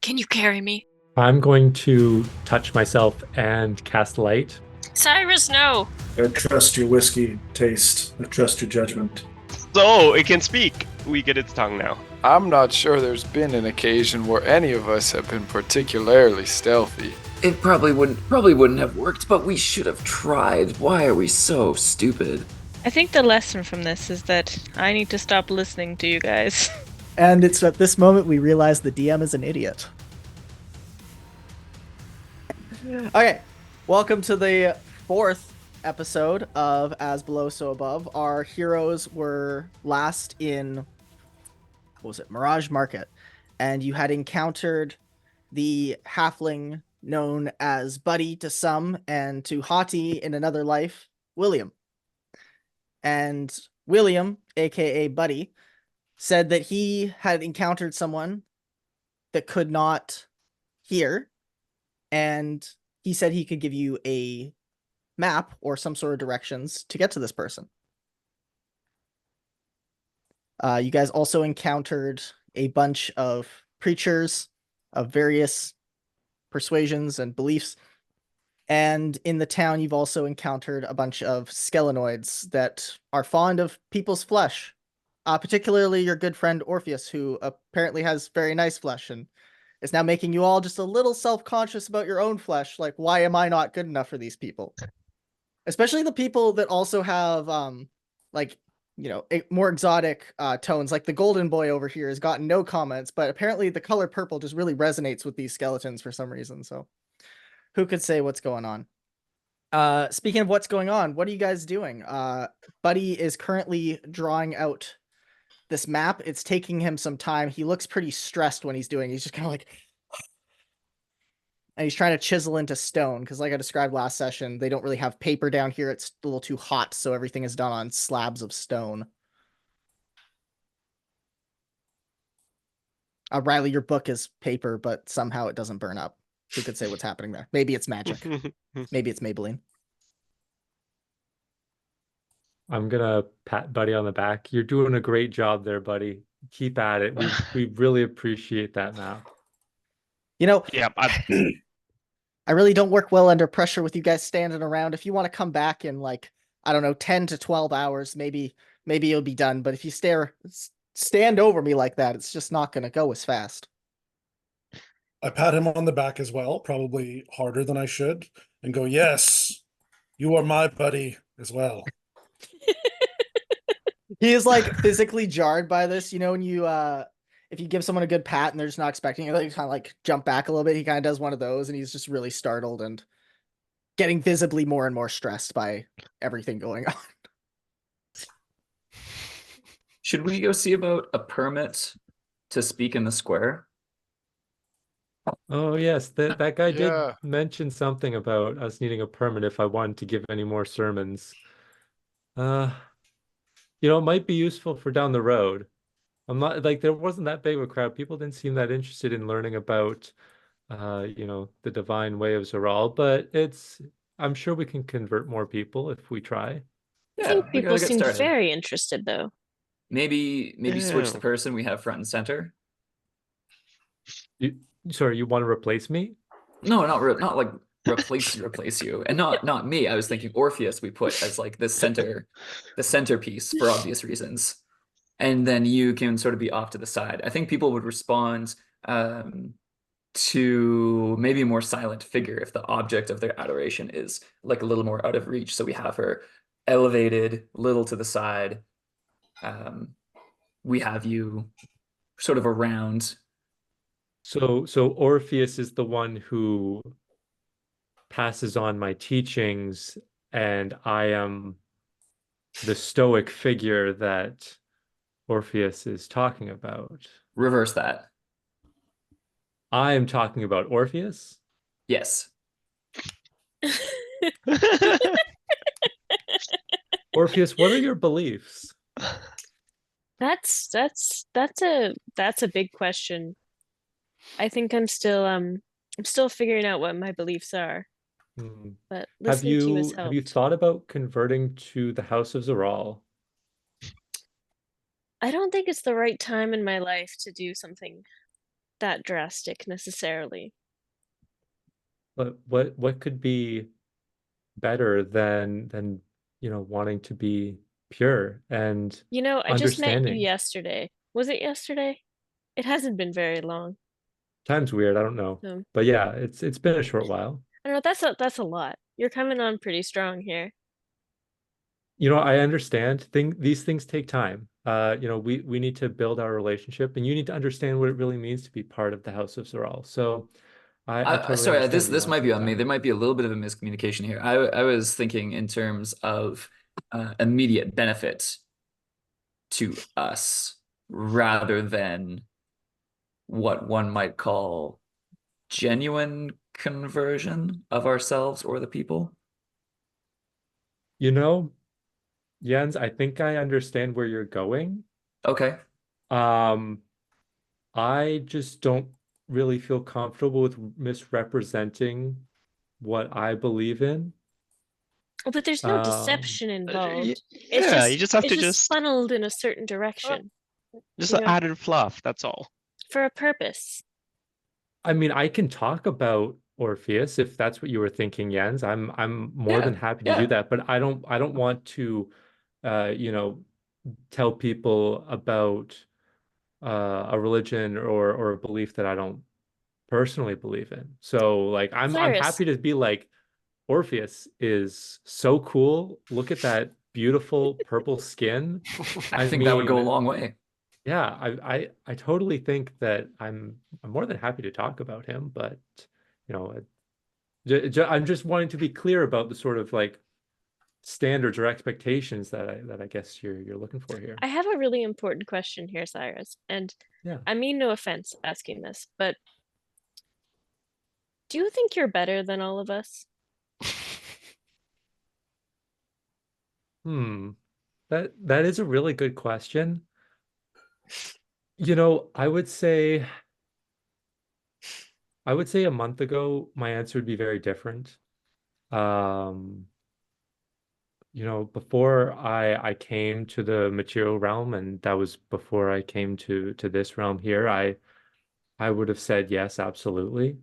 Can you carry me? I'm going to touch myself and cast light. Cyrus, no! I trust your whiskey taste. I trust your judgment. So it can speak. We get its tongue now. I'm not sure there's been an occasion where any of us have been particularly stealthy. It probably wouldn't have worked, but we should have tried. Why are we so stupid? I think the lesson from this is that I need to stop listening to you guys. And it's at this moment we realize the DM is an idiot. Okay, welcome to the fourth episode of As Below, So Above. Our heroes were last in, what was it, Mirage Market, and you had encountered the halfling known as Buddy to some, and to Haughty in another life, William. And William, aka Buddy, said that he had encountered someone that could not hear, and he said he could give you a map or some sort of directions to get to this person. You guys also encountered a bunch of preachers of various persuasions and beliefs. And in the town, you've also encountered a bunch of skelenoids that are fond of people's flesh. Particularly your good friend Orpheus, who apparently has very nice flesh and is now making you all just a little self-conscious about your own flesh. Like, why am I not good enough for these people? Especially the people that also have, more exotic tones. Like the golden boy over here has gotten no comments, but apparently the color purple just really resonates with these skeletons for some reason. So who could say what's going on? Speaking of what's going on, what are you guys doing? Buddy is currently drawing out this map. It's taking him some time. He looks pretty stressed when he's doing it. He's just kind of like, and he's trying to chisel into stone because, like I described last session, they don't really have paper down here. It's a little too hot, so everything is done on slabs of stone. Riley, your book is paper, but somehow it doesn't burn up. Who could say what's happening there? Maybe it's magic. Maybe it's Maybelline. I'm gonna pat Buddy on the back. You're doing a great job there, buddy. Keep at it. We really appreciate that map. You know, Yeah, I really don't work well under pressure with you guys standing around. If you want to come back in, like, I don't know, 10 to 12 hours, maybe you'll be done. But if you stand over me like that, it's just not going to go as fast. I pat him on the back as well, probably harder than I should, and go, "Yes, you are my buddy as well." He is like physically jarred by this. You know, when you if you give someone a good pat and they're just not expecting it, they kind of like jump back a little bit. He kind of does one of those, and he's just really startled and getting visibly more and more stressed by everything going on. Should we go see about a permit to speak in the square? Oh yes, that guy did Yeah. mention something about us needing a permit if I wanted to give any more sermons. Uh, it might be useful for down the road. I'm not like there wasn't that big of a crowd. People didn't seem that interested in learning about the divine way of Zoral, but I'm sure we can convert more people if we try. I Yeah, think we people gotta get seem started. very interested, though. Maybe switch the Ew. person we have front and center. Sorry, you want to replace me? No, not like replace you, and not me. I was thinking Orpheus we put as like the centerpiece for obvious reasons, and then you can sort of be off to the side. I think people would respond to maybe a more silent figure if the object of their adoration is like a little more out of reach. So we have her elevated, little to the side. We have you sort of around. So Orpheus is the one who passes on my teachings, and I am the stoic figure that Orpheus is talking about. Reverse that. I am talking about Orpheus. Yes. Orpheus, what are your beliefs? That's a big question. I think I'm still figuring out what my beliefs are. Hmm. But Have listening to you has you helped. thought about converting to the House of Zoral? I don't think it's the right time in my life to do something that drastic necessarily. But what could be better than wanting to be pure and You know, I just met you understanding? yesterday. Was it yesterday? It hasn't been very long. Time's weird, I don't know. But yeah, it's been a short while. I don't know, that's a lot. You're coming on pretty strong here. I understand these things take time. We need to build our relationship, and you need to understand what it really means to be part of the House of Zoral. So I totally Sorry, understand this you this want might to be take on me. time. There might be a little bit of a miscommunication here. I was thinking in terms of immediate benefit to us rather than what one might call genuine conversion of ourselves or the people. Jens, I think I understand where you're going. Okay. Um, I just don't really feel comfortable with misrepresenting what I believe in. Oh, but there's no Um, deception involved. Yeah, you just have to it's just funneled in a certain direction just you know? added fluff. That's all. for a purpose. I mean, I can talk about Orpheus if that's what you were thinking, Jens. I'm more than happy to do that, but I don't want to tell people about a religion or a belief that I don't personally believe in. So like I'm Cyrus. happy to be like, Orpheus is so cool. Look at that beautiful purple skin. I think that would go a long way. Yeah, I totally think that I'm more than happy to talk about him, but I'm just wanting to be clear about the sort of like standards or expectations that I guess you're looking for here. I have a really important question here, Cyrus, and Yeah. I mean no offense asking this, but do you think you're better than all of us? That is a really good question. I would say a month ago my answer would be very different. Before I came to the material realm, and that was before I came to this realm here, I would have said yes, absolutely.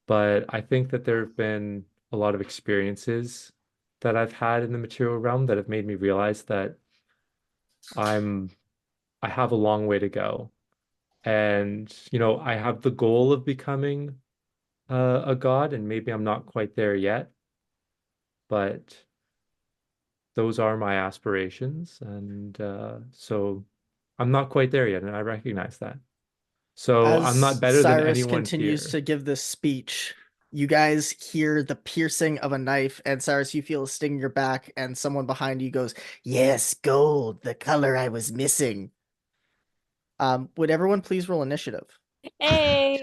But I think that there have been a lot of experiences that I've had in the material realm that have made me realize that I have a long way to go. And, I have the goal of becoming a god, and maybe I'm not quite there yet, but those are my aspirations. And so I'm not quite there yet, and I recognize that. So I'm not better than Cyrus anyone continues here. to give this speech, you guys hear the piercing of a knife, and Cyrus, you feel a sting in your back, and someone behind you goes, "Yes, gold, the color I was missing." Would everyone please roll initiative? Hey,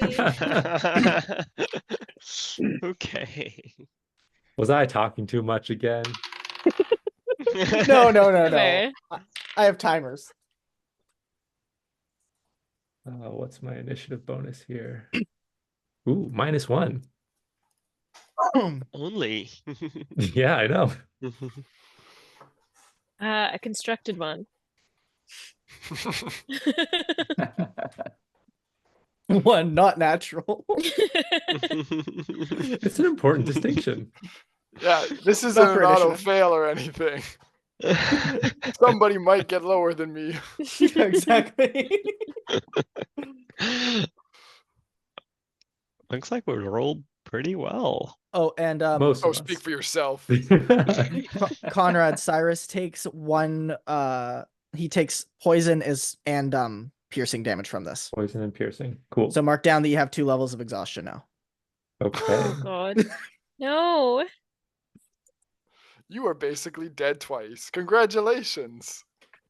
Okay. Was I talking too much again? No. Fair. I have timers. What's my initiative bonus here? Ooh, -1. Only. Yeah, I know. I constructed one. One not natural. It's an important distinction. Yeah, this isn't Not an for auto initiative. fail or anything. Somebody might get lower than me. Yeah, exactly. Looks like we rolled pretty well. Oh, and Most Oh, of speak us. for yourself. Conrad, Cyrus takes one he takes poison and piercing damage from this. Poison and piercing. Cool. So mark down that you have 2 levels of exhaustion now. Okay. Oh God. No. You are basically dead twice. Congratulations.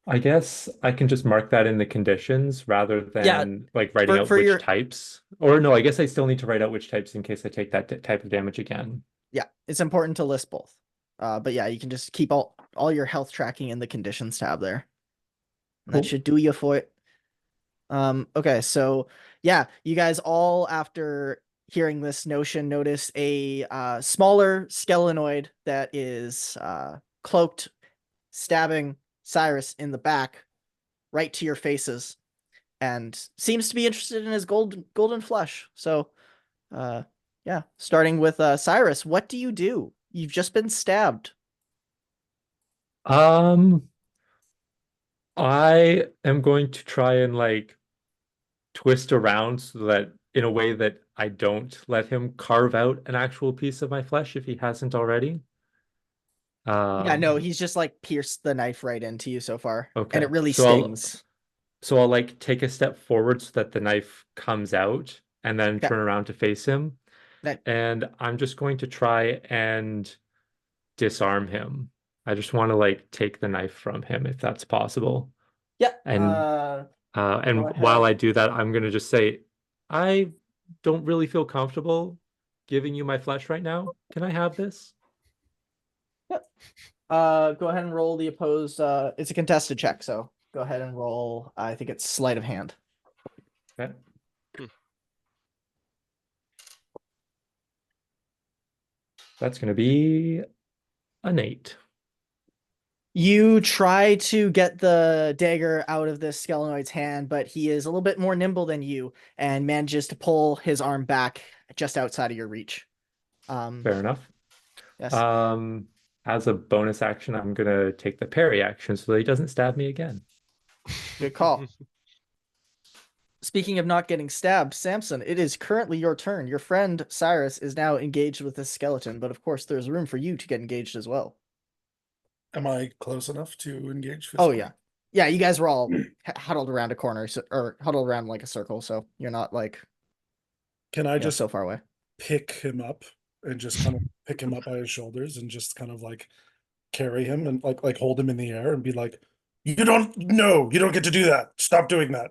I guess I can just mark that in the conditions rather than like writing out for which your- types. Or no, I guess I still need to write out which types in case I take that type of damage again. Yeah, it's important to list both. But yeah, you can just keep all your health tracking in the conditions tab there. And that Cool. should do you for it. Okay, so yeah, you guys all, after hearing this notion, notice a smaller skelenoid that is cloaked, stabbing Cyrus in the back, right to your faces. and seems to be interested in his golden flesh. So, yeah, starting with Cyrus, what do you do? You've just been stabbed. I am going to try and like twist around so that in a way that I don't let him carve out an actual piece of my flesh if he hasn't already. Yeah, no, he's just like pierced the knife right into you so far, and Okay, it really so stings. So I'll like take a step forward so that the knife comes out and then Okay. turn around to face him. That And I'm just going to try and disarm him. I just want to like take the knife from him if that's possible. yeah. And Go while ahead. I do that, I'm gonna just say, I don't really feel comfortable giving you my flesh right now. Can I have this? Yep. Go ahead and roll the opposed. It's a contested check, so go ahead and roll. I think it's sleight of hand. Okay. That's gonna be an 8. You try to get the dagger out of this Skelenoid's hand, but he is a little bit more nimble than you and manages to pull his arm back just outside of your reach. Fair enough. Yes. As a bonus action, I'm gonna take the parry action so that he doesn't stab me again. Good call. Speaking of not getting stabbed, Samson, it is currently your turn. Your friend Cyrus is now engaged with this skeleton, but of course there's room for you to get engaged as well. Am I close enough to engage Oh physically? yeah. Yeah, you guys were all huddled around a corner, or huddled around like a circle, so you're not like Can I just so far away. pick him up and just kind of pick him up by his shoulders and just kind of like carry him and like hold him in the air and be like, you don't get to do that. Stop doing that.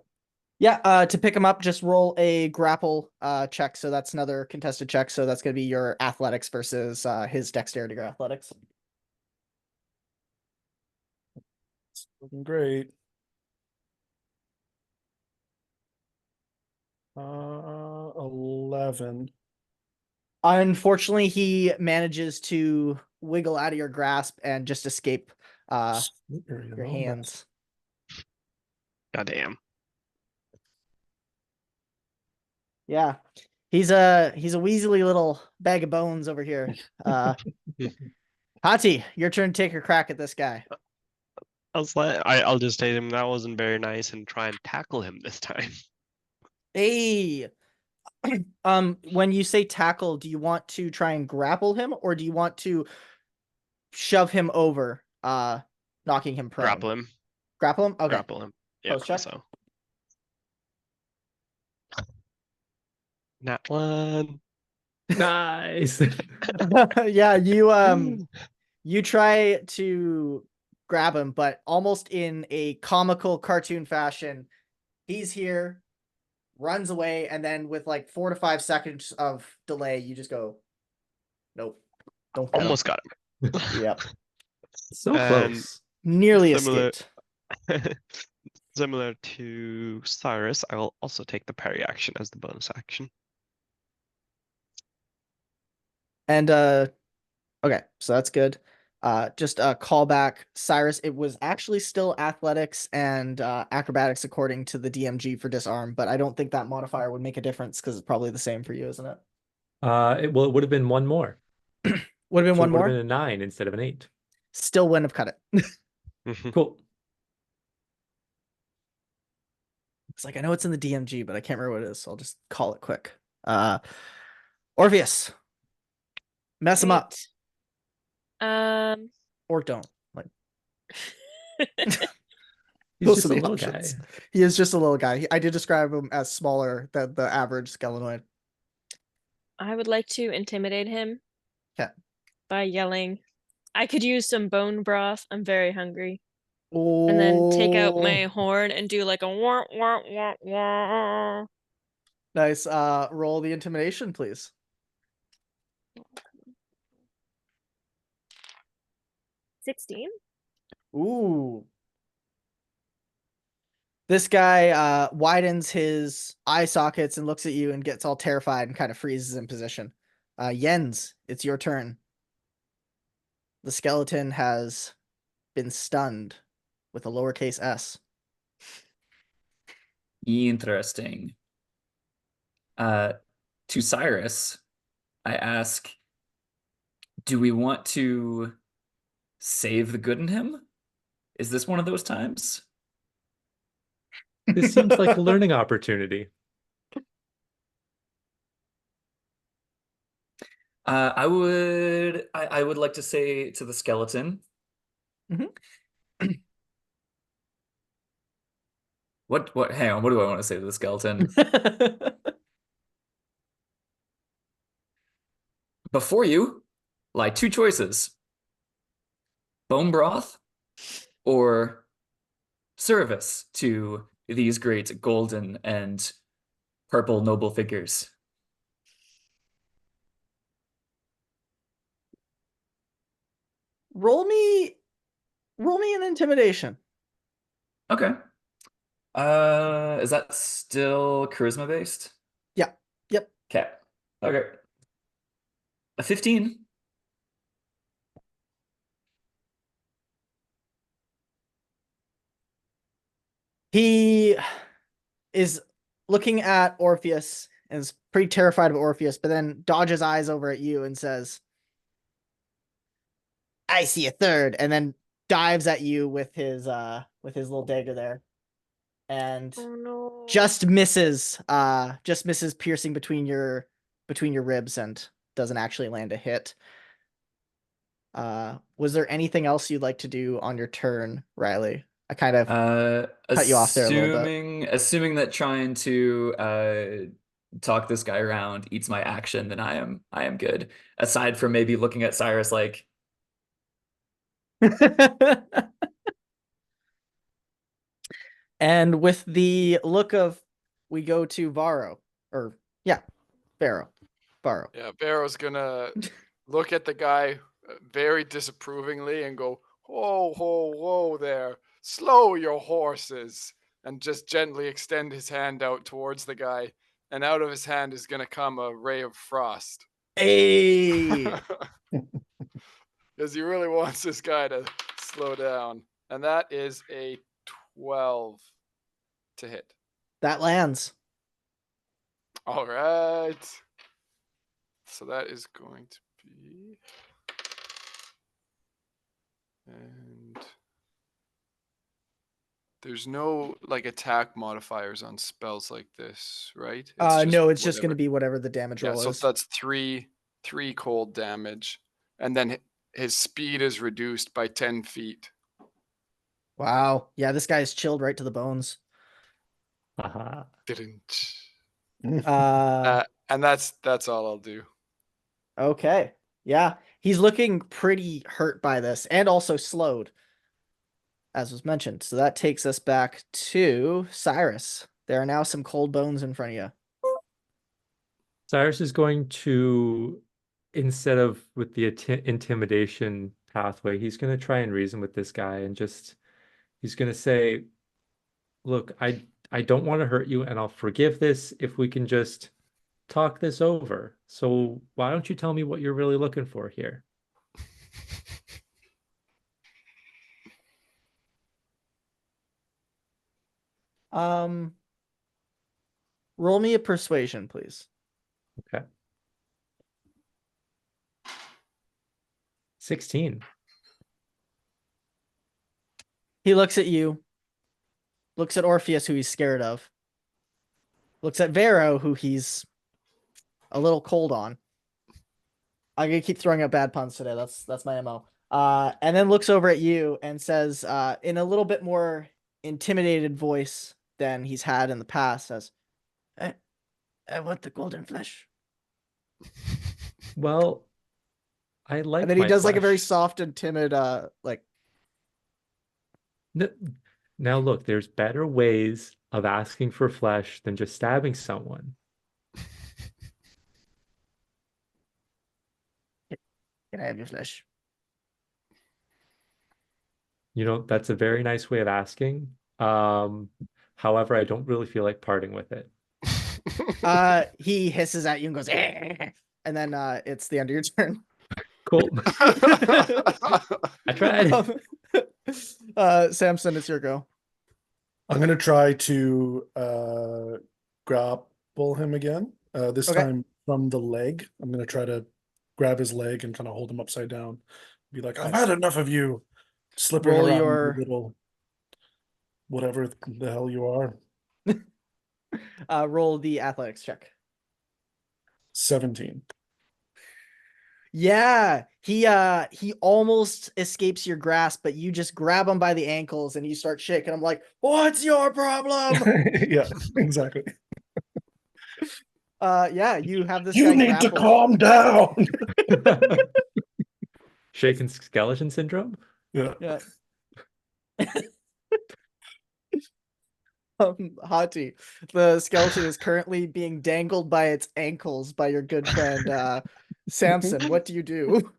Yeah, to pick him up, just roll a grapple check. So that's another contested check. So that's gonna be your athletics versus his dexterity or athletics. It's looking great. 11. Unfortunately, he manages to wiggle out of your grasp and just escape Slippery and your all hands. Goddamn. Yeah. He's a weaselly little bag of bones over here. Hati, your turn to take a crack at this guy. I'll just say to him that wasn't very nice and try and tackle him this time. Hey. When you say tackle, do you want to try and grapple him, or do you want to shove him over, knocking him prone? Grapple him. Grapple him? Okay. Grapple him. Yeah. Post check? So. Nat 1. Nice. Yeah, you try to grab him, but almost in a comical cartoon fashion, he's here, runs away, and then with like 4 to 5 seconds of delay, you just go, nope, don't go. Almost got him. Yep. So And- close. Nearly Similar- escaped. Similar to Cyrus, I will also take the parry action as the bonus action. And okay, so that's good. Just a callback, Cyrus. It was actually still athletics and acrobatics according to the DMG for disarm, but I don't think that modifier would make a difference because it's probably the same for you, isn't it? It would have been one more. Would have been So one it would more. have been a 9 instead of an 8. Still wouldn't have cut it. Cool. It's like I know it's in the DMG, but I can't remember what it is, so I'll just call it quick. Orpheus, mess him up Right. or don't. Like He's those just are a the little guy. options. He is just a little guy. I did describe him as smaller than the average Skelenoid. I would like to intimidate him. Okay. By yelling, I could use some bone broth. I'm very hungry. And then take out my horn and do like a wah wah wah wah. Nice. Roll the intimidation, please. 16. Ooh. This guy widens his eye sockets and looks at you and gets all terrified and kind of freezes in position. Jens, it's your turn. The skeleton has been stunned with a lowercase s. Interesting. To Cyrus, I ask, do we want to save the good in him? Is this one of those times? This seems like a learning opportunity. I would like to say to the skeleton. Mhm. Hang on, what do I want to say to the skeleton? Before you lie two choices: bone broth or service to these great golden and purple noble figures. Roll me an intimidation. Okay. Is that still charisma based? Yeah. Yep. Okay. Okay. A 15. He is looking at Orpheus and is pretty terrified of Orpheus, but then dodges eyes over at you and says, I see a third, and then dives at you with his little dagger there. And Oh no. just misses piercing between your ribs and doesn't actually land a hit. Was there anything else you'd like to do on your turn, Riley? I kind of cut you off there a little bit. Assuming that trying to talk this guy around eats my action, then I am good. Aside from maybe looking at Cyrus like, And with the look of, we go to Varro, or yeah, Varro. Yeah, Barrow's gonna look at the guy very disapprovingly and go, "Whoa, whoa, whoa there! Slow your horses!" And just gently extend his hand out towards the guy, and out of his hand is gonna come a ray of frost. Hey, Because he really wants this guy to slow down, and that is a 12 to hit. that lands. All right. So that is going to be, and there's no like attack modifiers on spells like this, right? No, it's just going to whatever. be whatever the damage roll So is. that's three cold damage, and then his speed is reduced by 10 feet. Wow. Yeah, this guy's chilled right to the bones. Haha. And that's all I'll do. Okay. Yeah, he's looking pretty hurt by this and also slowed, as was mentioned. So that takes us back to Cyrus. There are now some cold bones in front of you. Cyrus is going to, instead of with the intimidation pathway, he's going to try and reason with this guy and he's going to say, look, I don't want to hurt you and I'll forgive this if we can just talk this over. So why don't you tell me what you're really looking for here? Roll me a persuasion, please. Okay. 16. He looks at you, looks at Orpheus, who he's scared of, looks at Vero, who he's a little cold on. I'm gonna keep throwing out bad puns today. That's my MO. And then looks over at you and says, in a little bit more intimidated voice than he's had in the past, says, I want the golden flesh. Well, I like And then he my does like a very flesh. soft and timid, like, Now look, there's better ways of asking for flesh than just stabbing someone. can I have your flesh? You know, that's a very nice way of asking. However, I don't really feel like parting with it. He hisses at you and goes, "Eh," and then it's the end of your turn. Cool. I tried. Samson, it's your go. I'm gonna try to grapple him again. This Okay. time from the leg. I'm gonna try to grab his leg and kind of hold him upside down. Be like, I've had enough of you slipping Roll around, you your- little whatever the hell you are. Roll the athletics check. 17. Yeah, he almost escapes your grasp, but you just grab him by the ankles and you start shaking. I'm like, what's your problem? Yeah, exactly. Yeah, you have this You guy need to grappled. calm down. Shaken skeleton syndrome? Yeah. Yeah. Hati, the skeleton is currently being dangled by its ankles by your good friend Samson. What do you do?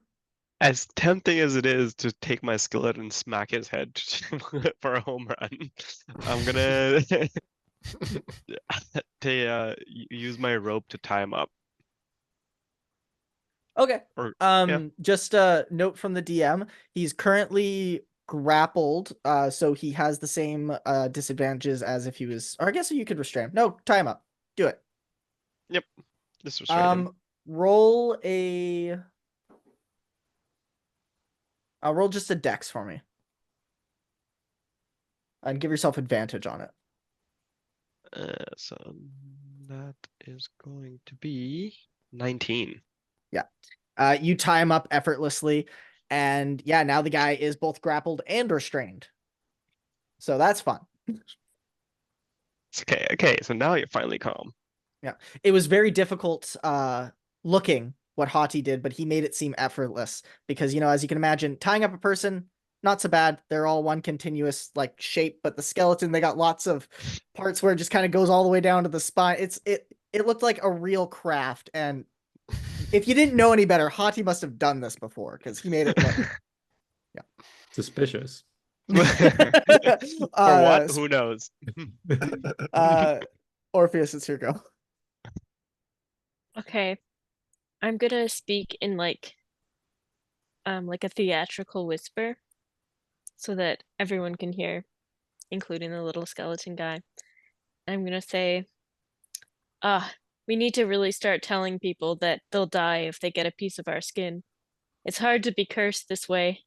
As tempting as it is to take my skillet and smack his head for a home run, I'm gonna use my rope to tie him up. Okay. Or Just a note from the DM. He's currently grappled, so he has the same disadvantages as if he was, or I guess you could restrain him. No, tie him up. Do it. this was random. Roll a roll just a dex for me. And give yourself advantage on it. So that is going to be 19. You tie him up effortlessly, and yeah, now the guy is both grappled and restrained. So that's fun. It's okay, so now you're finally calm. It was very difficult looking what Hati did, but he made it seem effortless because, as you can imagine, tying up a person, not so bad. They're all one continuous like shape, but the skeleton, they got lots of parts where it just kind of goes all the way down to the spine. It looked like a real craft, and if you didn't know any better, Hati must have done this before because he made it look Suspicious. For what? Who knows? Orpheus, it's your go. Okay. I'm gonna speak in like a theatrical whisper so that everyone can hear, including the little skeleton guy. I'm gonna say, we need to really start telling people that they'll die if they get a piece of our skin. It's hard to be cursed this way,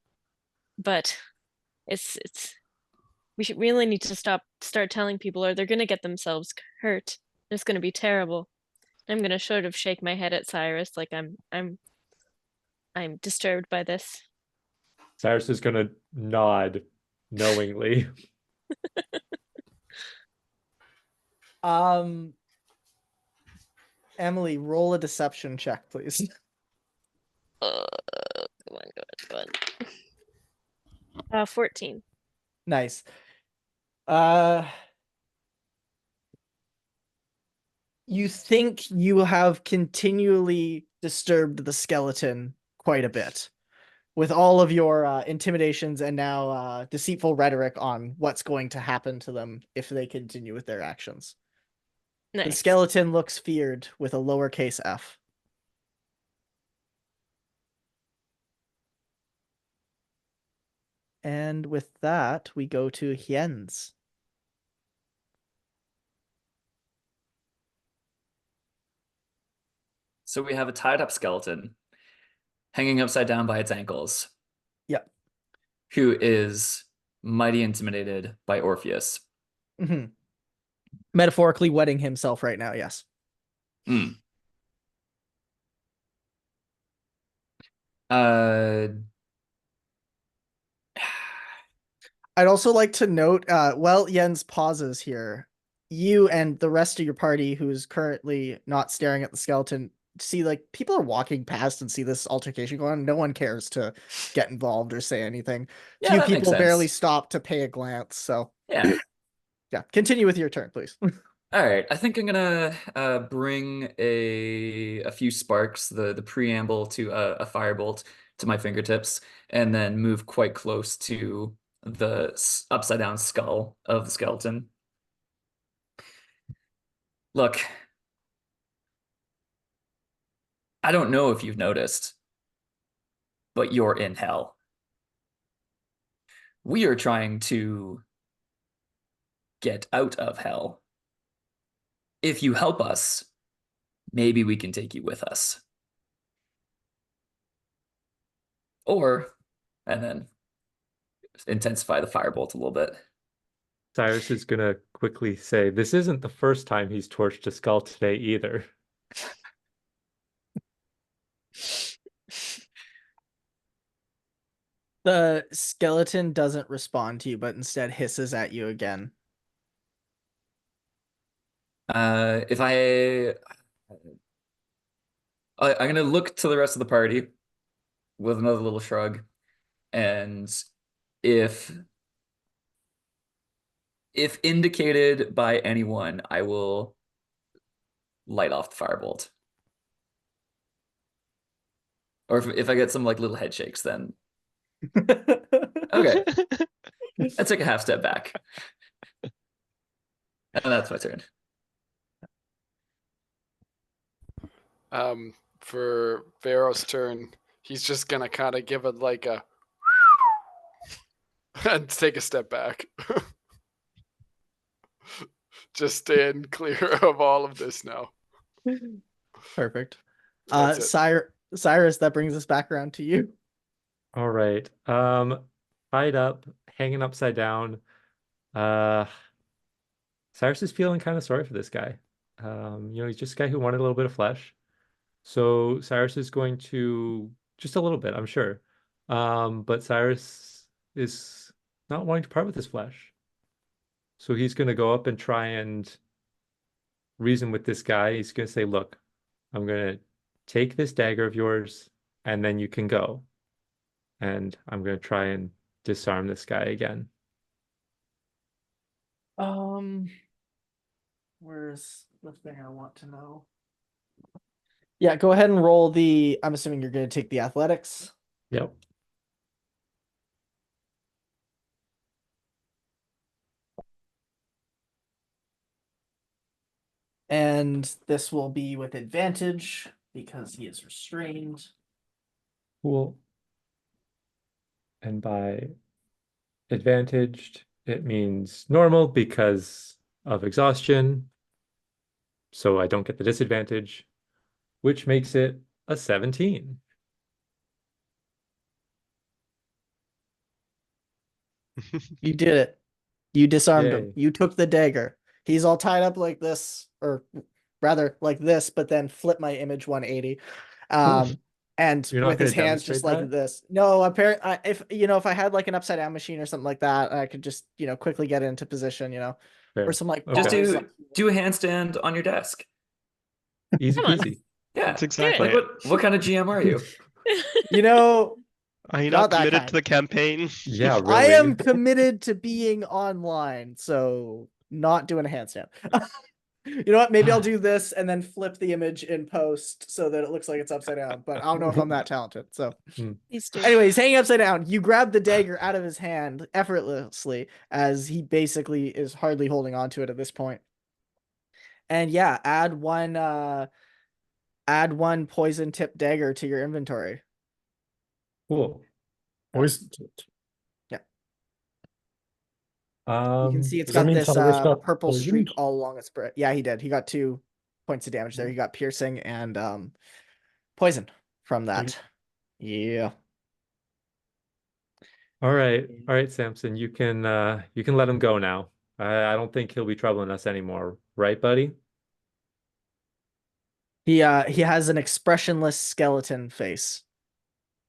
but we should really need to start telling people or they're gonna get themselves hurt. It's gonna be terrible. I'm gonna sort of shake my head at Cyrus like I'm disturbed by this. Cyrus is gonna nod knowingly. Emily, roll a deception check, please. Come on. 14. Nice. You think you have continually disturbed the skeleton quite a bit with all of your intimidations and now deceitful rhetoric on what's going to happen to them if they continue with their actions. The Nice. skeleton looks feared with a lowercase f. And with that, we go to Hien's. So we have a tied up skeleton hanging upside down by its ankles. Yep. Who is mighty intimidated by Orpheus. Mm-hmm. Metaphorically wetting himself right now, yes. I'd also like to note, while Jens pauses here, you and the rest of your party who's currently not staring at the skeleton see like people are walking past and see this altercation going on. No one cares to get involved or say anything. Yeah, Few that makes people barely sense. stop to pay a glance. So Yeah. yeah, continue with your turn, please. All right, I think I'm gonna bring a few sparks, the preamble to a firebolt to my fingertips, and then move quite close to the upside down skull of the skeleton. Look, I don't know if you've noticed, but you're in hell. We are trying to get out of hell. If you help us, maybe we can take you with us. Or, and then intensify the firebolt a little bit. Cyrus is gonna quickly say, this isn't the first time he's torched a skull today either. The skeleton doesn't respond to you, but instead hisses at you again. If I'm gonna look to the rest of the party with another little shrug, and if indicated by anyone, I will light off the firebolt. Or if I get some like little head shakes, then okay. I took a half step back. And that's my turn. For Pharaoh's turn, he's just gonna kind of give it like a and take a step back. Just stand clear of all of this now. Perfect. That's it. Cyrus, that brings us back around to you. All right. Tied up, hanging upside down. Cyrus is feeling kind of sorry for this guy. He's just a guy who wanted a little bit of flesh. So Cyrus is going to just a little bit, I'm sure. But Cyrus is not wanting to part with his flesh. So he's going to go up and try and reason with this guy. He's going to say, look, I'm going to take this dagger of yours and then you can go. And I'm going to try and disarm this guy again. Where's the thing I want to know? Yeah, go ahead and roll the. I'm assuming you're going to take the athletics. Yep. And this will be with advantage because he is restrained. Cool. And by advantaged, it means normal because of exhaustion. So I don't get the disadvantage, which makes it a 17. You did it. You disarmed him. Yay. You took the dagger. He's all tied up like this, or rather like this, but then flip my image 180. And You're not with his gonna hands just demonstrate like that? this. No, apparently, if I had like an upside down machine or something like that, I could just quickly get into position, or Fair. some like Just Okay. bombs. do a handstand on your desk. Easy Come on. peasy. Yeah. That's exactly Like it. what kind of GM are you? Are you Not not that committed kind. to the campaign? Yeah, really. I am committed to being online, so not doing a handstand. You know what? Maybe I'll do this and then flip the image in post so that it looks like it's upside down, but I don't know if I'm that talented. So Please do. anyways, hanging upside down, you grab the dagger out of his hand effortlessly as he basically is hardly holding on to it at this point. And yeah, add one poison tip dagger to your inventory. Cool. Poison. You can see it's does that got mean this Cyrus got purple streak poisoned? all along its breast. Yeah, he did. He got 2 points of damage there. He got piercing and poison from that. Yeah. All right, Samson, you can let him go now. I don't think he'll be troubling us anymore, right, buddy? He has an expressionless skeleton face.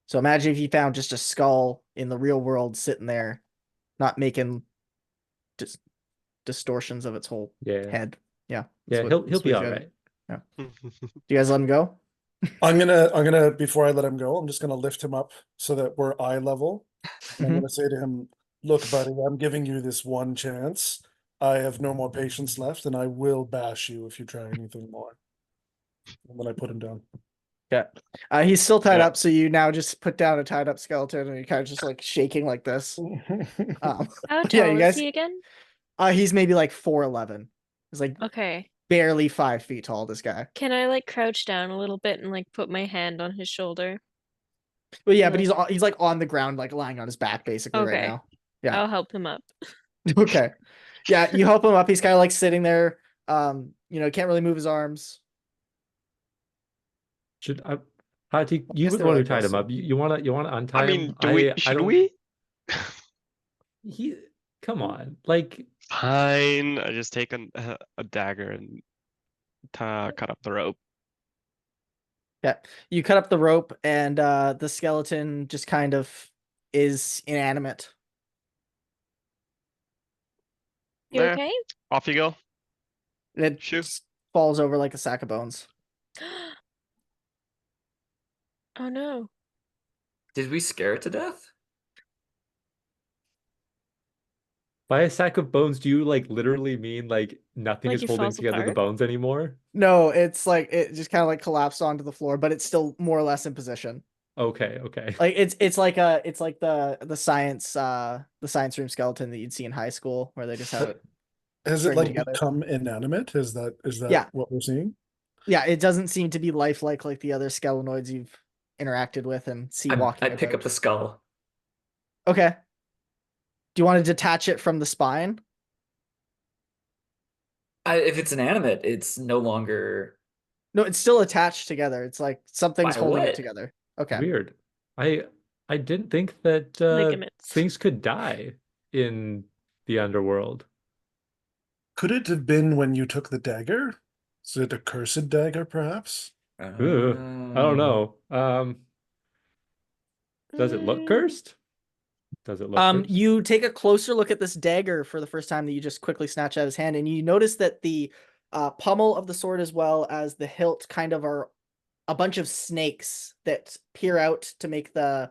So imagine if you found just a skull in the real world sitting there, not making distortions of its whole Yeah. head. Yeah. Yeah, that's he'll that's be what all you right. had. Do you guys let him go? I'm gonna before I let him go, I'm just gonna lift him up so that we're eye level. I'm gonna say to him, look, buddy, I'm giving you this one chance. I have no more patience left, and I will bash you if you try anything more. And then I put him down. Yeah. He's still tied Yeah. up, so you now just put down a tied up skeleton and you're kind of just like shaking like this. How yeah, tall you is guys. he again? He's maybe like 4'11". He's like Okay. barely 5 feet tall, this guy. Can I like crouch down a little bit and like put my hand on his shoulder? But yeah, but Yeah. he's like on the ground, like lying on his back basically right Okay. now. Yeah. I'll help him up. Okay. Yeah, you help him up. He's kind of like sitting there. Can't really move his arms. Should I? Hati, you guess were the they're one who really tied close. him up. You wanna untie I mean, him? do we? I Should don't. we? He, come on, like Fine. I just take a dagger and cut up the rope. Yeah, you cut up the rope, and the skeleton just kind of is inanimate. You There. okay? Off you go. It Shoot. just falls over like a sack of bones. Oh no. Did we scare it to death? by a sack of bones, do you like literally mean like nothing Like is he holding falls together the apart? bones anymore? No, it's like it just kind of like collapsed onto the floor, but it's still more or less in position. Okay, okay. Like it's like the science room skeleton that you'd see in high school where they just have it. Has it string like together. become inanimate? Is that Yeah. what we're seeing? Yeah, it doesn't seem to be lifelike like the other skelenoids you've interacted with and see walking I pick up about. the skull. Okay. Do you want to detach it from the spine? If it's inanimate, it's no longer. No, it's still attached together. It's like something's By holding it what? together. Okay. Weird. I didn't think that Ligaments. things could die in the underworld. Could it have been when you took the dagger? Is it a cursed dagger, perhaps? Ugh, I don't know. Does it look Mm, cursed? Does it look cursed? You take a closer look at this dagger for the first time that you just quickly snatch out of his hand, and you notice that the pommel of the sword as well as the hilt kind of are a bunch of snakes that peer out to make the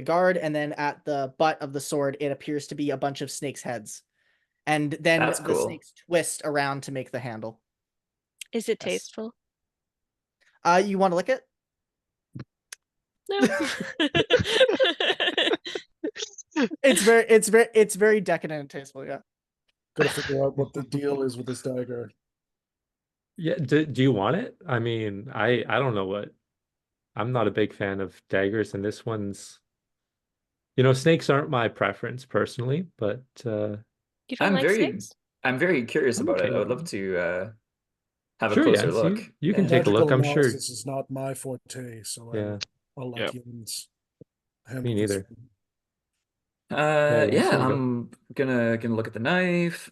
guard, and then at the butt of the sword it appears to be a bunch of snakes' heads. And then That's the cool. snakes twist around to make the handle. Is it Yes. tasteful? You want to lick it? No. It's very decadent and tasteful, yeah. Gotta figure out what the deal is with this dagger. Yeah, do you want it? I mean, I don't know what. I'm not a big fan of daggers, and this one's, snakes aren't my preference personally, but You don't like snakes? I'm very curious I'm about okay it. I would with love to have a sure, closer yes, look. you can Yeah. take a look. Magical I'm sure. analysis is not my forte, so Yeah, I'll let Yep. Jens handle me this neither. one. Yeah, Yeah, here we go. I'm gonna look at the knife,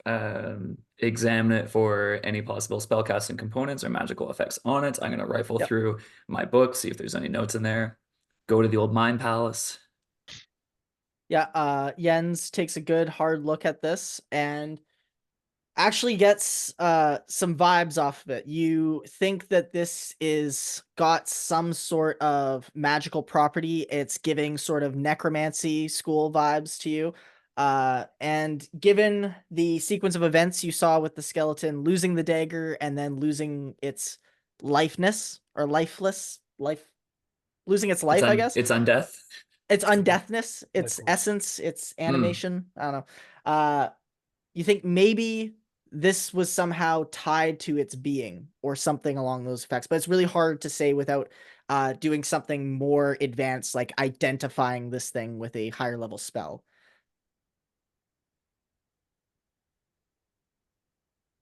examine it for any possible spellcasting components or magical effects on it. I'm gonna rifle Yep. through my book, see if there's any notes in there. Go to the old mine palace. Yeah, Jens takes a good hard look at this and actually gets some vibes off of it. You think that this is got some sort of magical property. It's giving sort of necromancy school vibes to you. And given the sequence of events you saw with the skeleton losing the dagger and then losing its lifeness or losing its life, I guess. It's undeath. Its undeathness, its Likewise. essence, its animation. I don't know. You think maybe this was somehow tied to its being or something along those effects, but it's really hard to say without doing something more advanced, like identifying this thing with a higher level spell.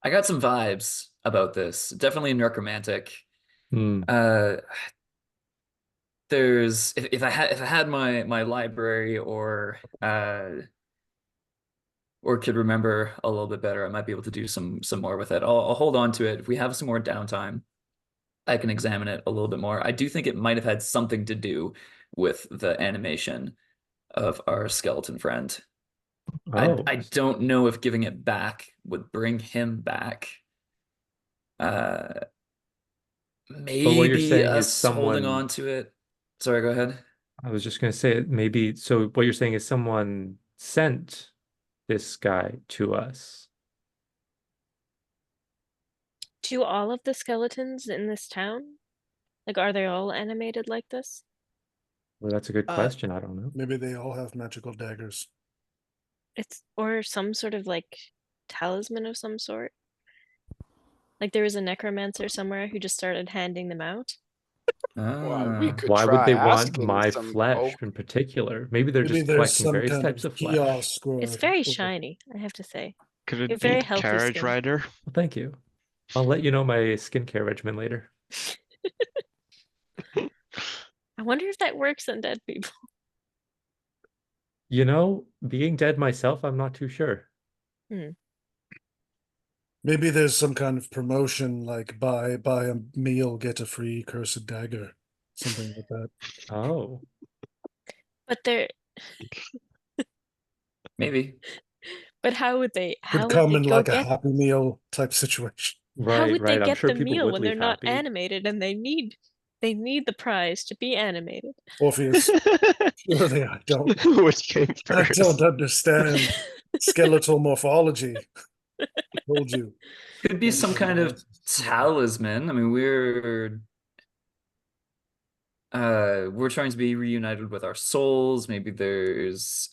I got some vibes about this. Definitely necromantic. Hmm. There's if I had my library or could remember a little bit better, I might be able to do some more with it. I'll hold on to it. If we have some more downtime, I can examine it a little bit more. I do think it might have had something to do with the animation of our skeleton friend. Oh, I don't know if giving it back would bring him back. Maybe saying is us holding someone- on to it. Sorry, go ahead. I was just gonna say maybe. So what you're saying is someone sent this guy to us. Do all of the skeletons in this town, like, are they all animated like this? Well, that's a good question. I don't know. Maybe they all have magical daggers. It's or some sort of like talisman of some sort. Like there was a necromancer somewhere who just started handing them out. Well, we Ah. could Why would try they want asking my some flesh folk. in particular? Maybe they're Maybe just there's collecting some various kind types of of flesh. kiosk or It's very or shiny, I have to say. Could it You're be very the healthy carriage skin. rider? Well, thank you. I'll let you know my skincare regimen later. I wonder if that works on dead people. You know, being dead myself, I'm not too sure. Maybe there's some kind of promotion, like buy a meal, get a free cursed dagger, something like that. Oh, But they're Maybe. but how would they Could come in go like a get Happy Meal type situation. how right, would they right. I'm get sure the people meal would when they're leave not happy. animated and they need the prize to be animated? Orpheus, surely I don't Which came I first? don't understand skeletal morphology. I told you. Could be some kind of talisman. I mean, we're trying to be reunited with our souls. Maybe there's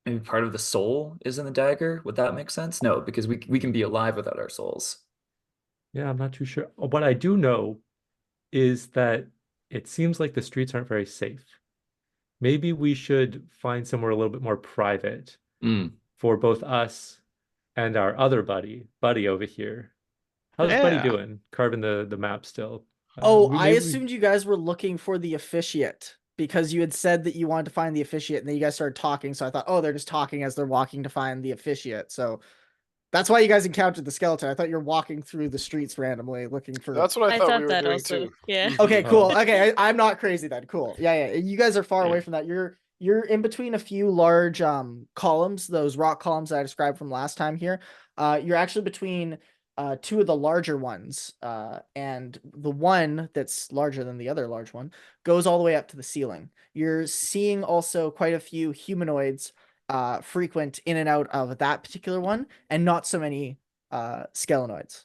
maybe part of the soul is in the dagger. Would that make sense? No, because we can be alive without our souls. Yeah, I'm not too sure. What I do know is that it seems like the streets aren't very safe. Maybe we should find somewhere a little bit more private Mm. for both us and our other buddy over here. How's Buddy Yeah. doing? Carving the map still. I assumed you guys were looking for the officiate because you had said that you wanted to find the officiate, and then you guys started talking. So I thought, oh, they're just talking as they're walking to find the officiate. So that's why you guys encountered the skeleton. I thought you were walking through the streets randomly looking for. That's what I I thought thought we were that doing also. too. Yeah. Okay, Oh. cool. Okay, I'm not crazy then. Cool. Yeah. You guys are far away from that. You're in between a few large columns, those rock columns that I described from last time here. You're actually between two of the larger ones, and the one that's larger than the other large one goes all the way up to the ceiling. You're seeing also quite a few humanoids frequent in and out of that particular one, and not so many skelenoids.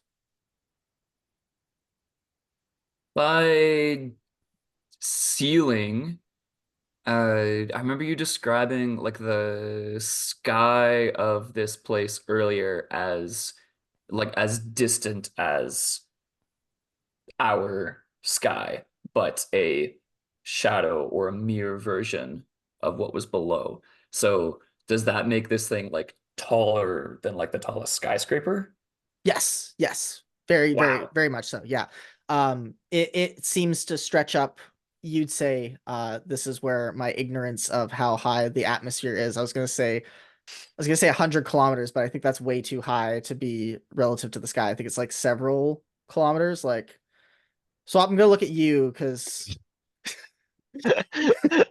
By ceiling, I remember you describing like the sky of this place earlier as distant as our sky, but a shadow or a mirror version of what was below. So does that make this thing like taller than like the tallest skyscraper? Yes. Very, Wow. very much so. Yeah. It seems to stretch up. You'd say, this is where my ignorance of how high the atmosphere is. I was gonna say 100 kilometers, but I think that's way too high to be relative to the sky. I think it's like several kilometers. Like, so I'm gonna look at you because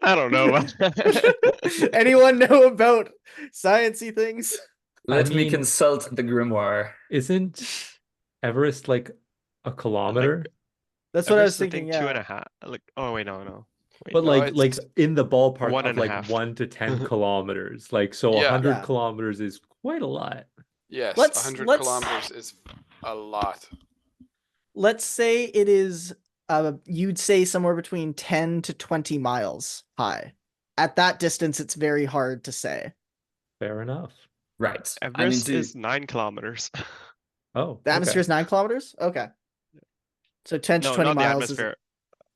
I don't know about that. anyone know about sciencey things? Let me mean, consult the grimoire. Isn't Everest like a kilometer? That's what I was Everest, thinking. think, Yeah. 2.5. Like, oh wait, no. Wait, But no, like it's in the ballpark one of and a like half. 1 to 10 kilometers. Like so Yeah. 100 Yeah. kilometers is quite a lot. Yes, Let's- 100 let's- kilometers is a lot. Let's say it is. You'd say somewhere between 10 to 20 miles high. At that distance, it's very hard to say. Fair enough. Right. Everest is 9 kilometers. Oh, The atmosphere is 9 kilometers. Okay. So 10 to No, 20 not the miles atmosphere.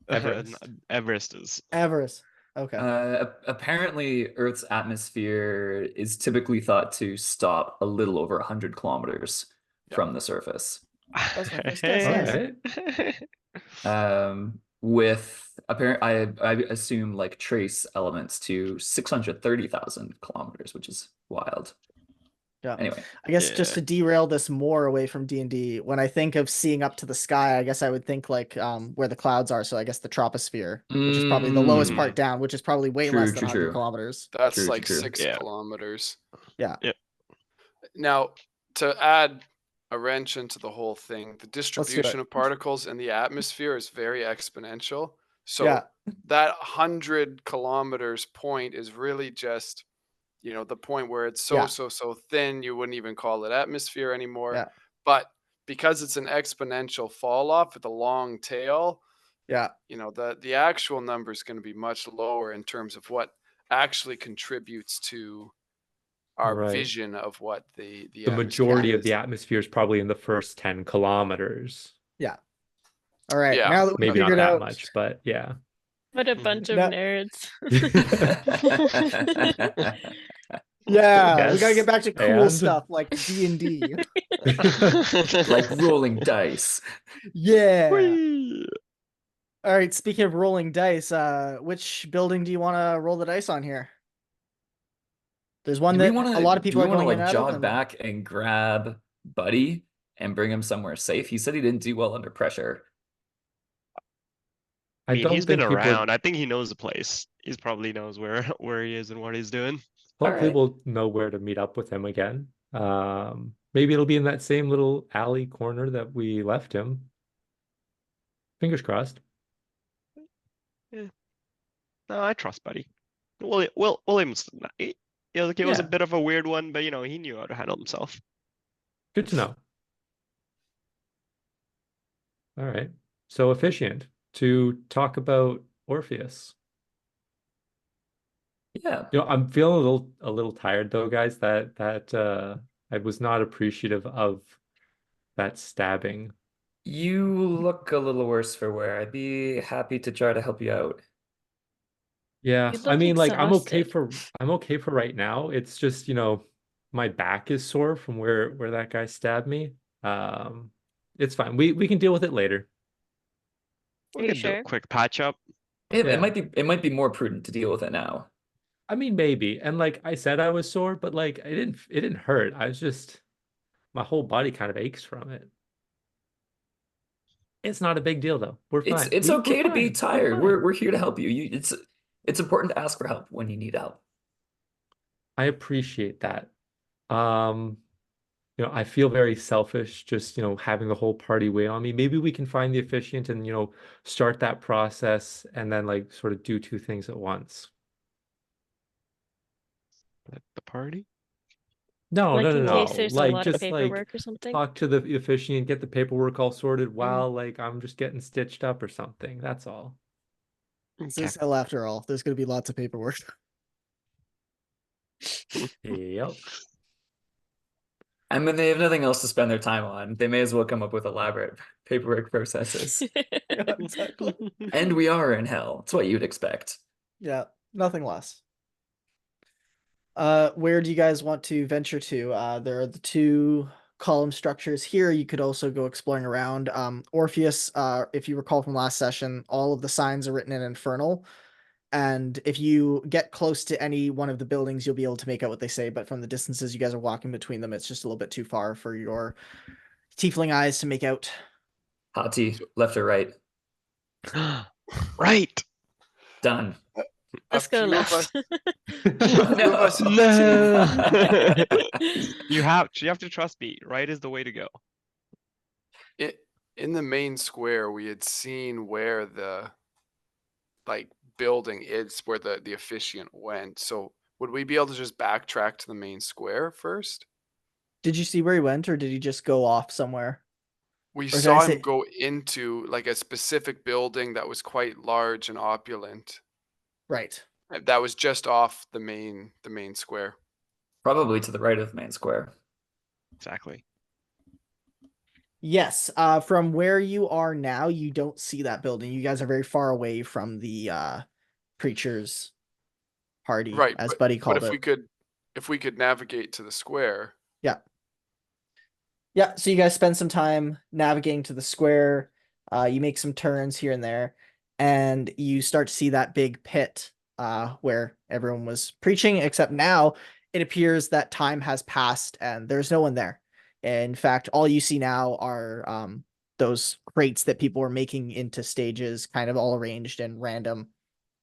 Everest. Everest is. Everest. Okay. Apparently, Earth's atmosphere is typically thought to stop a little over 100 kilometers from the surface. That's my first guess, yes. With apparent, I assume like trace elements to 630,000 kilometers, which is wild. Yeah. Anyway, I guess just Yeah. to derail this more away from D&D, when I think of seeing up to the sky, I guess I would think like where the clouds are. So I guess the troposphere, which is probably the lowest part down, which is probably way True, less than true, 100 true. kilometers. That's True, like true. 6 Yeah. kilometers. Yeah. Yep. Now, to add a wrench into the whole thing, the it. distribution of particles in the atmosphere is very exponential. So Yeah. that 100 kilometers point is really just, the point where it's Yeah. so thin you wouldn't even call it atmosphere anymore. Yeah. But because it's an exponential fall off with a long tail, Yeah. the actual number is going to be much lower in terms of what actually contributes to our Right. vision of what the The majority of the atmosphere atmosphere is probably in the first 10 kilometers. All right. Yeah. Now that we Maybe not figured that out, much, but yeah. What a bunch of No. nerds. Yeah, we gotta get Yes, back to cool and- stuff like D&D. Like rolling dice. Yeah. Whee! All right, speaking of rolling dice, which building do you want to roll the dice on here? There's one Do we that want to? a lot of people do we are want to going in like and out of, jog and- back and grab Buddy and bring him somewhere safe? He said he didn't do well under pressure. I I mean, don't he's been think people. around. I think he knows the place. He probably knows where he is and what he's doing. Hopefully, Alright. we'll know where to meet up with him again. Maybe it'll be in that same little alley corner that we left him. Fingers crossed. No, I trust Buddy. Williams, it was a Yeah. bit of a weird one, but he knew how to handle himself. Good to know. All right. So Efficient, to talk about Orpheus. Yeah. I'm feeling a little tired though, guys. That I was not appreciative of that stabbing. You look a little worse for wear. I'd be happy to try to help you out. Yeah, You I look mean, like I'm okay exhausted. for right now. It's just, my back is sore from where that guy stabbed me. It's fine. We can deal with it later. Are We you can do a sure? quick patch up. It Yeah. might be more prudent to deal with it now. I mean, maybe. And like I said, I was sore, but like it didn't hurt. I was just my whole body kind of aches from it. It's not a big deal though. We're It's fine. it's We're okay to be fine. tired. fine. We're here to help you. It's important to ask for help when you need help. I appreciate that. Um, I feel very selfish just, having the whole party weigh on me. Maybe we can find the Efficient and, start that process and then like sort of do two things at once. At the party. No, Like no, no, in no. case there's a Like lot of just like paperwork or something? talk to the Efficient, get the paperwork all sorted Mm. while like I'm just getting stitched up or something. That's all. This Okay. is hell after all. There's gonna be lots of paperwork. Yep. I mean, they have nothing else to spend their time on. They may as well come up with elaborate paperwork processes. Yeah, exactly. And we are in hell. It's what you'd expect. Yeah, nothing less. Where do you guys want to venture to? There are the two column structures here. You could also go exploring around. Orpheus, if you recall from last session, all of the signs are written in Infernal. And if you get close to any one of the buildings, you'll be able to make out what they say. But from the distances you guys are walking between them, it's just a little bit too far for your tiefling eyes to make out. Hati, left or right? Right. Done. Let's A go few of left. us- No. You have to trust me. Right is the way to go. in the main square, we had seen where the building is, where the Efficient went. So would we be able to just backtrack to the main square first? Did you see where he went, or did he just go off somewhere? We Or did I saw say- him go into like a specific building that was quite large and opulent. Right. That was just off the main square. Probably to the right of the main square. Exactly. Yes. From where you are now, you don't see that building. You guys are very far away from the preacher's party, Right, as but- Buddy But called if it. we could navigate to the square, Yeah, so you guys spend some time navigating to the square. You make some turns here and there, and you start to see that big pit where everyone was preaching, except now it appears that time has passed and there's no one there. In fact, all you see now are those crates that people were making into stages, kind of all arranged in random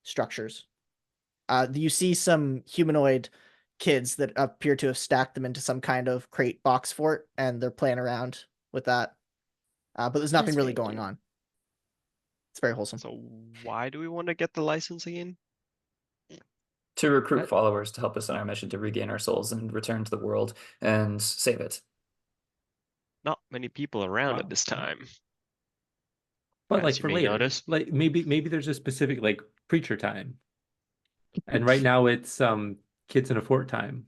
structures. You see some humanoid kids that appear to have stacked them into some kind of crate box fort, and they're playing around with that. But there's nothing That's really very going cute. on. It's very wholesome. So why do we want to get the license again? To recruit I- followers to help us in our mission to regain our souls and return to the world and save it. Not many people around Wow. at this time. But As like you for may later, notice. like maybe there's a specific like preacher time. And right now it's kids in a fort time.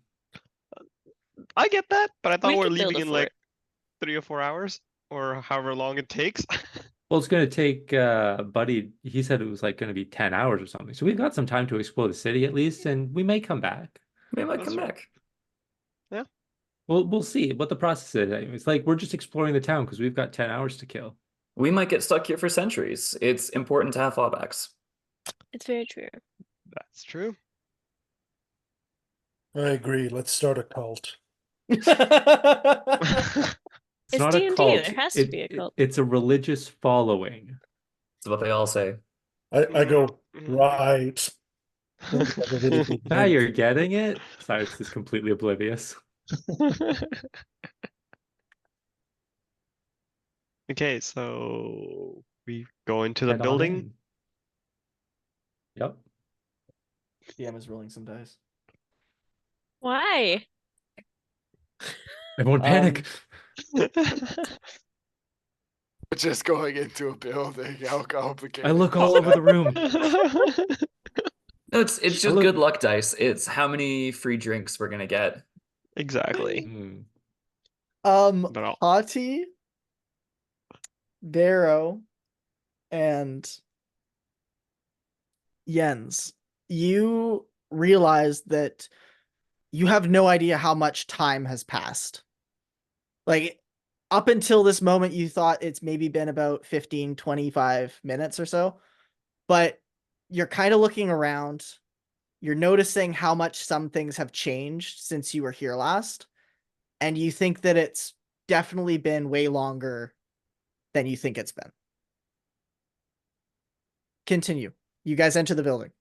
I get that, but I thought We we're could build leaving a in like fort. 3 or 4 hours or however long it takes. Well, it's gonna take Buddy, he said it was like gonna be 10 hours or something. So we've got some time to explore the city at least, and we may come back. We might That's come right. back. we'll see what the process is. It's like we're just exploring the town because we've got 10 hours to kill. We might get stuck here for centuries. It's important to have fallbacks. It's very true. That's true. I agree. Let's start a cult. It's It's not a D&D, cult. there has to be a cult. It's a religious following. That's what they all say. I go, Mhm. right. Sounds like a really good Now hint. you're getting it. Cyrus is completely oblivious. Okay, so we go into the Head on building. in. Yep. DM is rolling some dice. Why? Everyone panic. We're just going into a building. How complicated. I look all over the room. No, it's just Look- good luck dice. It's how many free drinks we're gonna get. Exactly. Hmm. But I'll- Hati, Darrow, and Jens, you realize that you have no idea how much time has passed. Like, up until this moment, you thought it's maybe been about 15, 25 minutes or so. But you're kind of looking around. You're noticing how much some things have changed since you were here last. And you think that it's definitely been way longer than you think it's been. Continue. You guys enter the building.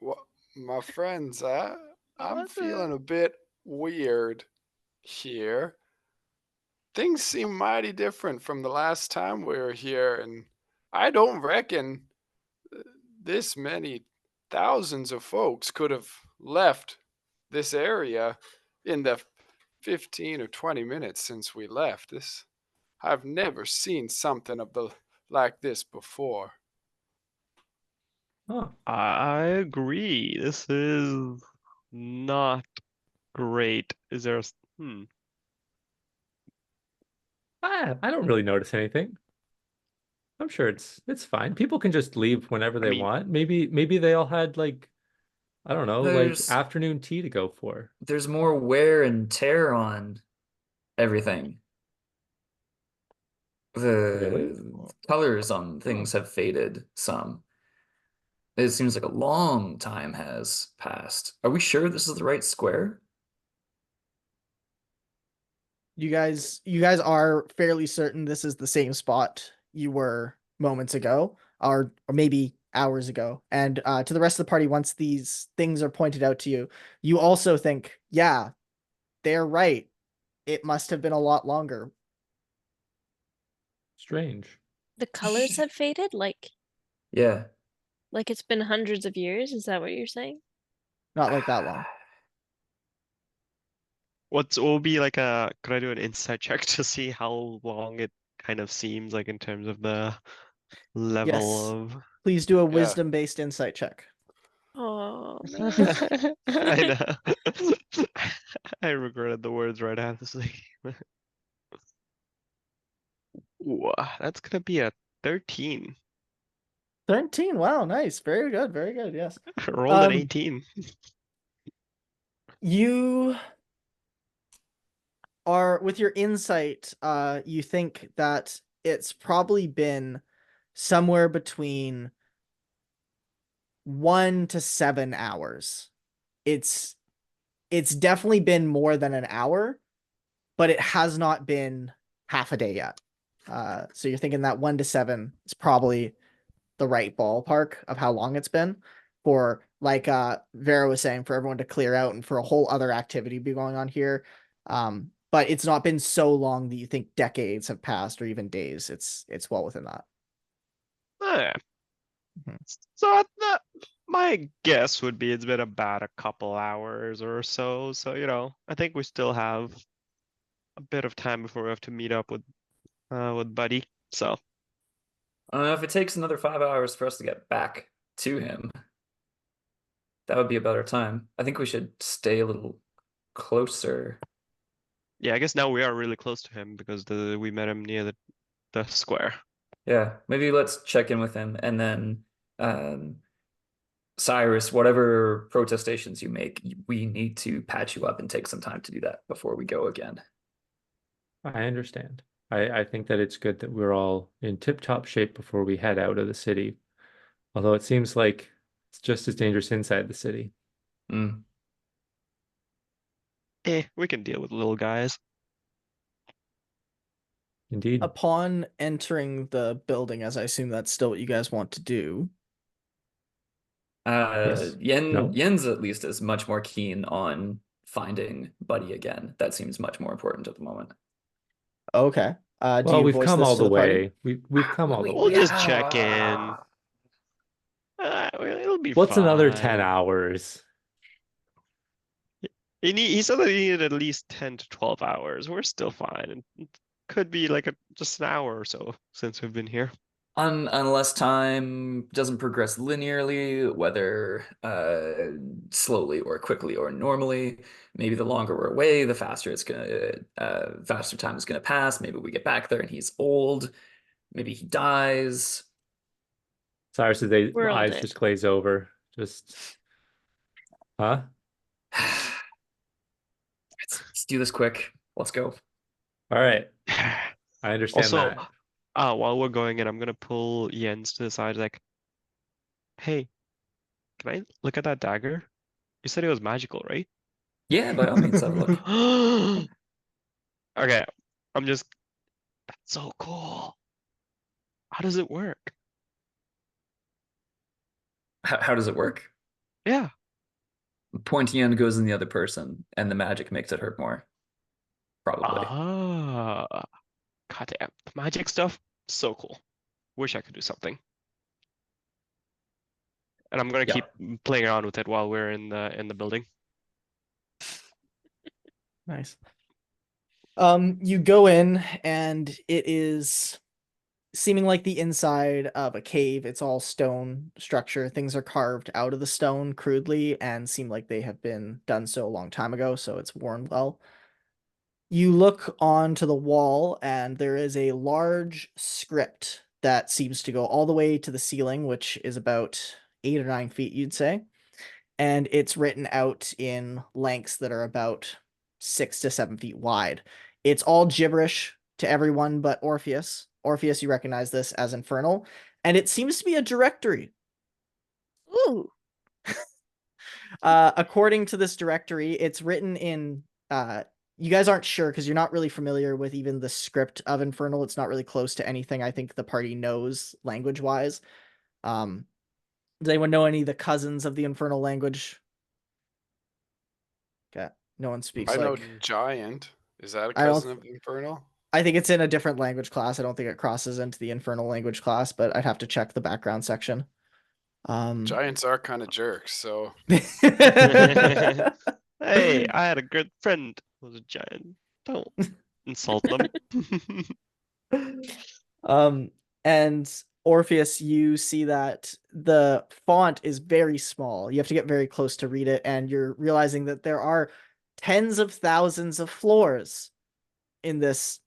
Well, my friends, I'm What the- feeling a bit weird here. Things seem mighty different from the last time we were here, and I don't reckon this many thousands of folks could have left this area in the 15 or 20 minutes since we left. I've never seen something like this before. Huh. I agree. This is not great. Is there I don't really notice anything. I'm sure it's fine. People can just leave whenever they mean- want. Maybe they all had like I don't know, like There's- afternoon tea to go for. There's more wear and tear on everything. Really? The colors on things have faded some. It seems like a long time has passed. Are we sure this is the right square? You guys are fairly certain this is the same spot you were moments ago, or maybe hours ago. And to the rest of the party, once these things are pointed out to you, you also think, yeah, they're right. It must have been a lot longer. Strange. The colors have faded? Yeah. Like it's been hundreds of years? Is that what you're saying? Not like that long. what will be like could I do an insight check to see how long it kind of seems like in terms of the level Yes. of Please do a Yeah. wisdom-based insight check. Oh, I know. I regretted the words right after saying. Ooh, that's gonna be a 13. 13. Wow, nice. Very good. Very good. Yes. I rolled an Um, 18. You are with your insight, you think that it's probably been somewhere between 1 to 7 hours. It's definitely been more than an hour, but it has not been half a day yet. So you're thinking that 1 to 7 is probably the right ballpark of how long it's been for, like Vera was saying, for everyone to clear out and for a whole other activity be going on here. But it's not been so long that you think decades have passed or even days. It's well within that. Yeah. Mhm. So my guess would be it's been about a couple hours or so. So, I think we still have a bit of time before we have to meet up with Buddy. So, If it takes another 5 hours for us to get back to him, that would be a better time. I think we should stay a little closer. yeah, I guess now we are really close to him because we met him near the square. Yeah, maybe let's check in with him and then Cyrus, whatever protestations you make, we need to patch you up and take some time to do that before we go again. I understand. I think that it's good that we're all in tip-top shape before we head out of the city. Although it seems like it's just as dangerous inside the city. Mm. We can deal with little guys. Indeed. Upon entering the building, as I assume that's still what you guys want to do. Yes. No? Yen's at least is much more keen on finding Buddy again. That seems much more important at the moment. Okay. Do Well, you we've voice come this all to the party? way. We've come all the We'll way. just check in. It'll be What's another 10 fine. hours? He said that he needed at least 10 to 12 hours. We're still fine. It could be like just an hour or so since we've been here. Unless time doesn't progress linearly, whether slowly or quickly or normally, maybe the longer we're away, the faster faster time is gonna pass. Maybe we get back there and he's old. Maybe he dies. Cyrus's We're all eyes dead. just glaze over. Just, huh? Let's do this quick. Let's go. All right. I understand Also, that. while we're going in, I'm gonna pull Jens to the side, like, hey, can I look at that dagger? You said it was magical, right? Yeah, by all means, have a look. Okay, that's so cool. How does it work? How does it work? Yeah. Pointy end goes in the other person, and the magic makes it hurt more. Probably. Ah, goddamn, the magic stuff, so cool. Wish I could do something. And I'm gonna Yeah. keep playing around with it while we're in the building. Nice. You go in and it is seeming like the inside of a cave. It's all stone structure. Things are carved out of the stone crudely and seem like they have been done so a long time ago, so it's worn well. You look onto the wall and there is a large script that seems to go all the way to the ceiling, which is about 8 or 9 feet, you'd say. And it's written out in lengths that are about 6 to 7 feet wide. It's all gibberish to everyone but Orpheus. Orpheus, you recognize this as Infernal, and it seems to be a directory. Ooh. According to this directory, it's written in you guys aren't sure because you're not really familiar with even the script of Infernal. It's not really close to anything I think the party knows language-wise. Does anyone know any of the cousins of the Infernal language? Okay, no one speaks I know like... giant. Is that a I don't cousin of Infernal? I think it's in a different language class. I don't think it crosses into the Infernal language class, but I'd have to check the background section. Giants are kind of jerks, so Hey, I had a good friend who was a giant. Don't insult them. And Orpheus, you see that the font is very small. You have to get very close to read it, and you're realizing that there are tens of thousands of floors in this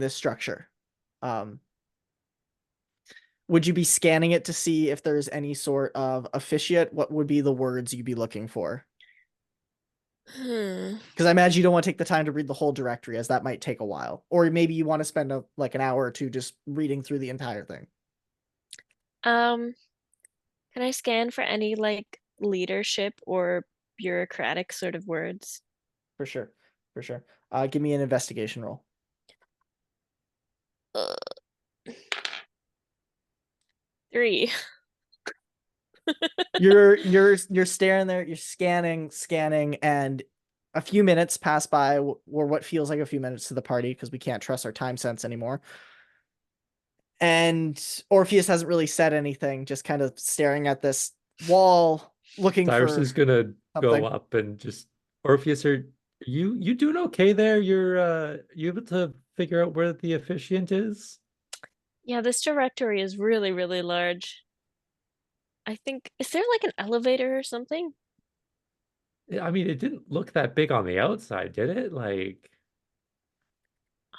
structure. Would you be scanning it to see if there's any sort of officiate? What would be the words you'd be looking for? Because I imagine you don't want to take the time to read the whole directory, as that might take a while. Or maybe you want to spend like an hour or two just reading through the entire thing. Can I scan for any like leadership or bureaucratic sort of words? For sure. For sure. Give me an investigation roll. 3. You're staring there, you're scanning, and a few minutes pass by, or what feels like a few minutes to the party, because we can't trust our time sense anymore. And Orpheus hasn't really said anything, just kind of staring at this wall, looking Cyrus for is gonna something. go up and just, Orpheus, are you doing okay there? You able to figure out where the officiant is? Yeah, this directory is really, really large. I think, is there like an elevator or something? I mean, it didn't look that big on the outside, did it? Like,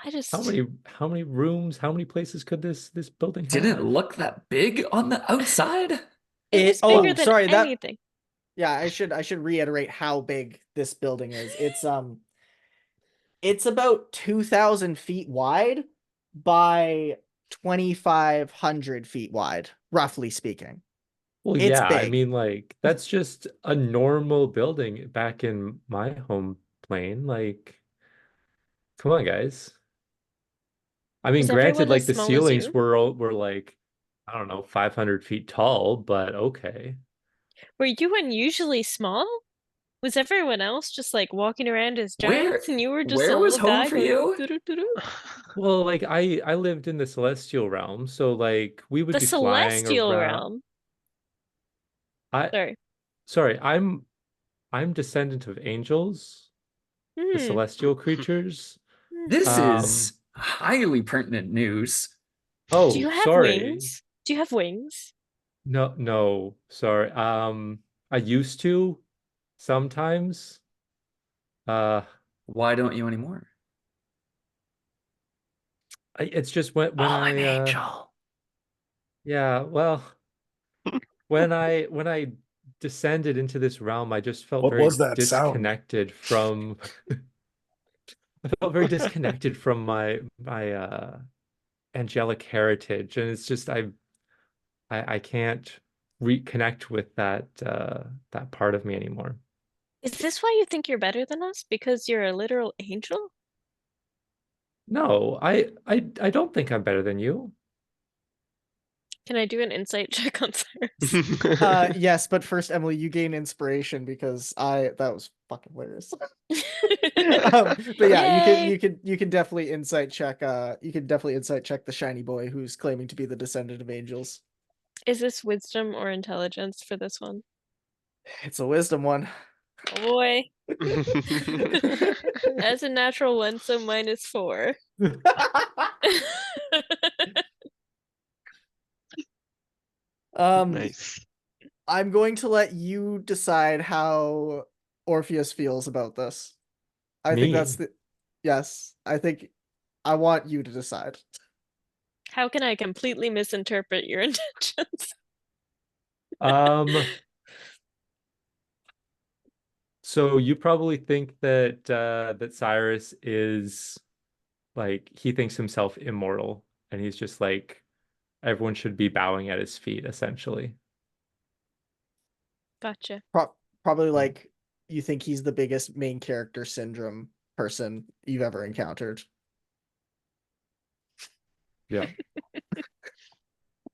I just, how many rooms, how many places could this building have? Didn't look that big on the outside. It was oh, bigger than sorry, that anything. yeah, I should reiterate how big this building is. It's about 2,000 feet wide by 2,500 feet wide, roughly speaking. Well, It's yeah, I big. mean, like, that's just a normal building back in my home plane. Like, come on, guys. I mean, Was granted, everyone like as the small as ceilings you? were like, I don't know, 500 feet tall, but okay. Were you unusually small? Was everyone else just like walking around as Where giants and you were just a where was little home guy for going you? doo-doo-doo-doo? Well, like I lived in the celestial realm, so like we would The be flying celestial around. realm. I Sorry. sorry, I'm descendant of angels, the Hmm. celestial creatures. This Um, is highly pertinent news. Do oh, you have sorry. wings? Do you have wings? No, no, sorry. I used to sometimes. Uh, Why don't you anymore? it's just when Oh, an I angel. yeah, well, when I descended into this realm, I just felt What very was that sound? disconnected from I felt very disconnected from my angelic heritage, and it's just I can't reconnect with that part of me anymore. Is this why you think you're better than us? Because you're a literal angel? No, I don't think I'm better than you. Can I do an insight check on Cyrus? Yes, but first, Emily, you gain inspiration because that was fucking hilarious. But yeah, Yay! you can definitely insight check the shiny boy who's claiming to be the descendant of angels. Is this wisdom or intelligence for this one? It's a wisdom one. Oh boy. That's a natural one, so -4. Nice. I'm going to let you decide how Orpheus feels about this. I think that's Me. yes, I want you to decide. How can I completely misinterpret your intentions? Um, so you probably think that that Cyrus is like he thinks himself immortal and he's just like everyone should be bowing at his feet essentially. Gotcha. Probably like you think he's the biggest main character syndrome person you've ever encountered. Yeah.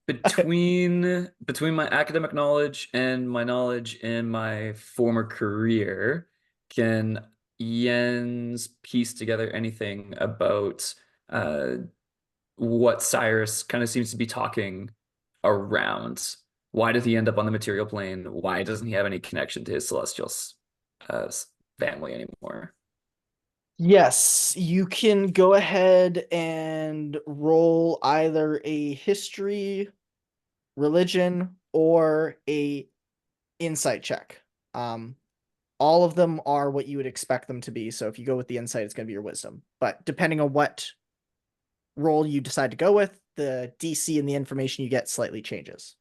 Between my academic knowledge and my knowledge in my former career, can Jens piece together anything about what Cyrus kind of seems to be talking around? Why did he end up on the material plane? Why doesn't he have any connection to his celestial family anymore? Yes, you can go ahead and roll either a history, religion, or a insight check. All of them are what you would expect them to be. So if you go with the insight, it's going to be your wisdom. But depending on what roll you decide to go with, the DC and the information you get slightly changes.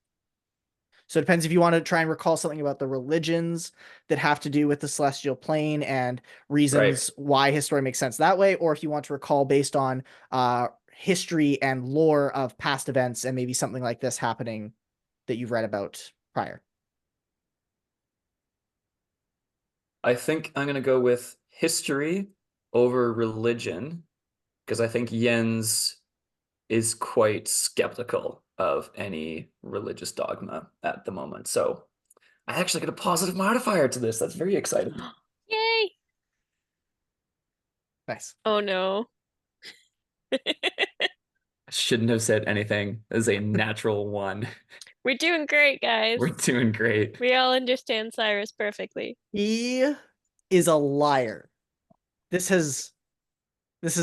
So it depends if you want to try and recall something about the religions that have to do with the celestial plane and reasons why his story makes sense that way, or if you want to recall based on history and lore of past events and maybe something like this happening that you've read about prior. I think I'm going to go with history over religion because I think Jens is quite skeptical of any religious dogma at the moment. So I actually get a positive modifier to this. That's very exciting. Yay! Nice. Oh no. I shouldn't have said anything. This is a natural one. We're doing great, guys. We're doing great. We all understand Cyrus perfectly. He is a liar. This has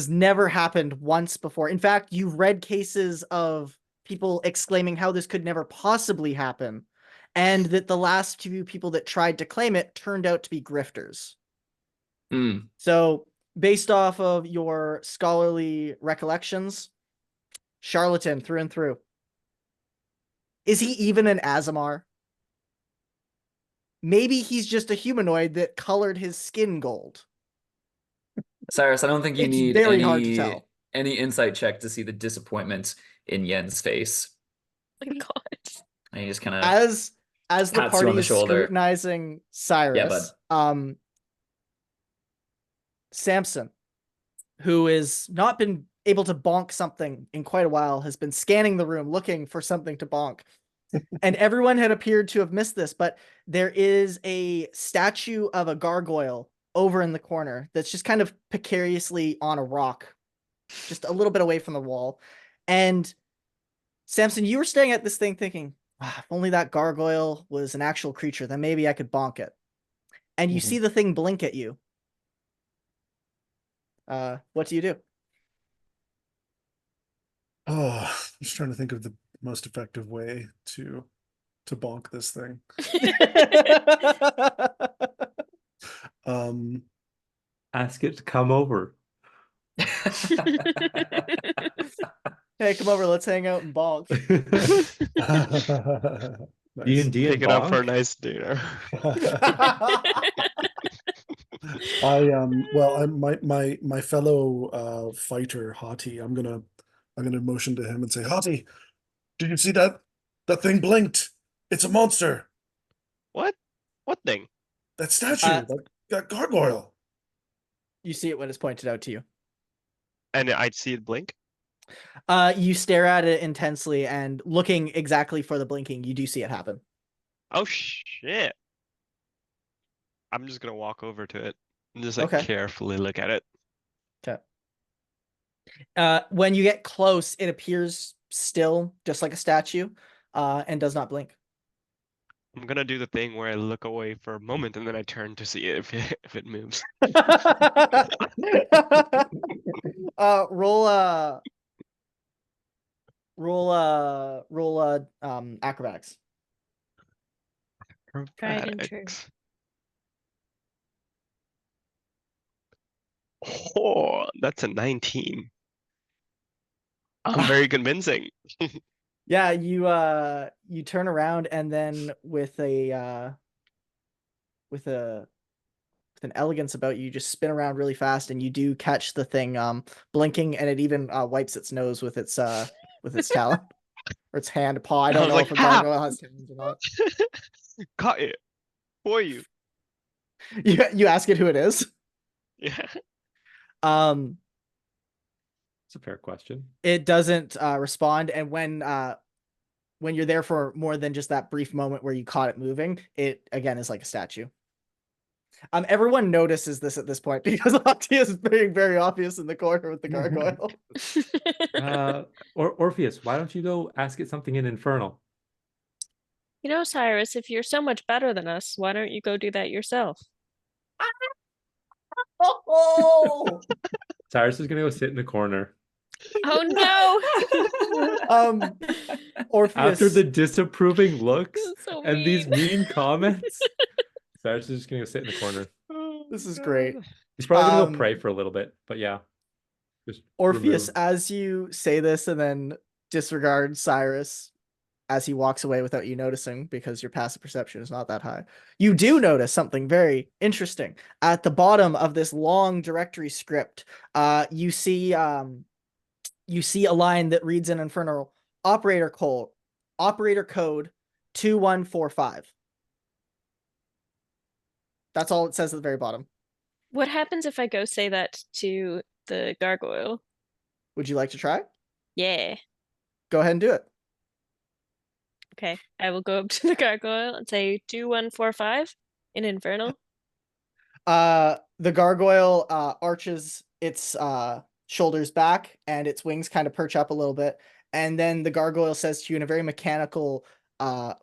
never happened once before. In fact, you've read cases of people exclaiming how this could never possibly happen, and that the last few people that tried to claim it turned out to be grifters. Mm. So, based off of your scholarly recollections, charlatan through and through. Is he even an Azamar? maybe he's just a humanoid that colored his skin gold. Cyrus, I don't think you It's need very hard to tell. any insight check to see the disappointment in Yen's face. Oh my god. And he just kind of As the pats you party on the is shoulder. scrutinizing Cyrus, Samson, who has not been able to bonk something in quite a while, has been scanning the room looking for something to bonk. And everyone had appeared to have missed this, but there is a statue of a gargoyle over in the corner that's just kind of precariously on a rock, just a little bit away from the wall. And Samson, you were staring at this thing thinking, if only that gargoyle was an actual creature, then maybe I could bonk it. And you see the thing blink at you. What do you do? Oh, I'm just trying to think of the most effective way to bonk this thing. Ask it to come over. Hey, come over, let's hang out and bonk. Nice. D&D Pick and it up for a bonk? nice dinner. My fellow fighter Hati, I'm gonna motion to him and say, Hati, did you see that thing blinked? It's a monster. What? What thing? That statue, that gargoyle. You see it when it's pointed out to you. And I'd see it blink? You stare at it intensely, and looking exactly for the blinking, you do see it happen. Oh shit. I'm just gonna walk over to it and just like Okay. carefully look at it. Okay. When you get close, it appears still, just like a statue, and does not blink. I'm gonna do the thing where I look away for a moment and then I turn to see if it moves. Roll acrobatics. Tried and true. Acrobatics. Oh, that's a 19. I'm very convincing. Yeah, you turn around and then with an elegance about you, just spin around really fast, and you do catch the thing blinking, and it even wipes its nose with its talon or its hand paw. I don't know if a gargoyle has talons or not. Caught it. Who are you? You ask it who it is. Yeah. It's a fair question. It doesn't respond, and when you're there for more than just that brief moment where you caught it moving, it again is like a statue. Everyone notices this at this point because Octi is being very obvious in the corner with the gargoyle. Orpheus, why don't you go ask it something in Infernal? You know, Cyrus, if you're so much better than us, why don't you go do that yourself? Oh! Cyrus is gonna go sit in the corner. Oh no! Orpheus. After the disapproving looks So and these mean. mean comments, Cyrus is just gonna go sit in the corner. This is great. He's probably gonna go pray for a little bit, but yeah. Just Orpheus, remove. as you say this and then disregard Cyrus as he walks away without you noticing because your passive perception is not that high, you do notice something very interesting. At the bottom of this long directory script, you see a line that reads in Infernal, operator code 2145. That's all it says at the very bottom. What happens if I go say that to the gargoyle? Would you like to try? Yeah. Go ahead and do it. Okay. I will go up to the gargoyle and say 2145 in Infernal. The gargoyle arches its shoulders back and its wings kind of perch up a little bit. And then the gargoyle says to you in a very mechanical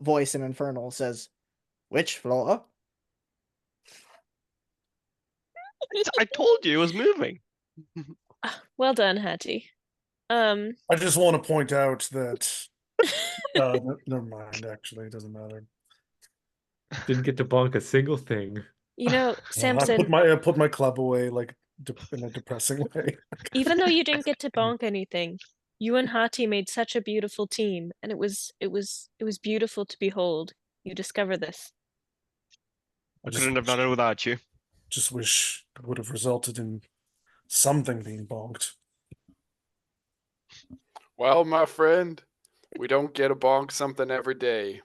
voice in Infernal, says, "Which floor?" I told you it was moving. Well done, Hattie. I just want to point out that never mind, actually, it doesn't matter. Didn't get to bonk a single thing. You know, Samson, I put my club away like in a depressing way. even though you didn't get to bonk anything, you and Hati made such a beautiful team, and it was beautiful to behold. You discover this. I Just couldn't have done it without you. Just wish it would have resulted in something being bonked. Well, my friend, we don't get to bonk something every day.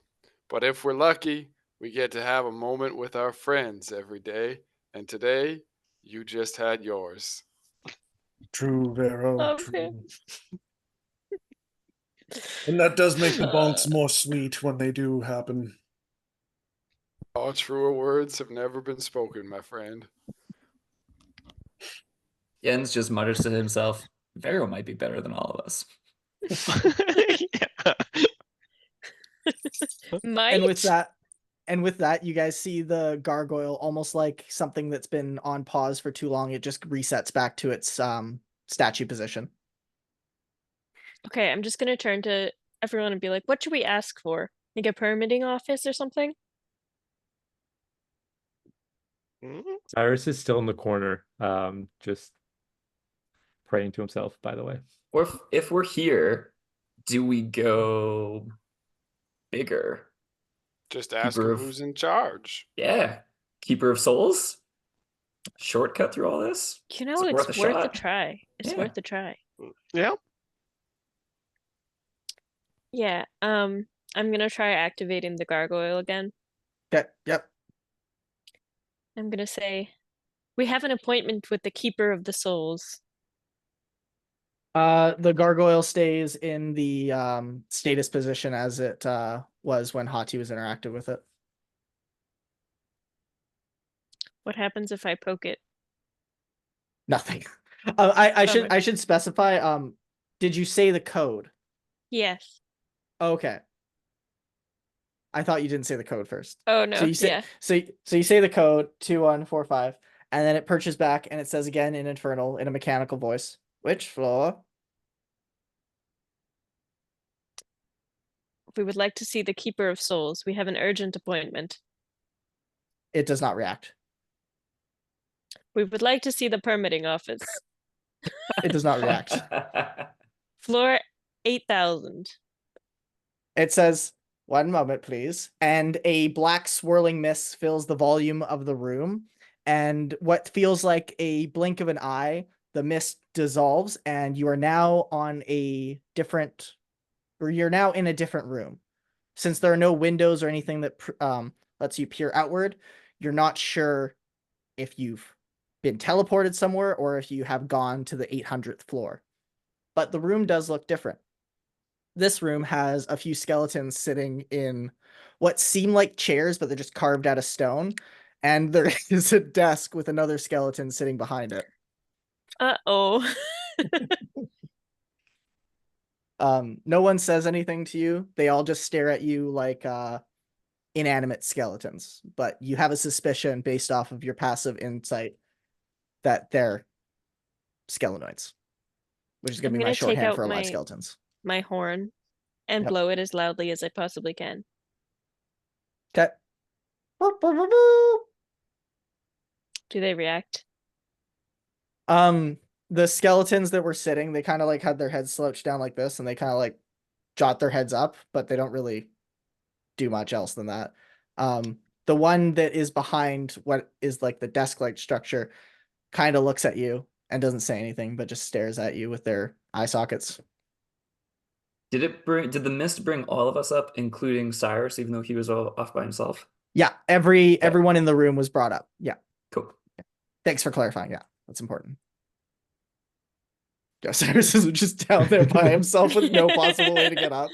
But if we're lucky, we get to have a moment with our friends every day. And today, you just had yours. True, Vero. Okay. True. And that does make the bonks more sweet when they do happen. All truer words have never been spoken, my friend. Jens just mutters to himself, Vero might be better than all of us. Yeah. Might. And with that, you guys see the gargoyle almost like something that's been on pause for too long. It just resets back to its statue position. Okay, I'm just gonna turn to everyone and be like, what should we ask for? Like a permitting office or something? Cyrus is still in the corner, just praying to himself, by the way. Or if we're here, do we go bigger? Just ask Keeper him of- who's in charge. Yeah. Keeper of Souls? Shortcut through all this? You know, Is it it's worth a worth a shot? try. It's Yeah. worth a try. Yeah. Yeah, I'm gonna try activating the gargoyle again. Okay, yep. I'm gonna say, we have an appointment with the Keeper of the Souls. The gargoyle stays in the status position as it was when Hati was interactive with it. What happens if I poke it? Nothing. I should Okay. I should specify. Did you say the code? Yes. Okay. I thought you didn't say the code first. Oh no. So you say Yeah. so you say the code 2145, and then it perches back and it says again in Infernal in a mechanical voice. Which floor? We would like to see the Keeper of Souls. We have an urgent appointment. It does not react. We would like to see the permitting office. It does not react. Floor 8000. It says, "One moment, please." And a black swirling mist fills the volume of the room. And what feels like a blink of an eye, the mist dissolves, and you are now on a different, or you're now in a different room. Since there are no windows or anything that lets you peer outward, you're not sure if you've been teleported somewhere or if you have gone to the 800th floor. But the room does look different. This room has a few skeletons sitting in what seem like chairs, but they're just carved out of stone. And there is a desk with another skeleton sitting behind it. Uh-oh. No one says anything to you. They all just stare at you like inanimate skeletons. But you have a suspicion based off of your passive insight that they're skeletoids, which is going to I'm be my gonna take shorthand out for alive my- skeletons. My horn and Yep. blow it as loudly as I possibly can. Okay. Do they react? The skeletons that were sitting, they kind of like had their heads slouched down like this, and they kind of like jot their heads up, but they don't really do much else than that. The one that is behind what is like the desk-like structure kind of looks at you and doesn't say anything, but just stares at you with their eye sockets. Did the mist bring all of us up, including Cyrus, even though he was off by himself? Yeah, everyone in the room was brought up. Yeah. Cool. Thanks for clarifying. Yeah, that's important. Yeah, Cyrus is just down there by himself with no possible way to get up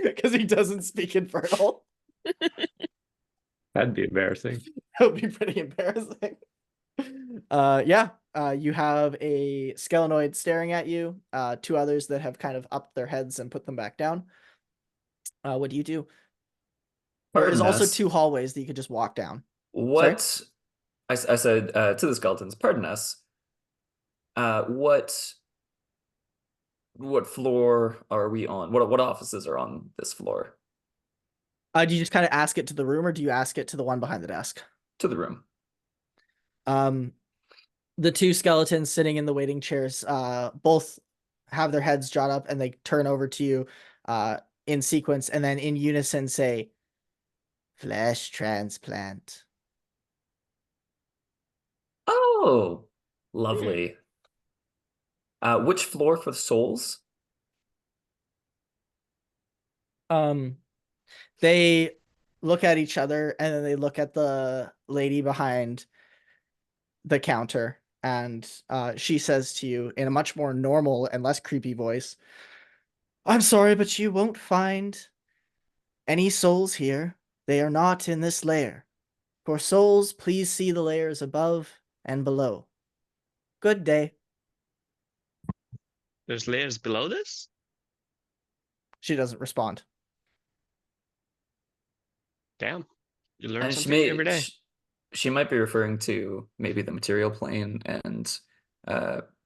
because he doesn't speak Infernal. That'd be embarrassing. That would be pretty embarrassing. You have a skelenoid staring at you, two others that have kind of upped their heads and put them back down. What do you do? There is also two hallways that you could just walk down. What I said to the skeletons, pardon us. What floor are we on? What offices are on this floor? Do you just kind of ask it to the room, or do you ask it to the one behind the desk? To the room. The two skeletons sitting in the waiting chairs, both have their heads jot up, and they turn over to you in sequence, and then in unison say, "Flesh transplant." Oh, lovely. Which floor for the souls? They look at each other and then they look at the lady behind the counter, and she says to you in a much more normal and less creepy voice, "I'm sorry, but you won't find any souls here. They are not in this layer. For souls, please see the layers above and below. Good day." There's layers below this? She doesn't respond. Damn. You learn And something every day. she might be referring to maybe the material plane and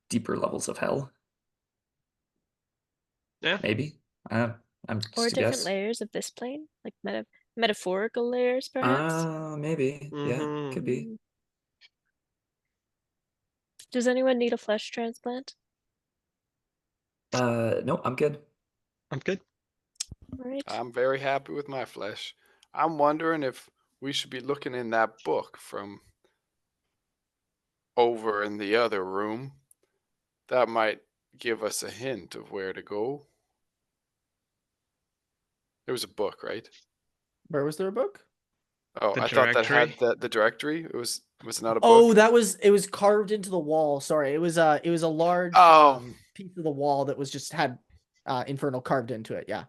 deeper levels of hell. Yeah. Maybe. I'm Or just a different guess. layers of this plane, like metaphorical layers, perhaps. Maybe. Yeah, could be. Does anyone need a flesh transplant? No, I'm good. I'm good. All right. I'm very happy with my flesh. I'm wondering if we should be looking in that book from over in the other room. That might give us a hint of where to go. It was a book, right? Where was there a book? Oh, The I thought that had directory? the directory. It was not a Oh, book. it was carved into the wall. Sorry, it was a large Oh. piece of the wall that was just had Infernal carved into it. Yeah,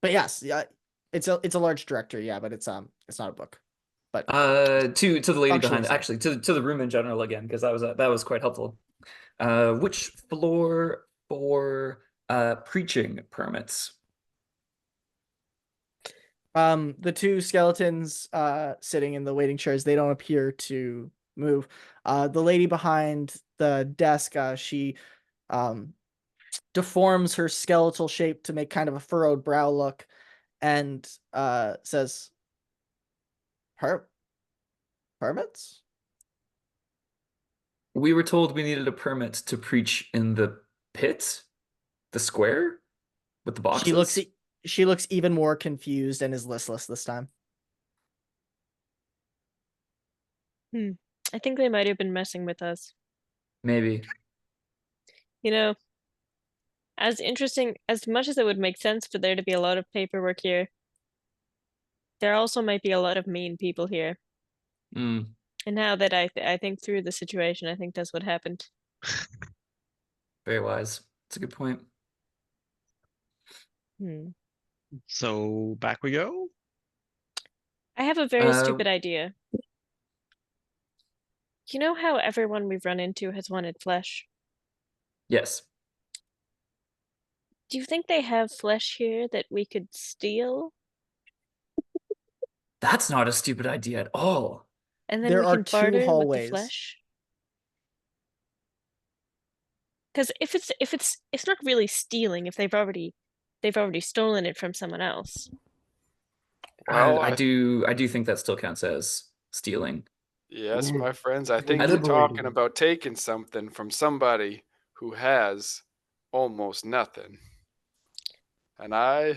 but yes, yeah, it's a large directory. Yeah, but it's not a book. But to the lady functionally behind, so. actually to the room in general again, because that was quite helpful. Which floor for preaching permits? The two skeletons sitting in the waiting chairs, they don't appear to move. The lady behind the desk, she deforms her skeletal shape to make kind of a furrowed brow look, and says, permits? We were told we needed a permit to preach in the pit, the square, with the boxes. She looks even more confused and is listless this time. I think they might have been messing with us. Maybe. You know, as interesting as much as it would make sense for there to be a lot of paperwork here, there also might be a lot of mean people here. Mm. And now that I think through the situation, I think that's what happened. Very wise. That's a good point. So back we go. I have a very stupid idea. You know how everyone we've run into has wanted flesh? Yes. Do you think they have flesh here that we could steal? That's not a stupid idea at all. And then There we are can two barter with the hallways. flesh? Because if it's not really stealing if they've already stolen it from someone else. Well, I do think that still counts as stealing. Yes, Ooh, my friends. I we're think you're talking liberating. about taking something from somebody who has almost nothing. And I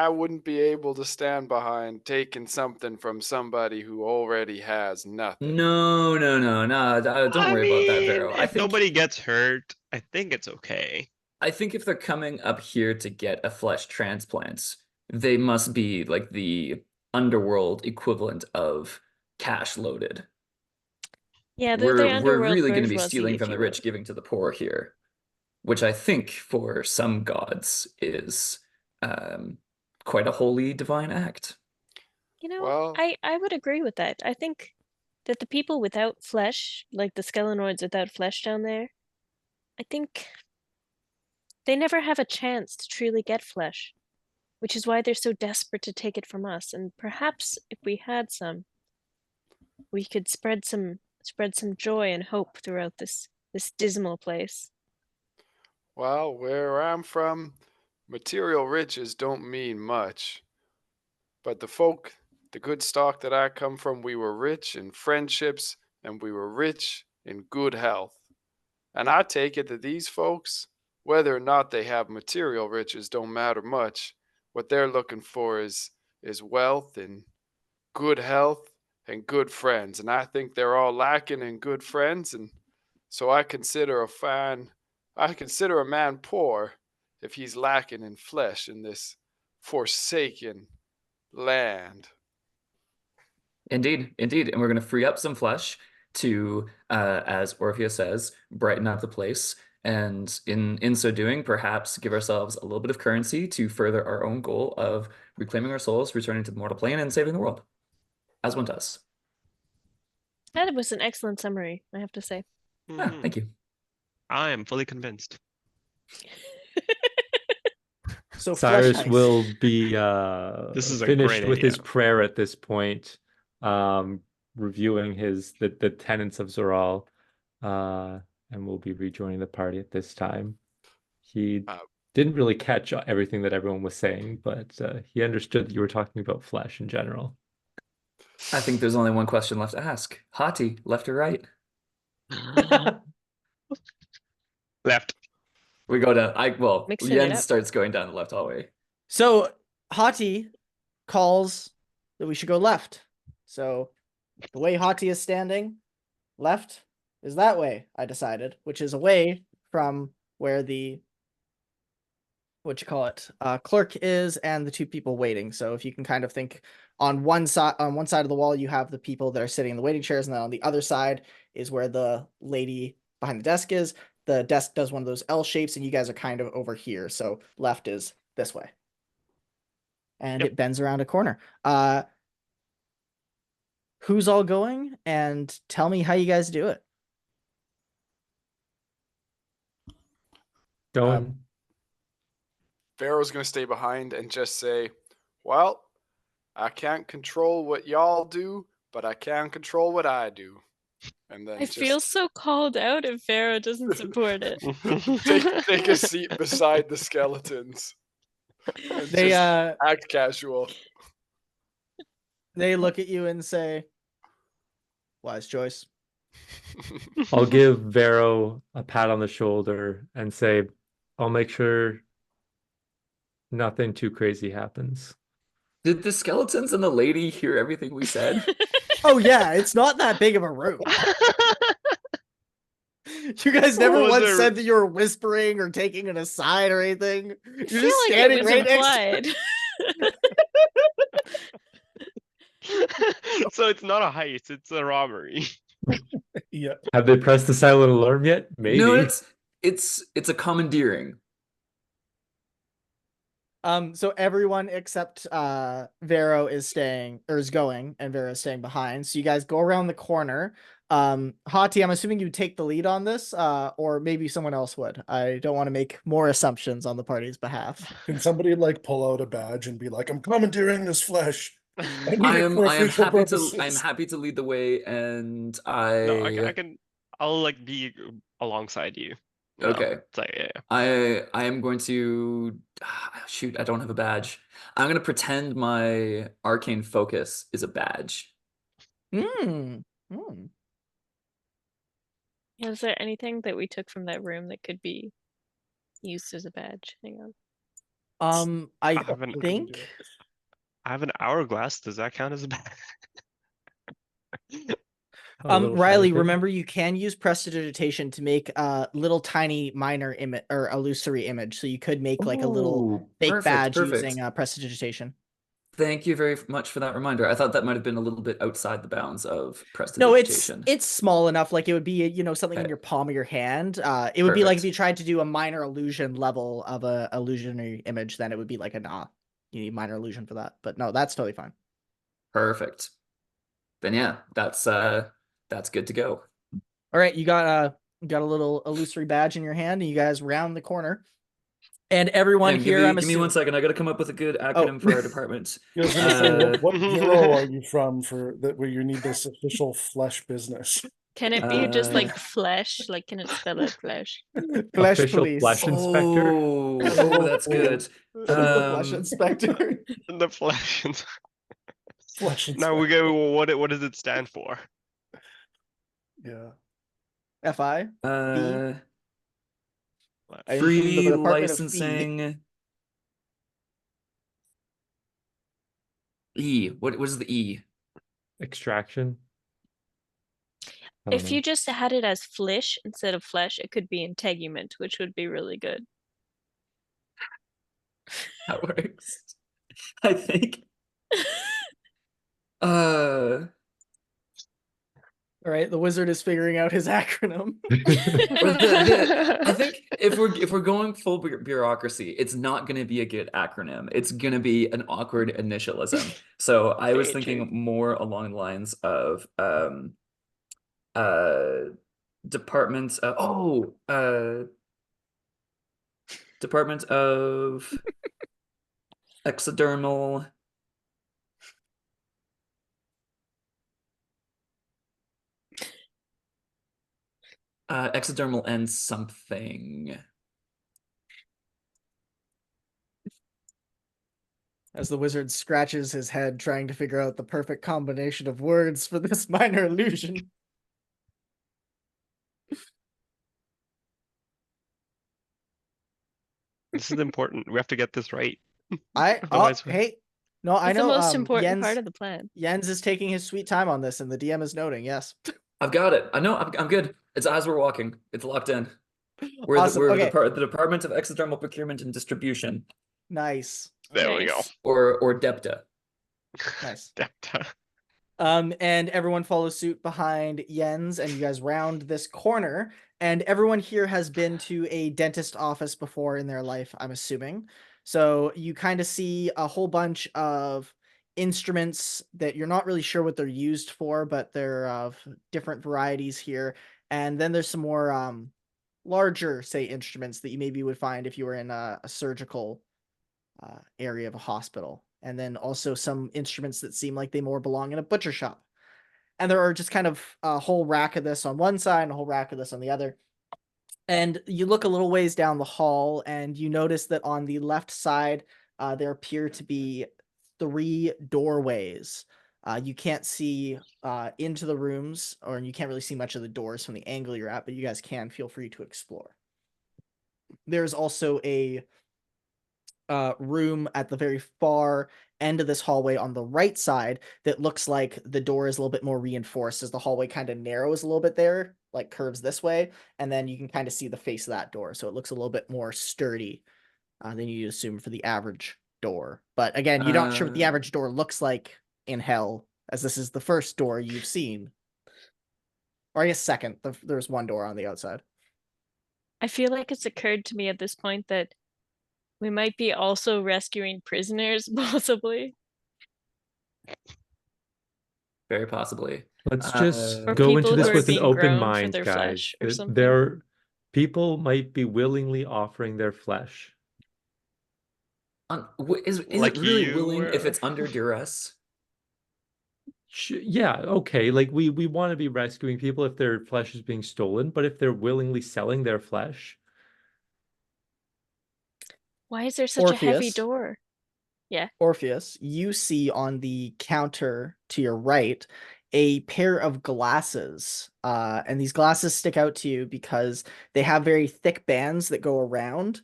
wouldn't be able to stand behind taking something from somebody who already has nothing. No. Don't worry about that, Vero. I If think nobody gets hurt, I think it's okay. I think if they're coming up here to get a flesh transplant, they must be like the underworld equivalent of cash loaded. Yeah, they're the We're underworld really going to be bourgeoisie, stealing if from the you rich, will. giving to the poor here, which I think for some gods is quite a holy divine act. You know, Well, I would agree with that. I think that the people without flesh, like the skelenoids without flesh down there, I think they never have a chance to truly get flesh, which is why they're so desperate to take it from us. And perhaps if we had some, we could spread some joy and hope throughout this dismal place. well, where I'm from, material riches don't mean much. But the good stock that I come from, we were rich in friendships and we were rich in good health. And I take it that these folks, whether or not they have material riches, don't matter much. What they're looking for is wealth and good health and good friends, and I think they're all lacking in good friends, and so I consider a man poor if he's lacking in flesh in this forsaken land. Indeed, indeed. And we're going to free up some flesh to, as Orpheus says, brighten up the place. And in so doing, perhaps give ourselves a little bit of currency to further our own goal of reclaiming our souls, returning to the mortal plane, and saving the world, as one does. That was an excellent summary, I have to say. Ah, thank you. I am fully convinced. So Cyrus flesh heist. will be This is a finished great with his idea. prayer at this point, reviewing the tenets of Zoral, and will be rejoining the party at this time. He didn't really catch everything that everyone was saying, but he understood that you were talking about flesh in general. I think there's only one question left to ask. Hati, left or right? Left. We go down. Mixing it Jens up. starts going down the left hallway. So Hati calls that we should go left. So the way Hati is standing, left is that way, I decided, which is away from where the clerk is and the two people waiting. So if you can kind of think on one side of the wall, you have the people that are sitting in the waiting chairs, and then on the other side is where the lady behind the desk is. The desk does one of those L shapes, and you guys are kind of over here. So left is this way. And Yep. it bends around a corner. Who's all going? And tell me how you guys do it. Going. Pharaoh's gonna stay behind and just say, "Well, I can't control what y'all do, but I can control what I do." And then I feel so called out if Pharaoh doesn't support it. take a seat beside the skeletons. And They just act casual. they look at you and say, "Wise choice." I'll give Vero a pat on the shoulder and say, I'll make sure nothing too crazy happens. Did the skeletons and the lady hear everything we said? Oh yeah, it's not that big of a room. You guys never was once there- said that you were whispering or taking an aside or anything. You're I just feel like standing it was right next implied. So it's not a heist, it's a robbery. Yeah. Have they pressed the silent alarm yet? Maybe. No, it's a commandeering. So everyone except Vero is going, and Vero is staying behind. So you guys go around the corner. Hati, I'm assuming you take the lead on this, or maybe someone else would. I don't want to make more assumptions on the party's behalf. Can somebody like pull out a badge and be like, "I'm commandeering this flesh. I need I it am for I am official happy purposes." to happy to lead the way, and No, I'll like be alongside you. No, Okay. it's like, yeah. I am going to shoot, I don't have a badge. I'm gonna pretend my arcane focus is a badge. Hmm. Is there anything that we took from that room that could be used as a badge? Hang on. I haven't- think I have an hourglass. Does that count as a bag? A little Riley, shiny thing. remember you can use prestidigitation to make a little tiny minor image or illusory image. So you could make like a little Ooh, fake perfect, badge perfect. using prestidigitation. Thank you very much for that reminder. I thought that might have been a little bit outside the bounds of No, prestidigitation. it's small enough. Like it would be, something in Okay. your palm of your hand. It would be like if Perfect. you tried to do a minor illusion level of a illusionary image, then it would be like you need minor illusion for that. But no, that's totally fine. Perfect. Then yeah, that's good to go. All right, you got a little illusory badge in your hand, and you guys round the corner. And everyone And here, give me one second. I gotta come up with a good acronym for our department. I was gonna say, Uh, what hero are you from where you need this official flesh business? Can it be just like Uh, flesh? Like, can it spell out flesh? Flesh Official police. flesh inspector. Oh, that's good. The flesh inspector. The flesh. Flesh Now we inspector. go. What does it stand for? Yeah. FI. I Free assume the Department of licensing. E. What is the E? Extraction. I don't If know. you just had it as flesh instead of flesh, it could be integument, which would be really good. That works. I think. Uh, All right, the wizard is figuring out his acronym. I think if we're going full bureaucracy, it's not going to be a good acronym. It's going to be an awkward initialism. So I was Very thinking true. more along the lines of departments. Department of Exodermal. Exodermal and something. As the wizard scratches his head trying to figure out the perfect combination of words for this minor illusion. This is important. We have to get this right. Oh, Otherwise, hey. No, I It's know the most important part Jens, of the plan. Jens is taking his sweet time on this and the DM is noting, yes. I've got it. I know. I'm good. It's as we're walking. It's locked in. We're Awesome, the okay. the Department of Exodermal Procurement and Distribution, Nice. there we go. Nice. or DEPTA. Nice. Depta. And everyone follows suit behind Jens, and you guys round this corner. And everyone here has been to a dentist office before in their life, I'm assuming. So you kind of see a whole bunch of instruments that you're not really sure what they're used for, but they're of different varieties here. And then there's some more larger, say, instruments that you maybe would find if you were in a surgical area of a hospital. And then also some instruments that seem like they more belong in a butcher shop. And there are just kind of a whole rack of this on one side and a whole rack of this on the other. And you look a little ways down the hall and you notice that on the left side, there appear to be 3 doorways. You can't see into the rooms, or you can't really see much of the doors from the angle you're at, but you guys can feel free to explore. There's also a room at the very far end of this hallway on the right side that looks like the door is a little bit more reinforced, as the hallway kind of narrows a little bit there, like curves this way, and then you can kind of see the face of that door, so it looks a little bit more sturdy than you'd assume for the average door. But again, you're not sure what the average door looks like in hell, as this is the first door you've seen. Or I guess second. There's one door on the outside. I feel like it's occurred to me at this point that we might be also rescuing prisoners, possibly. Very possibly. Let's just Or go into people this who are with an being open grown for mind, their guys. flesh or something. There, people might be willingly offering their flesh. Is Like it really you willing if were. it's under duress? Yeah, okay. Like we want to be rescuing people if their flesh is being stolen, but if they're willingly selling their flesh, Why is there such a heavy Orpheus. door? Orpheus, you see on the counter to your right a pair of glasses. And these glasses stick out to you because they have very thick bands that go around.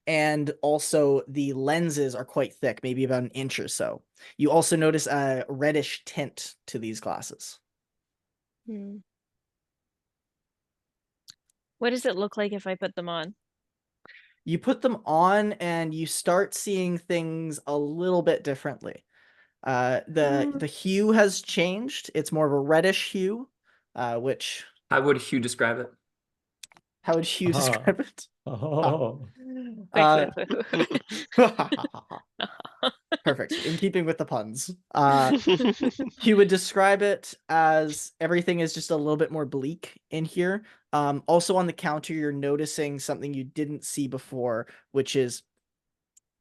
And also the lenses are quite thick, maybe about 1 inch or so. You also notice a reddish tint to these glasses. Hmm. What does it look like if I put them on? You put them on and you start seeing things a little bit differently. The hue has changed. It's more of a reddish hue, which How would Hugh describe it? how would Hugh describe it? oh, Uh, Quick. Perfect. In keeping with the puns. He would describe it as everything is just a little bit more bleak in here. Also on the counter, you're noticing something you didn't see before, which is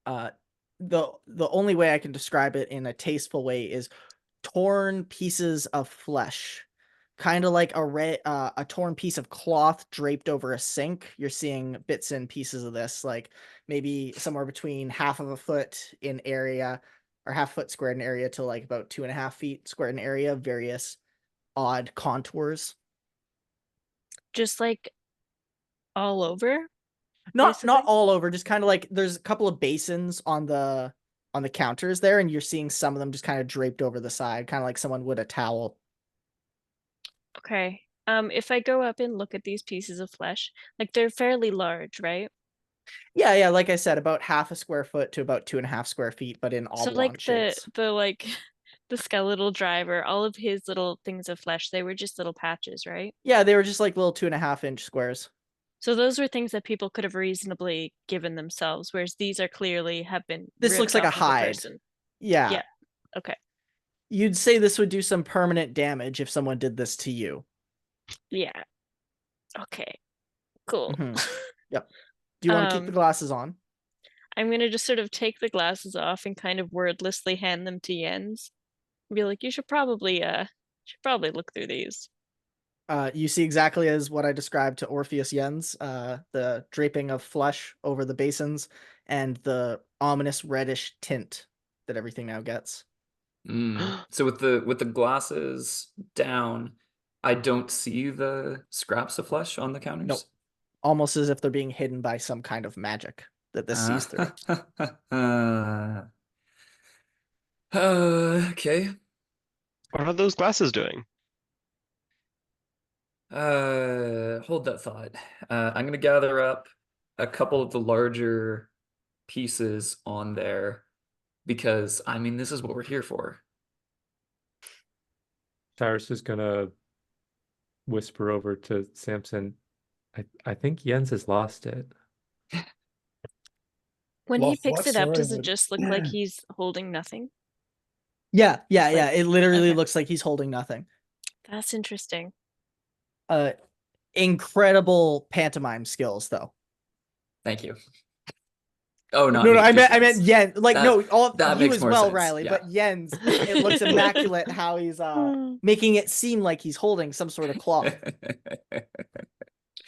the only way I can describe it in a tasteful way is torn pieces of flesh. Kind of like a torn piece of cloth draped over a sink. You're seeing bits and pieces of this, like maybe somewhere between half of a foot in area, or half foot squared in area, to like about 2.5 feet squared in area, various odd contours. Just like all over? Not Basically? all over, just kind of like there's a couple of basins on the on the counters there, and you're seeing some of them just kind of draped over the side, kind of like someone would a towel. Okay. If I go up and look at these pieces of flesh, like they're fairly large, right? Yeah, like I said, about half a square foot to about 2.5 square feet, but in So oblong like shapes. the like the skeletal driver, all of his little things of flesh, they were just little patches, right? Yeah, they were just like little 2.5-inch squares. So those were things that people could have reasonably given themselves, whereas these are clearly have been This looks ripped like a off of the hide. person. Yeah. Yeah. Okay. You'd say this would do some permanent damage if someone did this to you. Yeah. Okay. Cool. Yep. Do you want to keep the glasses on? I'm gonna just sort of take the glasses off and kind of wordlessly hand them to Jens. Be like, you should probably look through these. You see exactly as what I described to Orpheus Jens, the draping of flesh over the basins and the ominous reddish tint that everything now gets. So with the glasses down, I don't see the scraps of flesh on the counters. Nope. Almost as if they're being hidden by some kind of magic that this sees through. Okay. What are those glasses doing? Hold that thought. I'm gonna gather up a couple of the larger pieces on there because I mean this is what we're here for. Cyrus is gonna whisper over to Samson, I think Jens has lost it. When he Lost picks what? it up, Sorry, does it but- just look like he's holding nothing? Yeah. Like- It literally okay. looks like he's holding nothing. That's interesting. Incredible pantomime skills, though. Thank you. Oh, not No, me, I just meant Jens. Jens. Like, That- no, all that you makes as more well, sense, Riley. yeah. But Jens, it looks immaculate how he's making it seem like he's holding some sort of cloth.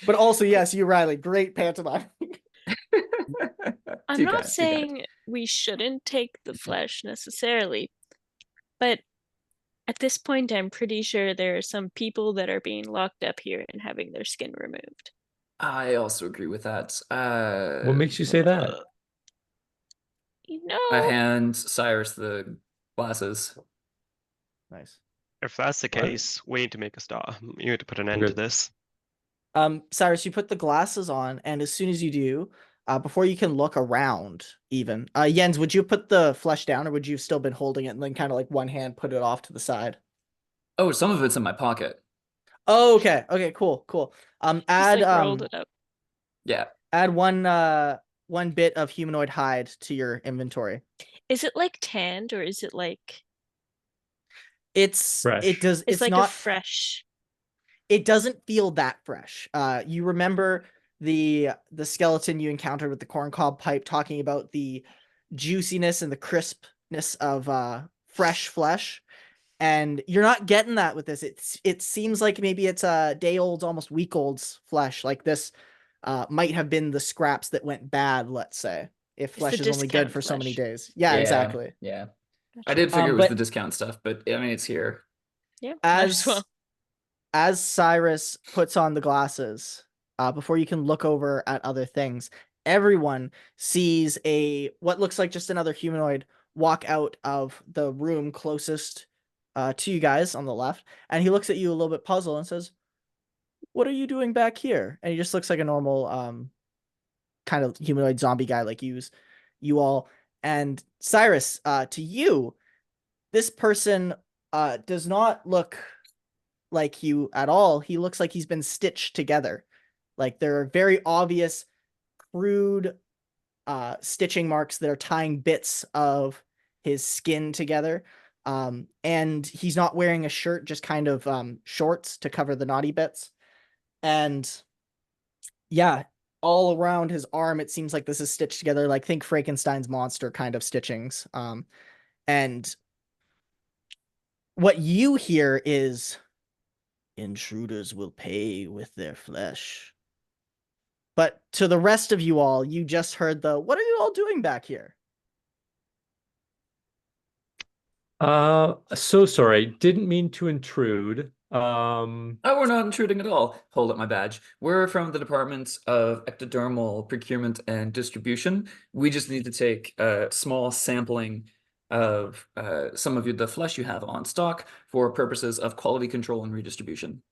But also, yes, you, Riley, great pantomime. I'm Too not kind, too kind. saying we shouldn't take the flesh necessarily, but at this point, I'm pretty sure there are some people that are being locked up here and having their skin removed. I also agree with that. What makes you say that? You know, I hand Cyrus the glasses. Nice. If that's the What? case, we need to make a stop. You need to put an end Okay. to this. Cyrus, you put the glasses on, and as soon as you do, before you can look around, even, Jens, would you put the flesh down, or would you have still been holding it and then kind of like one hand put it off to the side? Oh, some of it's in my pocket. Oh, okay. Okay, cool. just Add like rolled it up. Yeah. add one bit of humanoid hide to your inventory. Is it like tanned or is it like It's Fresh. it's like not a fresh? it doesn't feel that fresh. You remember the skeleton you encountered with the corncob pipe talking about the juiciness and the crispness of fresh flesh, and you're not getting that with this. It seems like maybe it's a day old, almost week old's flesh. Like this might have been the scraps that went bad, let's say, if It's flesh the is only good discount for so many flesh. days. Yeah, exactly. Yeah. I did figure it was but- the discount stuff, but I mean it's here. Yeah, might as As well. as Cyrus puts on the glasses, before you can look over at other things, everyone sees what looks like just another humanoid walk out of the room closest to you guys on the left, and he looks at you a little bit puzzled and says, "What are you doing back here?" And he just looks like a normal kind of humanoid zombie guy like you all. And Cyrus, to you, this person does not look like you at all. He looks like he's been stitched together. Like there are very obvious, crude stitching marks that are tying bits of his skin together. And he's not wearing a shirt, just kind of shorts to cover the naughty bits. And yeah, all around his arm, it seems like this is stitched together, like think Frankenstein's monster kind of stitchings. And what you hear is, "Intruders will pay with their flesh." But to the rest of you all, you just heard "What are you all doing back here?" So sorry. Didn't mean to intrude. Um, Oh, we're not intruding at all. Hold up my badge. We're from the Department of Ectodermal Procurement and Distribution. We just need to take a small sampling of some of the flesh you have on stock for purposes of quality control and redistribution.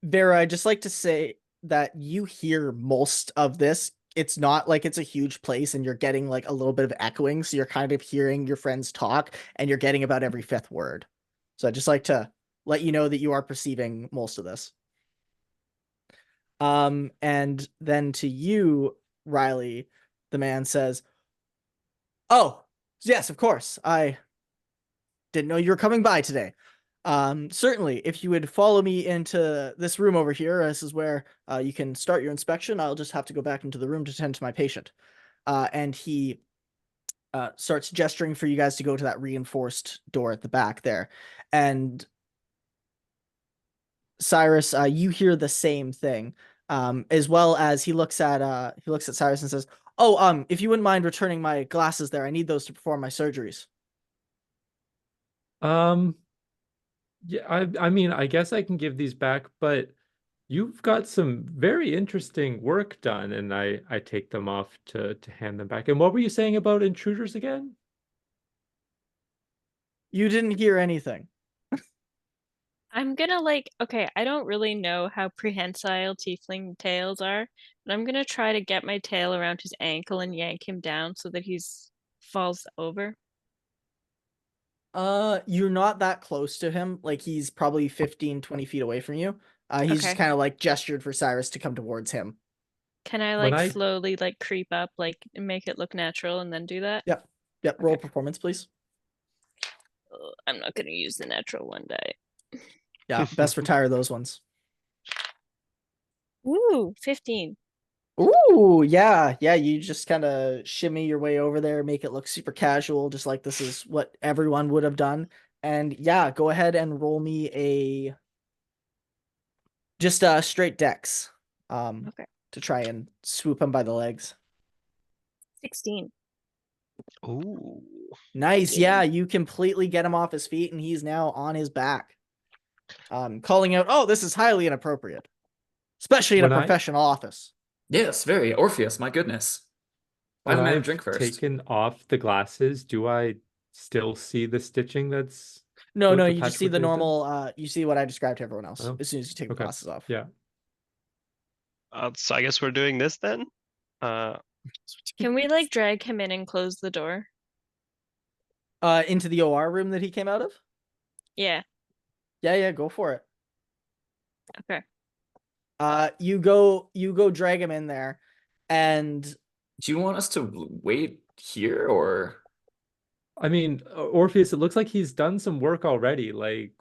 Vera, I'd just like to say that you hear most of this. It's not like it's a huge place and you're getting like a little bit of echoing, so you're kind of hearing your friends talk and you're getting about every fifth word. So I'd just like to let you know that you are perceiving most of this. And then to you, Riley, the man says, "Oh, yes, of course. I didn't know you were coming by today. Certainly, if you would follow me into this room over here, this is where you can start your inspection. I'll just have to go back into the room to tend to my patient." And he starts gesturing for you guys to go to that reinforced door at the back there. And Cyrus, you hear the same thing, as well as he looks at Cyrus and says, "Oh, if you wouldn't mind returning my glasses there, I need those to perform my surgeries." Yeah, I mean, I guess I can give these back, but you've got some very interesting work done, and I take them off to hand them back. And what were you saying about intruders again? You didn't hear anything. I'm gonna okay, I don't really know how prehensile tiefling tails are, but I'm gonna try to get my tail around his ankle and yank him down so that he's falls over. You're not that close to him. Like he's probably 15, 20 feet away from you. He's just Okay. kind of like gestured for Cyrus to come towards him. Can I When I- slowly creep up, and make it look natural and then do that? Yep. Roll Okay. performance, please. I'm not gonna use the natural one die. Yeah, best retire those ones. Ooh, 15. Ooh, yeah. You just kind of shimmy your way over there, make it look super casual, just like this is what everyone would have done. And yeah, go ahead and roll me a just straight dex. Okay. To try and swoop him by the legs. 16. Ooh. Nice. Yeah. Yeah, you completely get him off his feet and he's now on his back. Calling out, "Oh, this is highly inappropriate, especially in a When I- professional office." Yes, very. Orpheus, my goodness. I When have a man I've drink first. taken off the glasses, do I still see the stitching that's No, With the you just see patchwork the that he's done? normal, you see what I described to everyone else Oh, as soon as you take the okay. glasses off. Yeah. So I guess we're doing this then. Can we drag him in and close the door? Into the OR room that he came out of? Yeah. Yeah, go for it. Okay. You go drag him in there, and Do you want us to wait here or? I mean, Orpheus, it looks like he's done some work already.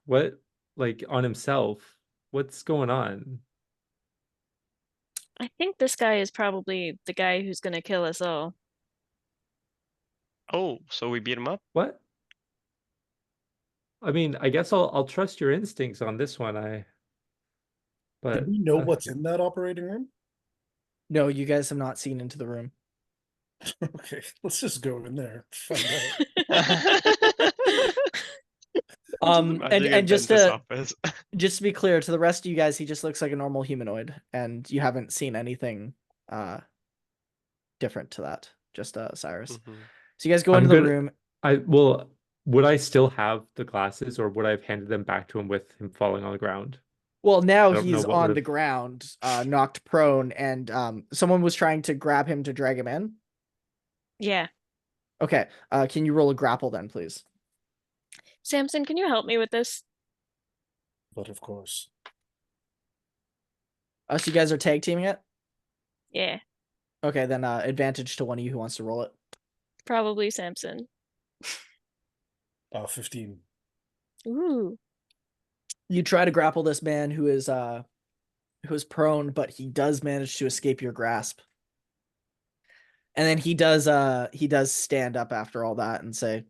What, on himself? What's going on? I think this guy is probably the guy who's gonna kill us all. Oh, so we beat him up? What? I mean, I guess I'll trust your instincts on this one. But Do we know what's in that operating room? no, you guys have not seen into the room. Okay, let's just go in there. Find out. And just dentist's to office. just to be clear to the rest of you guys, he just looks like a normal humanoid, and you haven't seen anything different to that. Just Cyrus. Mhm. So you guys go I'm into the gonna- room. Would I still have the glasses, or would I have handed them back to him with him falling on the ground? Well, now I don't know he's what on would've- the ground, knocked prone, and someone was trying to grab him to drag him in. Yeah. Okay, can you roll a grapple then, please? Samson, can you help me with this? But of course. So you guys are tag teaming it? Yeah. Okay, then advantage to one of you who wants to roll it. Probably Samson. 15. Ooh. You try to grapple this man who is prone, but he does manage to escape your grasp. And then he does stand up after all that and say,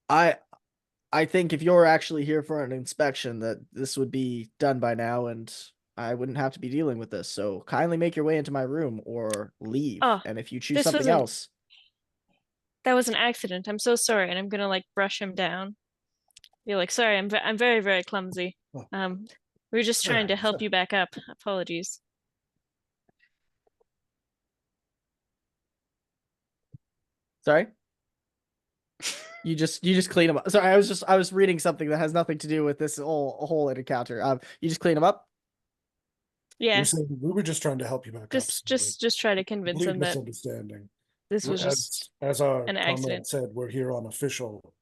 I think if you're actually here for an inspection, that this would be done by now, and I wouldn't have to be dealing with this. So kindly make your way into my room or leave. Oh, and if you choose this something wasn't- else, That was an accident. I'm so sorry, and I'm gonna brush him down. You're like, sorry, I'm very, very clumsy. Oh. We were just trying to Alright, help so- you back up. Apologies. Sorry. You just clean them up. Sorry, I was reading something that has nothing to do with this whole encounter. You just clean them up. Yeah, We're saying we were just trying to help you back up. just try to convince Complete him that misunderstanding. this was just As our an comrade accident. said, we're here on official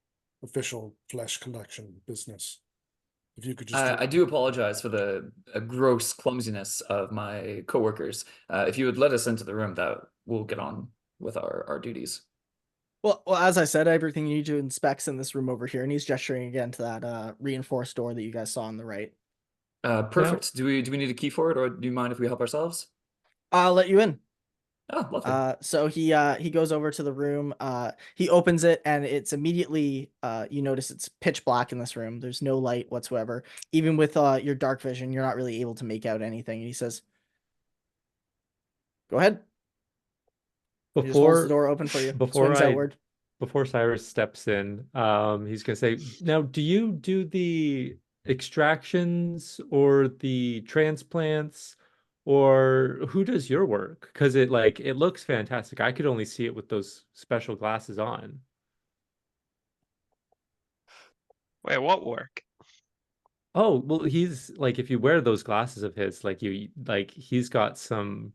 flesh collection business. If you could just I do apologize for the gross clumsiness of my coworkers. If you would let us into the room, that we'll get on with our duties. Well, as I said, everything you need to inspect's in this room over here, and he's gesturing again to that reinforced door that you guys saw on the right. Perfect. Do we need a key for it, or do you mind if we help ourselves? I'll let you in. Oh, lovely. So he goes over to the room. He opens it, and it's immediately you notice it's pitch black in this room. There's no light whatsoever. Even with your dark vision, you're not really able to make out anything. And he says, "Go ahead." He just holds the door open for you. Swings outward. Before Cyrus steps in, he's gonna say, "Now, do you do the extractions or the transplants, or who does your work? Because it looks fantastic. I could only see it with those special glasses on." Wait, what work? Oh, well, he's like, if you wear those glasses of his, he's got some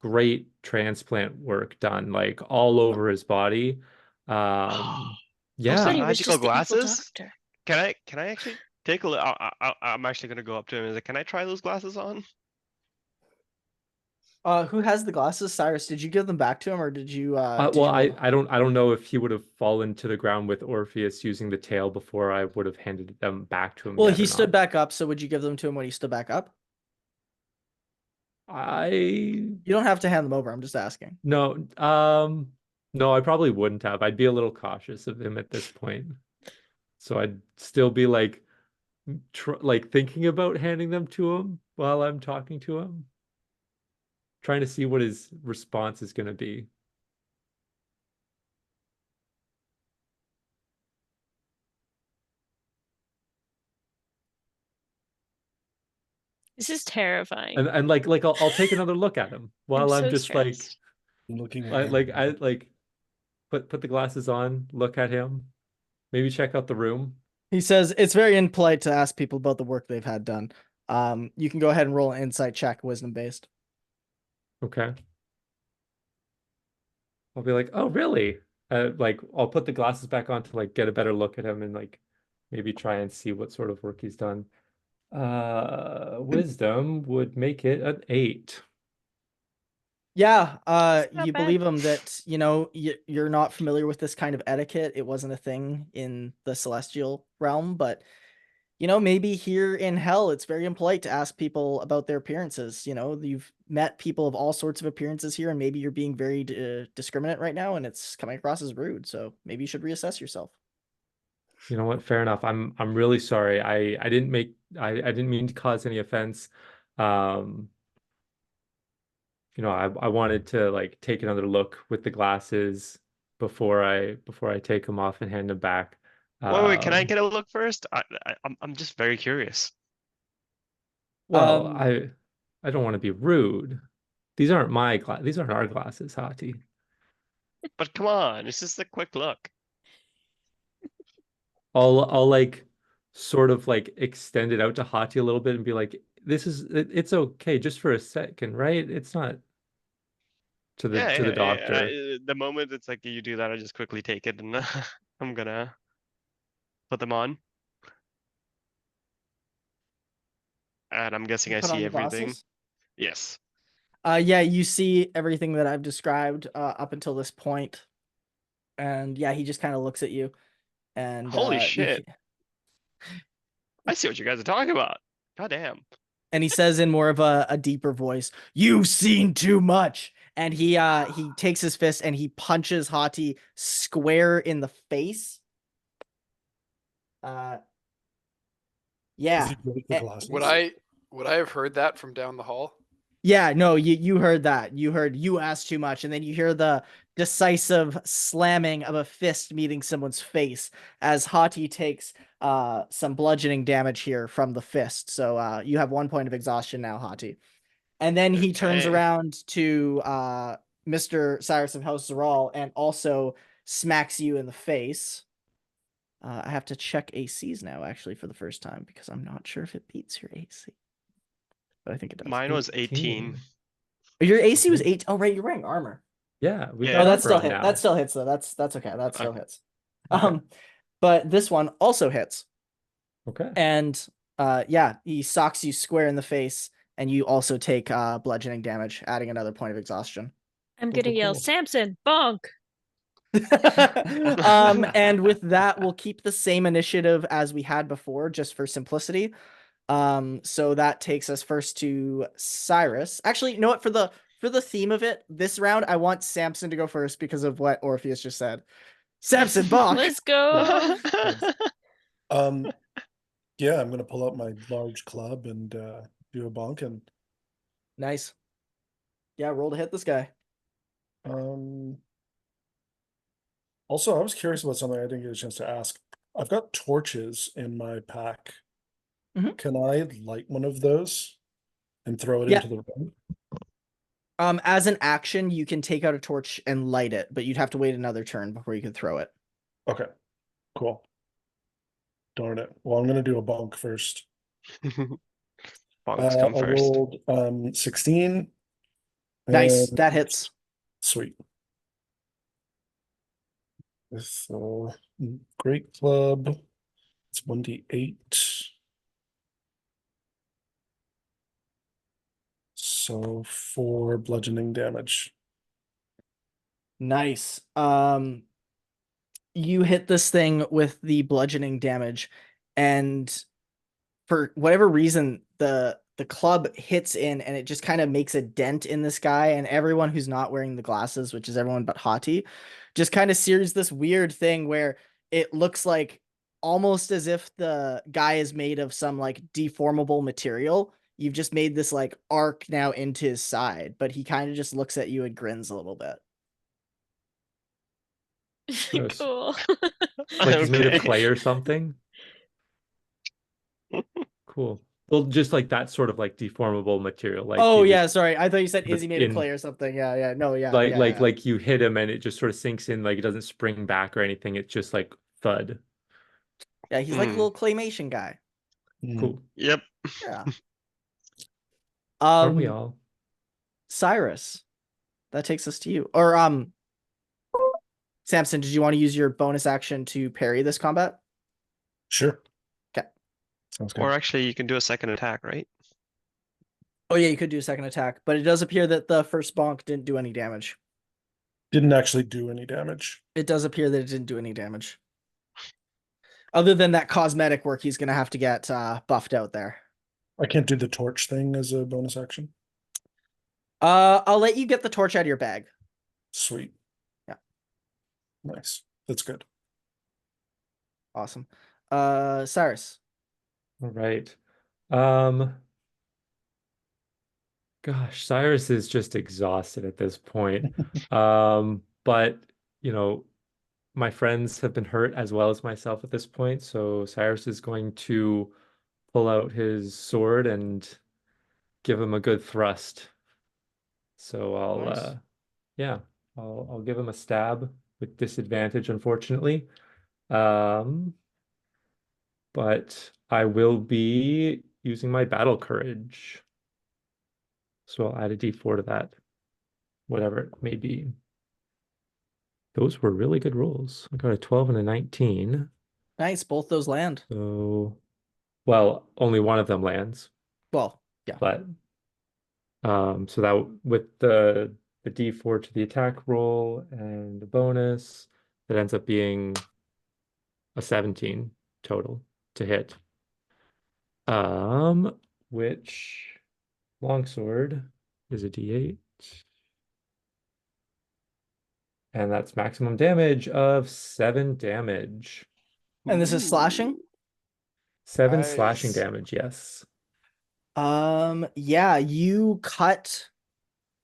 great transplant work done, like all over his body. Those But are he Yeah. was magical just the evil glasses? doctor. Can I actually take a look? I'm actually gonna go up to him and say, can I try those glasses on? Who has the glasses? Cyrus, did you give them back to him, or did you? Did Well, you I don't know if he would have fallen to the ground with Orpheus using the tail before I would have handed them back to him Well, yet he or stood not. back up. So would you give them to him when he stood back up? I You don't have to hand them over. I'm just asking. No, no, I probably wouldn't have. I'd be a little cautious of him at this point. So I'd still be like thinking about handing them to him while I'm talking to him, trying to see what his response is going to be. This is terrifying. And I'll take another look at him while I'm so just stressed. looking I at like I like put the glasses on, look at him, maybe check out the room. He says it's very impolite to ask people about the work they've had done. You can go ahead and roll an insight check, wisdom based. Okay. I'll be like, "Oh, really?" I'll put the glasses back on to get a better look at him and maybe try and see what sort of work he's done. Wisdom would make it an 8. Yeah, It's not you bad. believe him that, you're not familiar with this kind of etiquette. It wasn't a thing in the celestial realm, but maybe here in hell, it's very impolite to ask people about their appearances. You've met people of all sorts of appearances here, and maybe you're being very discriminate right now, and it's coming across as rude. So maybe you should reassess yourself. You know what? Fair enough. I'm really sorry. I didn't mean to cause any offense. I wanted to take another look with the glasses before I take them off and hand them back. Wait, can I Um, get a look first? I'm just very curious. well, Um, I don't want to be rude. These aren't our glasses, Hati. But come on, it's just a quick look. I'll sort of extend it out to Hati a little bit and be like, it's okay just for a second, right? It's not to the Yeah, doctor. the moment it's like you do that, I just quickly take it and I'm gonna put them on. And I'm guessing I put on see the everything. glasses. Yes. Yeah, you see everything that I've described up until this point. And yeah, he just kind of looks at you, and Holy shit. I see what you guys are talking about. God damn. and he says in more of a deeper voice, "You've seen too much." And he takes his fist and he punches Hati square in the face. Does Yeah. he break the glasses? Would I have heard that from down the hall? Yeah, no, you heard that. You heard you asked too much, and then you hear the decisive slamming of a fist meeting someone's face as Hati takes some bludgeoning damage here from the fist. So you have 1 point of exhaustion now, Hati. And then he turns Okay. around to Mr. Cyrus of House Zeral and also smacks you in the face. I have to check ACs now, actually, for the first time, because I'm not sure if it beats your AC. But I think it does. Mine was 18. Your AC was 8. Oh, right, you're wearing armor. Yeah, we Yeah. got Oh, that armor still on hit. now. That still hits though. That's okay. That still hits. Okay. But this one also hits. Okay. And yeah, he socks you square in the face, and you also take bludgeoning damage, adding another point of exhaustion. I'm Cool, gonna cool, yell, cool. Samson, bonk! And with that, we'll keep the same initiative as we had before, just for simplicity. So that takes us first to Cyrus. Actually, you know what? For the theme of it, this round, I want Samson to go first because of what Orpheus just said. Samson, bonk! Let's go! Yeah, I'm gonna pull out my large club and do a bonk and Nice. Yeah, roll to hit this guy. Also, I was curious about something I didn't get a chance to ask. I've got torches in my pack. Mhm. Can I light one of those and throw it Yeah. into the room? As an action, you can take out a torch and light it, but you'd have to wait another turn before you can throw it. Okay, cool. Darn it. Well, I'm gonna do a bonk first. Bonks come I first. rolled 16. Nice, and- that hits. Sweet. With great club. It's 1d8. So 4 bludgeoning damage. Nice. You hit this thing with the bludgeoning damage, and for whatever reason, the club hits in and it just kind of makes a dent in this guy, and everyone who's not wearing the glasses, which is everyone but Hati, just kind of sees this weird thing where it looks like almost as if the guy is made of some like deformable material. You've just made this like arc now into his side, but he kind of just looks at you and grins a little bit. Gross. Cool. Like he's made of Okay. clay or something. Cool. Well, just like that sort of like deformable material. Like Oh you yeah, just, sorry. I thought you said is he made of in- clay or something? Yeah. No, yeah. like yeah, like yeah. like you hit him and it just sort of sinks in, like it doesn't spring back or anything. It's just like thud. Yeah, he's like a Hmm. little claymation guy. Cool. Yep. Yeah. Aren't we all? Cyrus, that takes us to you. Or Samson, did you want to use your bonus action to parry this combat? Sure. Okay. Sounds good. Or actually, you can do a second attack, right? Oh yeah, you could do a second attack, but it does appear that the first bonk didn't do any damage. Didn't actually do any damage. It does appear that it didn't do any damage. Other than that cosmetic work, he's gonna have to get buffed out there. I can't do the torch thing as a bonus action. I'll let you get the torch out of your bag. Sweet. Yeah. Nice. That's good. Awesome. Cyrus. All right. Gosh, Cyrus is just exhausted at this point. But you know, my friends have been hurt as well as myself at this point, so Cyrus is going to pull out his sword and give him a good thrust. So I'll Nice. yeah, I'll give him a stab with disadvantage, unfortunately. But I will be using my battle courage. So I'll add a d4 to that, whatever it may be. Those were really good rolls. I got a 12 and a 19. Nice, both those land. So, well, only one of them lands, Well, yeah. but so that with the d4 to the attack roll and the bonus, that ends up being a 17 total to hit. Which longsword is a d8. And that's maximum damage of 7 damage. And this is slashing? 7 slashing Nice. damage, yes. Yeah, you cut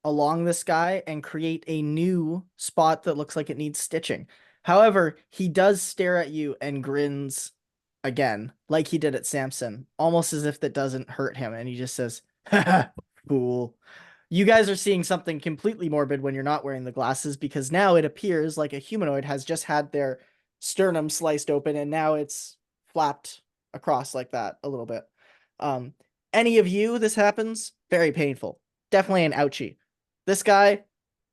along this guy and create a new spot that looks like it needs stitching. However, he does stare at you and grins again, like he did at Samson, almost as if that doesn't hurt him, and he just says, "Haha, fool." You guys are seeing something completely morbid when you're not wearing the glasses, because now it appears like a humanoid has just had their sternum sliced open and now it's flapped across like that a little bit. Any of you, this happens, very painful. Definitely an ouchie. This guy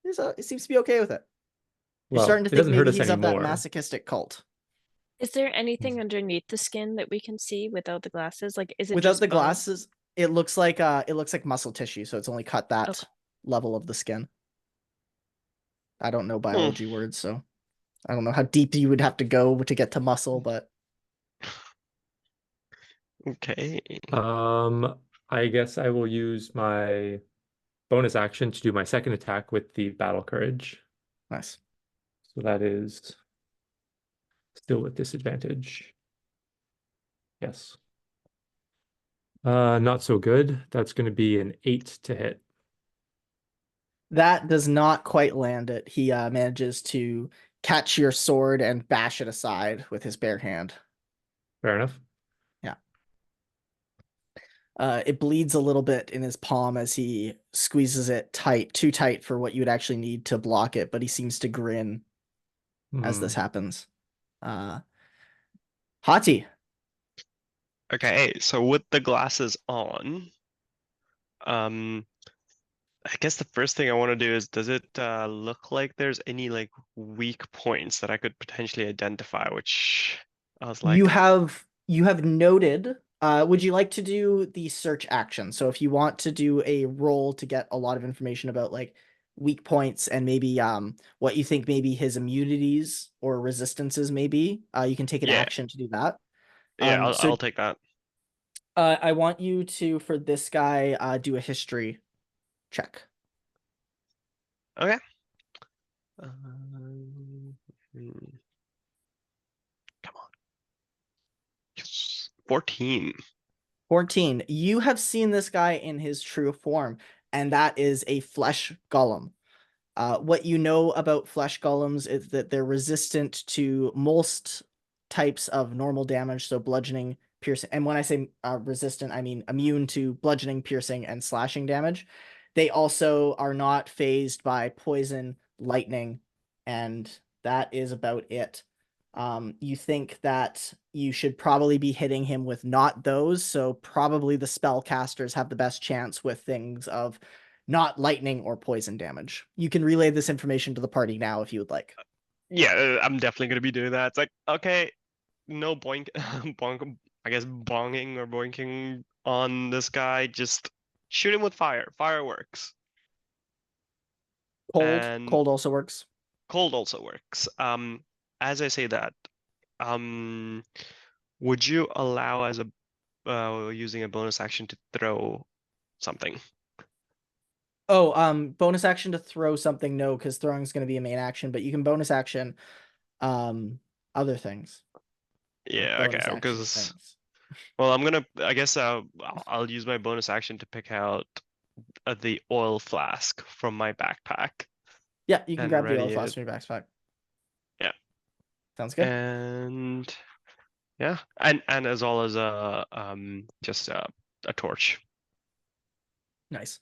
he seems to be okay with it. You're Well, starting to it think doesn't hurt maybe us he's of that anymore. masochistic cult. Is there anything underneath the skin that we can see without the glasses? Like, is it Without just the bone? glasses, it looks like muscle tissue, so it's only cut that Okay. level of the skin. I don't know biology words, so I don't know how deep you would have to go to get to muscle, but Okay. I guess I will use my bonus action to do my second attack with the battle courage. nice. So that is still with disadvantage. Yes. Not so good. That's going to be an 8 to hit. That does not quite land it. He manages to catch your sword and bash it aside with his bare hand. Fair enough. It bleeds a little bit in his palm as he squeezes it tight, too tight for what you would actually need to block it, but he seems to grin as this happens. Hati. Okay, so with the glasses on, I guess the first thing I want to do is, does it look like there's any like weak points that I could potentially identify? Which I was like, You have noted. Would you like to do the search action? So if you want to do a roll to get a lot of information about like weak points and maybe what you think maybe his immunities or resistances may be, you can take an Yeah. action to do that. yeah, So I'll take that. I want you to, for this guy, do a history check. Okay. Hmm. Come on. Yes. 14. 14. You have seen this guy in his true form, and that is a flesh golem. What you know about flesh golems is that they're resistant to most types of normal damage, so bludgeoning, piercing. And when I say resistant, I mean immune to bludgeoning, piercing, and slashing damage. They also are not phased by poison, lightning, and that is about it. You think that you should probably be hitting him with not those, so probably the spellcasters have the best chance with things of not lightning or poison damage. You can relay this information to the party now if you would like. Yeah, I'm definitely gonna be doing that. It's like, okay, no boink, I guess bonging or boinking on this guy. Just shoot him with fire. Fireworks. And Cold also works. cold also works. As I say that, would you allow as a using a bonus action to throw something? Oh, bonus action to throw something, no, because throwing is going to be a main action, but you can bonus action other things. Yeah, Bonus okay, action because things. well, I guess I'll use my bonus action to pick out the oil flask from my backpack. Yeah, you can and grab the oil ready flask it. from your backpack. Yeah. Sounds good. And yeah, and as well as just a torch. Nice.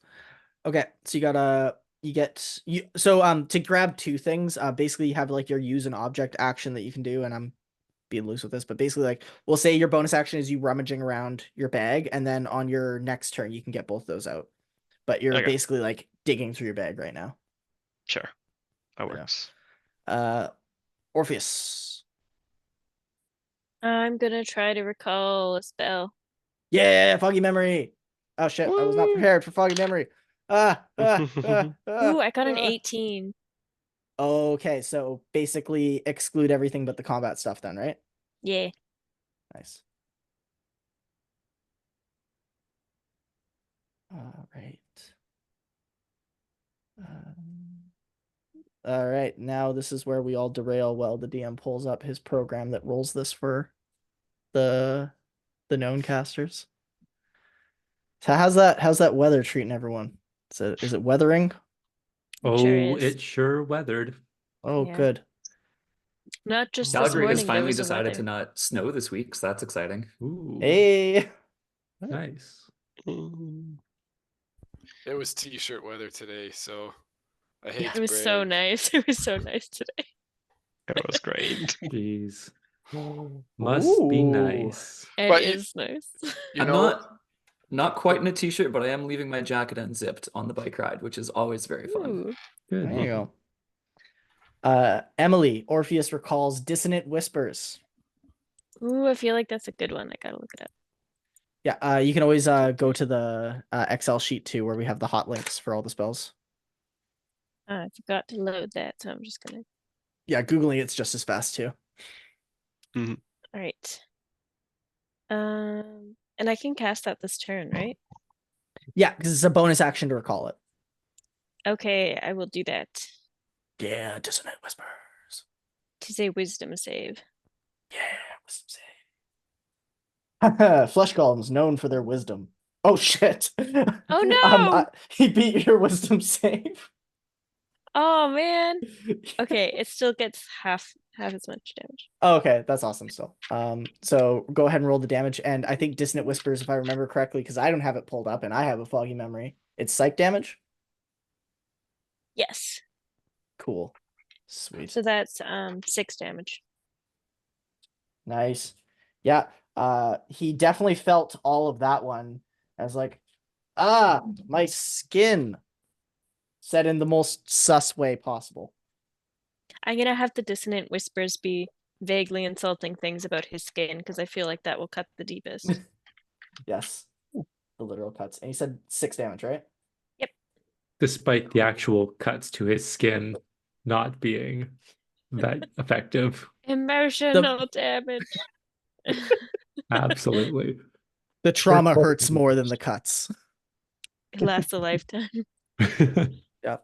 Okay, so to grab two things, basically you have like your use an object action that you can do, and I'm being loose with this, but basically like we'll say your bonus action is you rummaging around your bag, and then on your next turn you can get both those out. But you're Okay. basically like digging through your bag right now. Sure, that Yeah. works. Orpheus. I'm gonna try to recall a spell. Yeah, foggy memory. Oh shit, I was not Woo! prepared for foggy memory. Ooh, I got an 18. Okay, so basically exclude everything but the combat stuff then, right? Yeah. Nice. All right. All right, now this is where we all derail while the DM pulls up his program that rolls this for the known casters. So how's that weather treating everyone? Is it weathering? Oh, Sure is. it sure weathered. Oh, Yeah. good. Not just this Calgary has morning. There finally was a decided to weather. not snow this week, so that's exciting. Ooh, Hey. nice. It was t-shirt weather today, so I hate It to was so brag. nice. It was so nice today. It was great. Jeez. Must be Ooh. nice. It But is nice. You I'm know, not quite in a t-shirt, but I am leaving my jacket unzipped on the bike ride, which is always very fun. Ooh. Good. There you go. Emily, Orpheus recalls dissonant whispers. Ooh, I feel like that's a good one. I gotta look it up. Yeah, you can always go to the Excel sheet too, where we have the hot links for all the spells. I forgot to load that, so I'm just gonna. Yeah, Googling it's just as fast too. All right. And I can cast that this turn, right? Yeah, because it's a bonus action to recall it. Okay, I will do that. Yeah, dissonant whispers. Tis a wisdom save. Yeah, wisdom save. Flesh golems known for their wisdom. Oh shit! Oh no! He beat your wisdom save. Oh man. Okay, it still gets half as much damage. Oh, okay, that's awesome still. So go ahead and roll the damage, and I think dissonant whispers, if I remember correctly, because I don't have it pulled up and I have a foggy memory. It's psych damage. Yes. Cool. Sweet. So that's 6 damage. Nice. Yeah. He definitely felt all of that one. I was like, my skin. Said in the most sus way possible. I'm gonna have the dissonant whispers be vaguely insulting things about his skin because I feel like that will cut the deepest. Yes. The literal cuts. And he said 6 damage, right? Yep. Despite the actual cuts to his skin not being that effective. Emotional damage. Absolutely. The trauma hurts more than the cuts. It lasts a lifetime. Yep.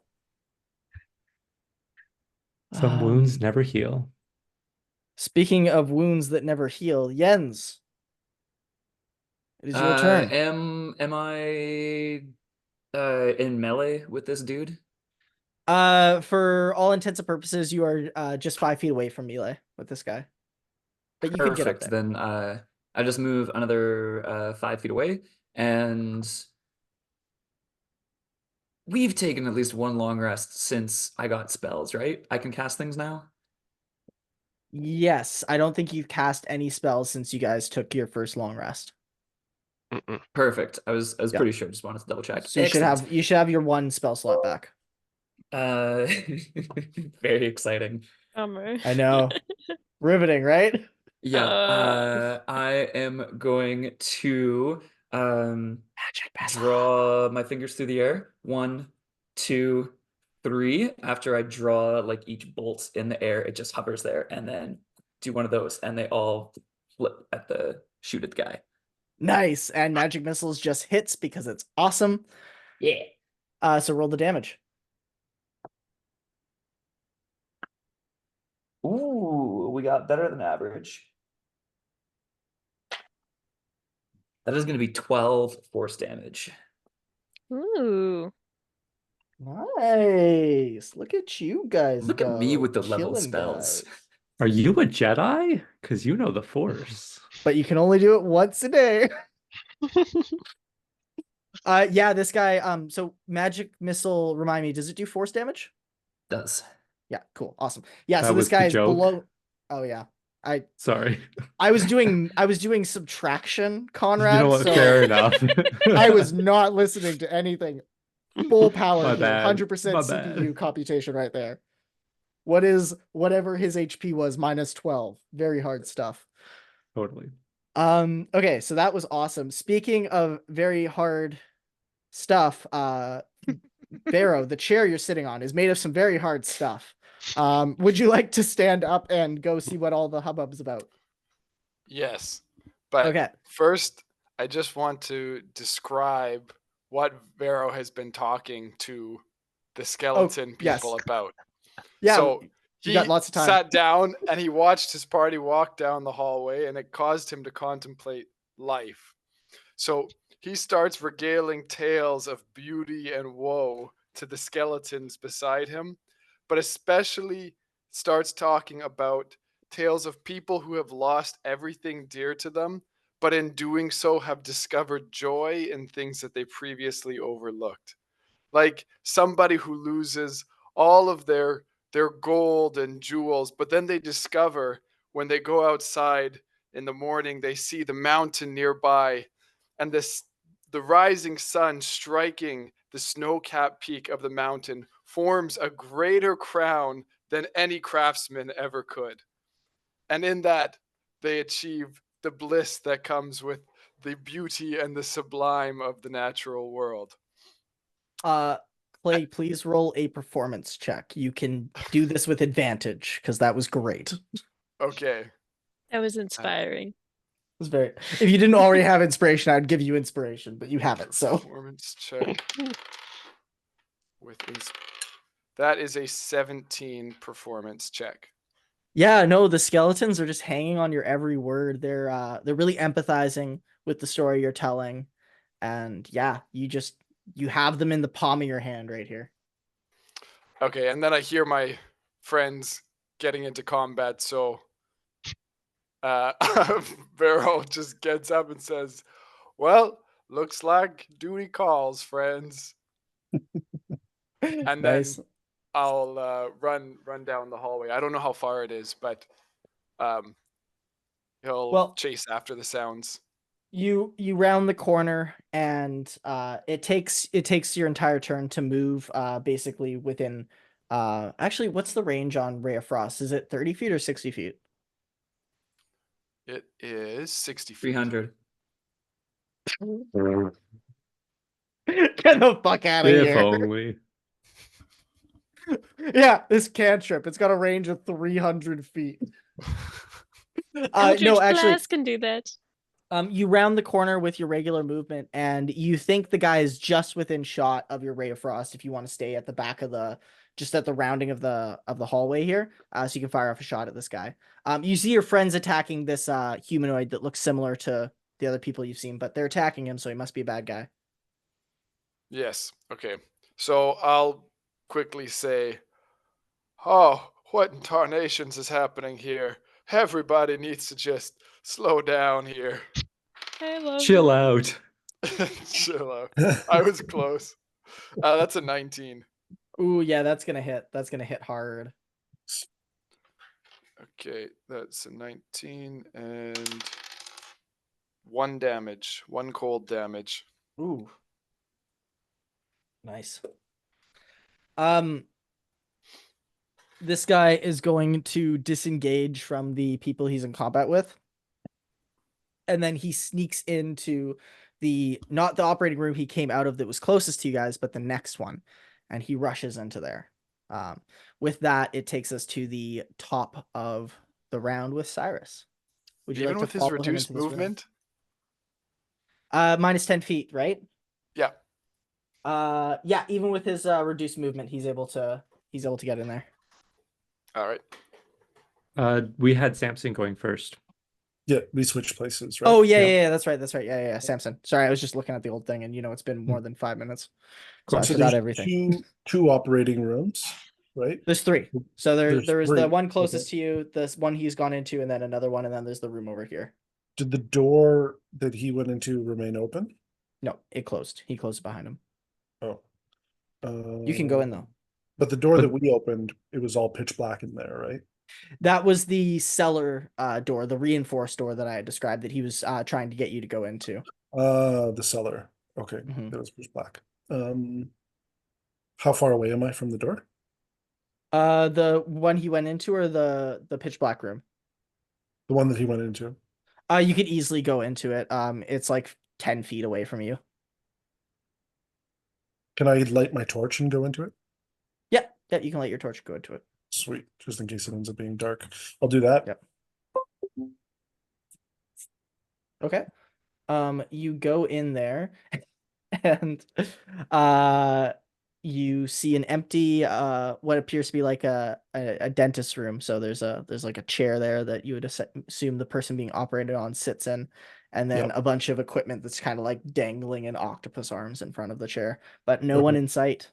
Some wounds never heal. Speaking of wounds that never heal, Jens. It is your turn. Am I in melee with this dude? For all intents and purposes, you are just 5 feet away from melee with this guy. But you can get up Perfect. there. Then I just move another 5 feet away, and we've taken at least one long rest since I got spells, right? I can cast things now? Yes, I don't think you've cast any spells since you guys took your first long rest. Perfect. I was Yeah. pretty sure. Just wanted to double check. So you should have your 1 spell slot back. Very exciting. Bummer. I know. Riveting, right? Yeah. I am going to Magic missile. draw my fingers through the air. 1, 2, 3. After I draw like each bolt in the air, it just hovers there, and then do one of those, and they all flip at the shoot at the guy. Nice. And magic missiles just hits because it's awesome. Yeah. So roll the damage. Ooh, we got better than average. That is going to be 12 force damage. Ooh. Nice. Look at you guys. Look at me go, with the level killing spells. guys. Are you a Jedi? Because you know the Force. But you can only do it once a day. Yeah, this guy, so magic missile, remind me, does it do force damage? Does. Yeah, cool. Awesome. Yeah, That so was this the guy is joke? below. Oh yeah. Sorry. I was doing subtraction, Conrad. You know what? so Fair enough. I was not listening to anything. Full power My here. bad. 100% My CPU bad. computation right there. What is whatever his HP was minus 12. Very hard stuff. Totally. Okay, so that was awesome. Speaking of very hard stuff, Barrow, the chair you're sitting on is made of some very hard stuff. Would you like to stand up and go see what all the hubbub's about? Yes. But Okay. first, I just want to describe what Vero has been talking to the skeleton yes. people about. Yeah, So you he got lots of time. sat down and he watched his party walk down the hallway, and it caused him to contemplate life. So he starts regaling tales of beauty and woe to the skeletons beside him, but especially starts talking about tales of people who have lost everything dear to them, but in doing so have discovered joy in things that they previously overlooked. Like somebody who loses all of their gold and jewels, but then they discover when they go outside in the morning, they see the mountain nearby, and the rising sun striking the snow-capped peak of the mountain forms a greater crown than any craftsman ever could. And in that, they achieve the bliss that comes with the beauty and the sublime of the natural world. Clay, please roll a performance check. You can do this with advantage because that was great. It Okay. That was inspiring. was very. If you didn't already have inspiration, I'd give you inspiration, but you have it. So Performance check. That is a 17 performance check. yeah, no, the skeletons are just hanging on your every word. They're really empathizing with the story you're telling, and yeah, you have them in the palm of your hand right here. Okay, and then I hear my friends getting into combat, so Barrow just gets up and says, "Well, looks like duty calls, friends." And Nice. then I'll run down the hallway. I don't know how far it is, but he'll Well- chase after the sounds. You round the corner, and it takes your entire turn to move basically within actually, what's the range on Ray of Frost? Is it 30 feet or 60 feet? It is 60 feet. 300. Get the fuck out of If here. only. Yeah, this cantrip. It's got a range of 300 feet. Eldritch No, actually, Blast can do that. you round the corner with your regular movement, and you think the guy is just within shot of your Ray of Frost. If you want to stay at the back of just at the rounding of the hallway here, so you can fire off a shot at this guy. You see your friends attacking this humanoid that looks similar to the other people you've seen, but they're attacking him, so he must be a bad guy. Yes. Okay. So I'll quickly say, "Oh, what in tarnations is happening here? Everybody needs to just slow down here." I love Chill it. out. Chill out. I was close. That's a 19. Ooh, yeah, that's gonna hit. That's gonna hit hard. Okay, that's a 19 and 1 damage. 1 cold damage. Ooh. Nice. This guy is going to disengage from the people he's in combat with. And then he sneaks into not the operating room he came out of that was closest to you guys, but the next one. And he rushes into there. With that, it takes us to the top of the round with Cyrus. Would you Even like with to his follow him reduced into this room? movement? Minus 10 feet, right? Yeah. Yeah, even with his reduced movement, he's able to get in there. All right. We had Samson going first. Yeah, we switched places, right? Oh yeah, that's right. Yeah, Samson. Sorry, I was just looking at the old thing, and it's been Hmm. more than 5 minutes, so I So forgot there's everything. two operating rooms, right? There's 3. So There's there was 3. the one closest Okay. to you, this one he's gone into, and then another one, and then there's the room over here. Did the door that he went into remain open? No, it closed. He closed behind him. Oh. You can go in though. But the door But- that we opened, it was all pitch black in there, right? That was the cellar door, the reinforced door that I had described that he was trying to get you to go into. The cellar. Okay, Mhm. that was pitch black. How far away am I from the door? The one he went into, or the pitch black room? The one that he went into. You could easily go into it. It's like 10 feet away from you. Can I light my torch and go into it? Yeah, you can light your torch, go into it. Sweet, just in case it ends up being dark. I'll do that. Yep. Okay. You go in there and you see an empty what appears to be like a dentist room. So there's like a chair there that you would assume the person being operated on sits in, and then Yep. a bunch of equipment that's kind of like dangling in octopus arms in front of the chair, but no Okay. one in sight.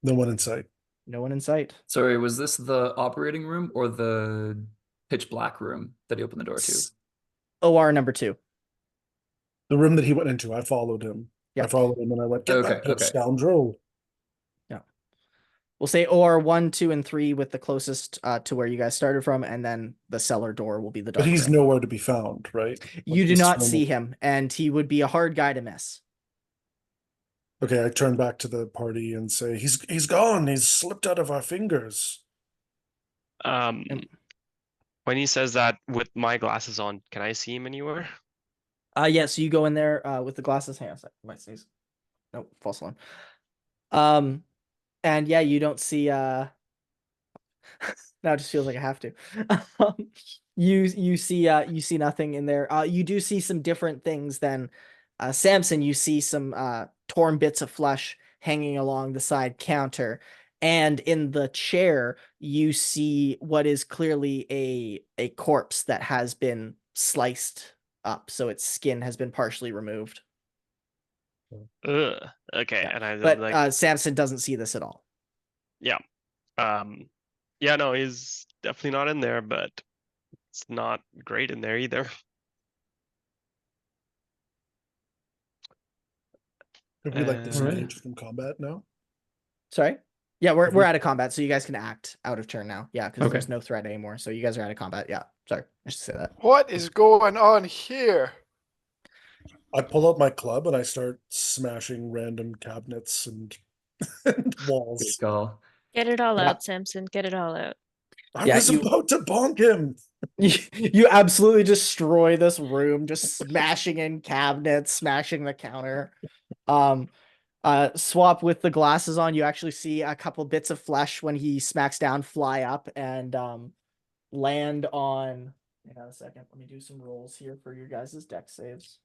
No one in sight. No one in sight. Sorry, was this the operating room or the pitch black room that he opened the door to? OR number 2. The room that he went into, I followed him. I Yep. followed him and I went, get Okay, back, you okay. scoundrel. We'll say OR 1, 2, and 3 with the closest to where you guys started from, and then the cellar door will be the dark But he's room. nowhere to be found, right? You Like, do this not room- see him, and he would be a hard guy to miss. Okay, I turn back to the party and say, he's gone. He's slipped out of our fingers. When he says that with my glasses on, can I see him anywhere? Yeah, so you go in there with the glasses. Hang on a sec. I might sneeze. Nope, false alarm. And yeah, you don't see now it just feels like I have to. You see nothing in there. You do see some different things than Samson. You see some torn bits of flesh hanging along the side counter, and in the chair you see what is clearly a corpse that has been sliced up, so its skin has been partially removed. Ugh. Okay, Yeah. and I But like, Samson doesn't see this at all. yeah, no, he's definitely not in there, but it's not great in there either. Have we like Uh, disengaged from combat now? Sorry? Yeah, we're Have we- out of combat, so you guys can act out of turn now. Yeah, because Okay. there's no threat anymore. So you guys are out of combat. Yeah, sorry, I should say that. What is going on here? I pull out my club and I start smashing random cabinets and, and Good walls. call. Get it all Yeah. out, Samson. Get it all out. I Yeah, was you- about to bonk him. You absolutely destroy this room, just smashing in cabinets, smashing the counter. Swap with the glasses on. You actually see a couple bits of flesh when he smacks down fly up and land on. Hang on a second. Let me do some rolls here for your guys' deck saves.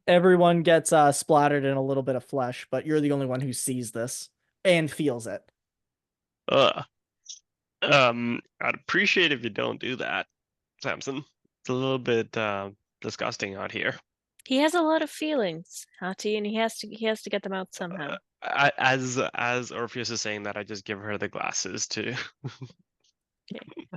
Everyone gets splattered in a little bit of flesh, but you're the only one who sees this and feels it. I'd appreciate if you don't do that, Samson. It's a little bit disgusting out here. He has a lot of feelings, Hati, and he has to get them out somehow. As Orpheus is saying that, I just give her the glasses to.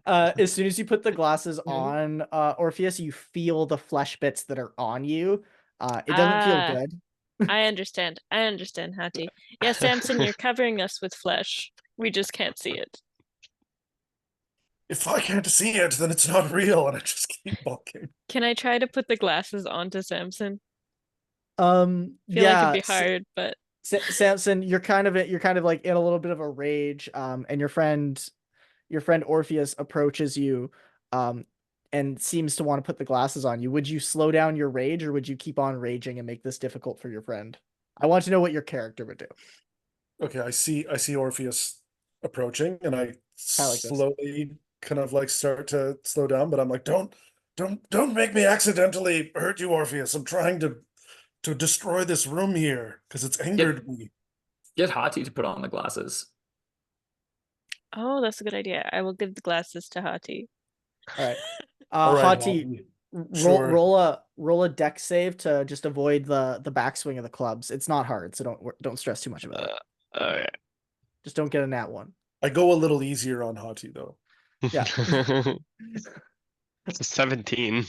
As soon as you put the glasses on, Orpheus, you feel the flesh bits that are on you. It doesn't feel Ah. good. I understand, Hati. Yeah, Samson, you're covering us with flesh. We just can't see it. If I can't see it, then it's not real, and I just keep bonking. Can I try to put the glasses onto Samson? Feel Feel like it'd be hard, but Samson, you're kind of like in a little bit of a rage. And your friend Orpheus approaches you, and seems to want to put the glasses on you. Would you slow down your rage, or would you keep on raging and make this difficult for your friend? I want to know what your character would do. Okay, I see Orpheus approaching, and I Kinda like this. slowly kind of like start to slow down, but I'm like, don't make me accidentally hurt you, Orpheus. I'm trying to destroy this room here because it's angered me. Get Hati to put on the glasses. oh, that's a good idea. I will give the glasses to Hati. All right. All right, Hati, Hati. roll Sure. roll a deck save to just avoid the backswing of the clubs. It's not hard, so don't stress too much about it. Okay. Just don't get a nat one. I go a little easier on Hati though. Yeah. It's a 17.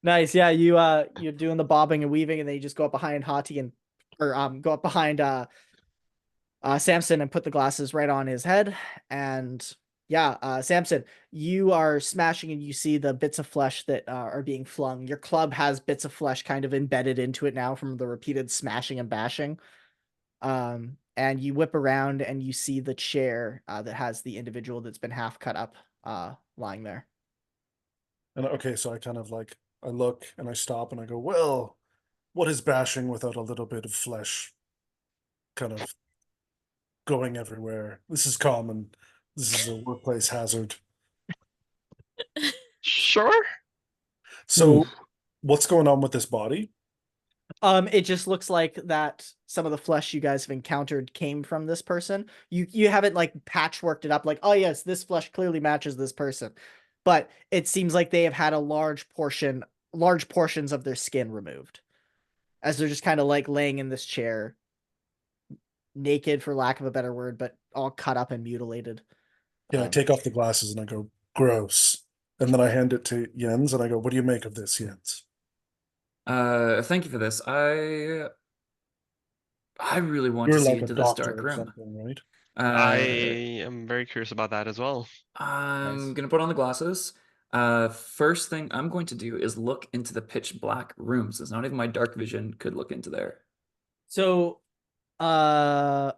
Nice. Yeah, you're doing the bobbing and weaving, and then you just go up behind Hati go up behind Samson and put the glasses right on his head. And yeah, Samson, you are smashing and you see the bits of flesh that are being flung. Your club has bits of flesh kind of embedded into it now from the repeated smashing and bashing. And you whip around and you see the chair that has the individual that's been half cut up lying there. And okay, so I kind of like I look and I stop and I go, well, what is bashing without a little bit of flesh kind of going everywhere? This is common. This is a workplace hazard. Sure. So what's going on with this body? It just looks like that some of the flesh you guys have encountered came from this person. You haven't like patchworked it up like, oh yes, this flesh clearly matches this person. But it seems like they have had a large portions of their skin removed. As they're just kind of like laying in this chair, naked for lack of a better word, but all cut up and mutilated. Yeah, I take off the glasses and I go, gross. And then I hand it to Jens and I go, what do you make of this, Jens? Thank you for this. I really want You're to see like a into this doctor dark or room. something, right? I Uh, am very curious about that as well. I'm Nice. gonna put on the glasses. First thing I'm going to do is look into the pitch black rooms. It's not even my dark vision could look into there. So, I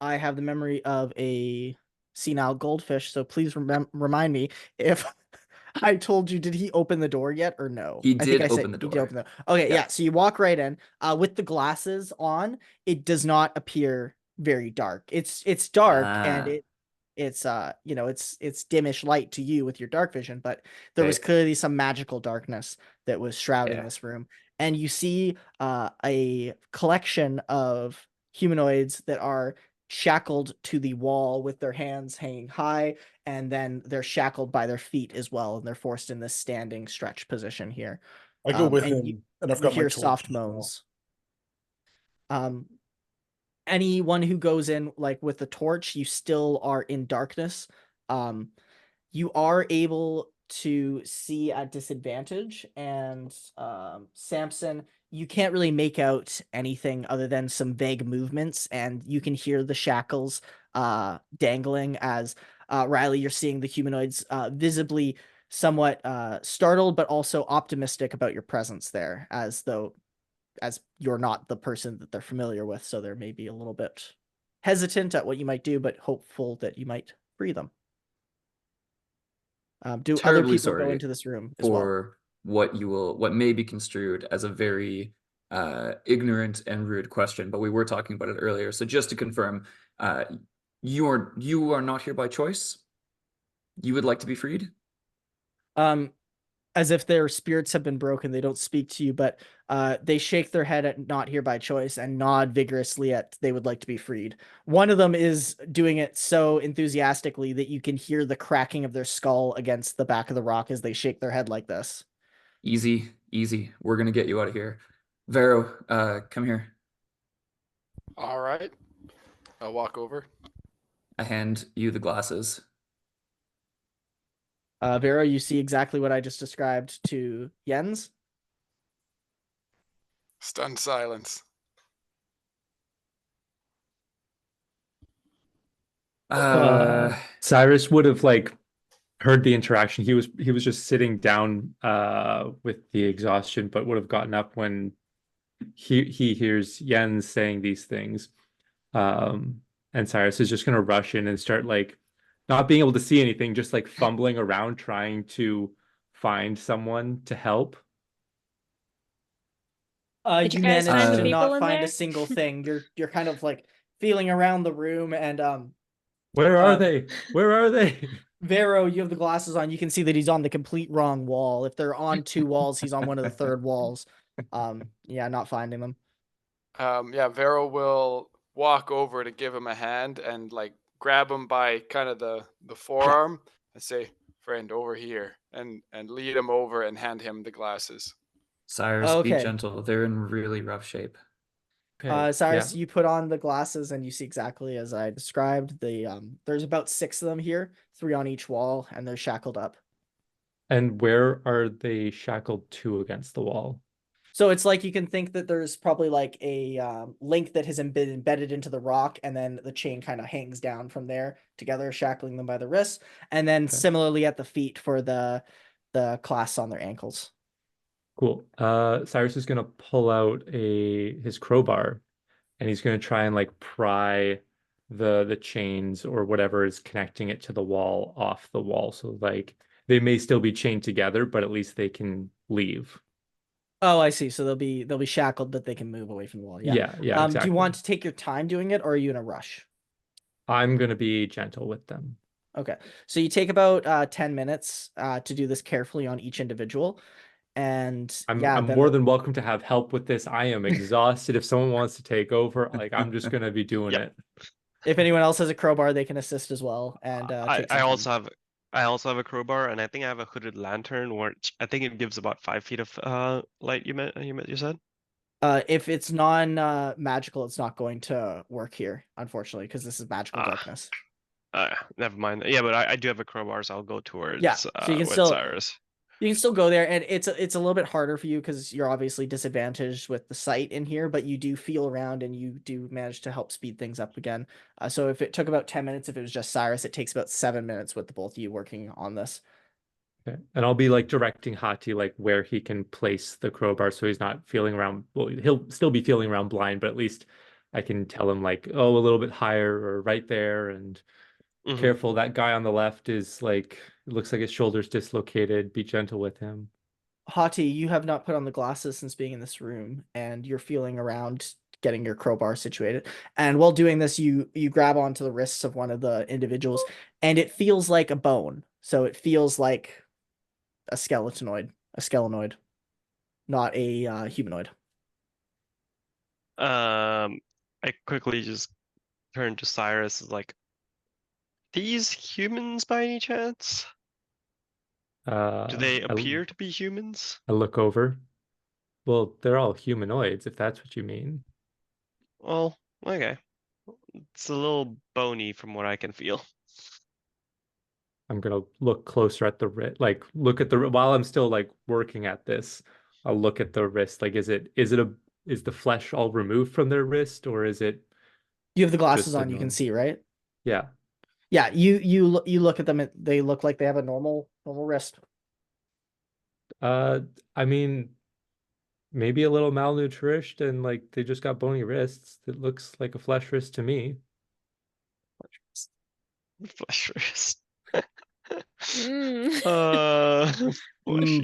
have the memory of a senile goldfish. So please remind me if I told you, did he open the door yet or no? He I think did I said open the he did door. open the. Okay, Yeah. yeah. So you walk right in. With the glasses on, it does not appear very dark. It's dark and Ah, it's it's dimish light to you with your dark vision, but there was okay. clearly some magical darkness that was shrouding Yeah. this room. And you see a collection of humanoids that are shackled to the wall with their hands hanging high, and then they're shackled by their feet as well, and they're forced in this standing stretch position here. I go with And him and I've you got my hear torch soft as well. moans. Anyone who goes in like with the torch, you still are in darkness. You are able to see at disadvantage, and Samson, you can't really make out anything other than some vague movements, and you can hear the shackles dangling as Riley, you're seeing the humanoids visibly somewhat startled but also optimistic about your presence there, as you're not the person that they're familiar with, so they're maybe a little bit hesitant at what you might do, but hopeful that you might free them. Do other Terribly people go sorry into this room as well? for what may be construed as a very ignorant and rude question, but we were talking about it earlier. So just to confirm, you are not here by choice? You would like to be freed? As if their spirits have been broken, they don't speak to you, but they shake their head at not here by choice and nod vigorously at they would like to be freed. One of them is doing it so enthusiastically that you can hear the cracking of their skull against the back of the rock as they shake their head like this. Easy, easy. We're gonna get you out of here. Vero, come here. All right. I'll walk over. I hand you the glasses. Vero, you see exactly what I just described to Jens. Stunned silence. Uh, Cyrus would have like heard the interaction. He was just sitting down with the exhaustion, but would have gotten up when he hears Jens saying these things. And Cyrus is just gonna rush in and start like not being able to see anything, just like fumbling around trying to find someone to help. Did You you guys managed find the to people not in find a there? single thing. You're kind of like feeling around the room, and Where are they? Where are they? Vero, you have the glasses on. You can see that he's on the complete wrong wall. If they're on two walls, he's on one of the third walls. Yeah, not finding them. Yeah, Vero will walk over to give him a hand and like grab him by kind of the forearm and say, "Friend, over here," and lead him over and hand him the glasses. Cyrus, be Okay. gentle. They're in really rough shape. Okay, Cyrus, yeah. you put on the glasses and you see exactly as I described. There's about 6 of them here, 3 on each wall, and they're shackled up. And where are they shackled to against the wall? So it's like you can think that there's probably like a link that has been embedded into the rock, and then the chain kind of hangs down from there together, shackling them by the wrists, and then Okay. similarly at the feet for the clasps on their ankles. Cool. Cyrus is gonna pull out his crowbar, and he's gonna try and like pry the chains or whatever is connecting it to the wall off the wall. So like they may still be chained together, but at least they can leave. Oh, I see. So they'll be shackled, but they can move away from the wall. Yeah. Yeah, Do exactly. you want to take your time doing it, or are you in a rush? I'm gonna be gentle with them. Okay. So you take about 10 minutes to do this carefully on each individual. And I'm yeah, I'm then more than welcome to have help with this. I am exhausted. If someone wants to take over, like I'm just gonna be doing Yep. it. if anyone else has a crowbar, they can assist as well and take I some also time. have I also have a crowbar, and I think I have a hooded lantern, which I think it gives about 5 feet of light. You said. If it's non magical, it's not going to work here, unfortunately, because this is magical Ah. darkness. Never mind. Yeah, but I do have a crowbar, so I'll go towards Yeah, so you can with still Cyrus. you can still go there, and it's a little bit harder for you because you're obviously disadvantaged with the sight in here, but you do feel around and you do manage to help speed things up again. So if it took about 10 minutes, if it was just Cyrus, it takes about 7 minutes with the both of you working on this. Okay. And I'll be like directing Hati like where he can place the crowbar so he's not feeling around. Well, he'll still be feeling around blind, but at least I can tell him like, oh, a little bit higher or right there. And Mhm. careful, that guy on the left is like, it looks like his shoulder's dislocated. Be gentle with him. Hati, you have not put on the glasses since being in this room, and you're feeling around getting your crowbar situated. And while doing this, you grab onto the wrists of one of the individuals, and it feels like a bone. So it feels like a skeletoid, not a humanoid. I quickly just turn to Cyrus, like, these humans by any chance? Do they I appear to be humans? look over. Well, they're all humanoids, if that's what you mean. Well, okay. It's a little bony from what I can feel. I'm gonna look closer at the wrist, like look at the while I'm still like working at this. I'll look at the wrist. Like, is the flesh all removed from their wrist, or is it You have the glasses just a on, you can normal? see, right? Yeah. Yeah, you look at them, they look like they have a normal wrist. Uh, I mean, maybe a little malnourished and like they just got bony wrists. It looks like a flesh wrist to me. Flesh wrist. Mm.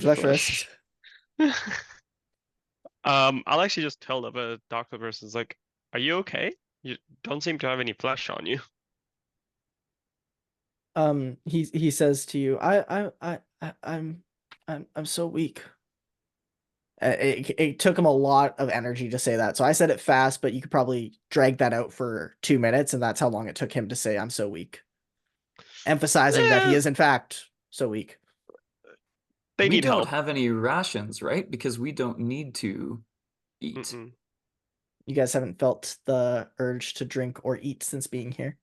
Flesh wrist. I'll actually just tell the doctor person's like, are you okay? You don't seem to have any flesh on you. He says to you, I'm so weak. It took him a lot of energy to say that. So I said it fast, but you could probably drag that out for 2 minutes, and that's how long it took him to say I'm so weak. Emphasizing that he Eh, is in fact so weak. They We need don't help. have any rations, right? Because we don't need to eat. Mm-mm. You guys haven't felt the urge to drink or eat since being here.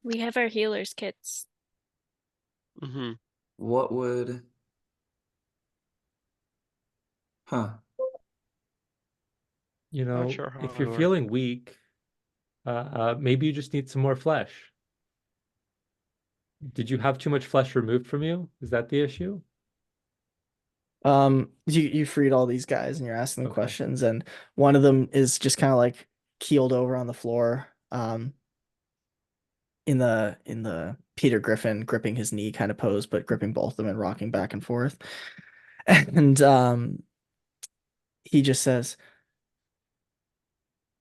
We have our healer's kits. Mm-hmm. What would... Huh. You Not know, sure how if it you're would work. feeling weak, maybe you just need some more flesh. Did you have too much flesh removed from you? Is that the issue? You freed all these guys and you're asking them Okay. questions, and one of them is just kind of like keeled over on the floor, in the Peter Griffin gripping his knee kind of pose, but gripping both of them and rocking back and forth. And he just says,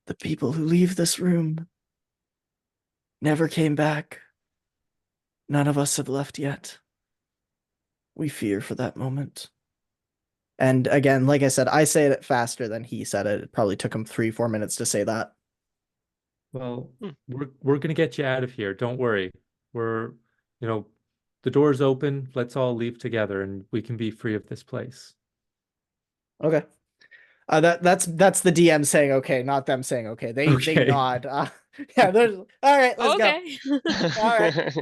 "The people who leave this room never came back. None of us have left yet. We fear for that moment." And again, like I said, I say it faster than he said it. It probably took him 3-4 minutes to say that. Well, Hmm. we're gonna get you out of here. Don't worry. We're, you know, the door's open. Let's all leave together and we can be free of this place. Okay. That's the DM saying okay, not them saying okay. They Okay. nod. Yeah, there's all right, let's go. Okay. All right.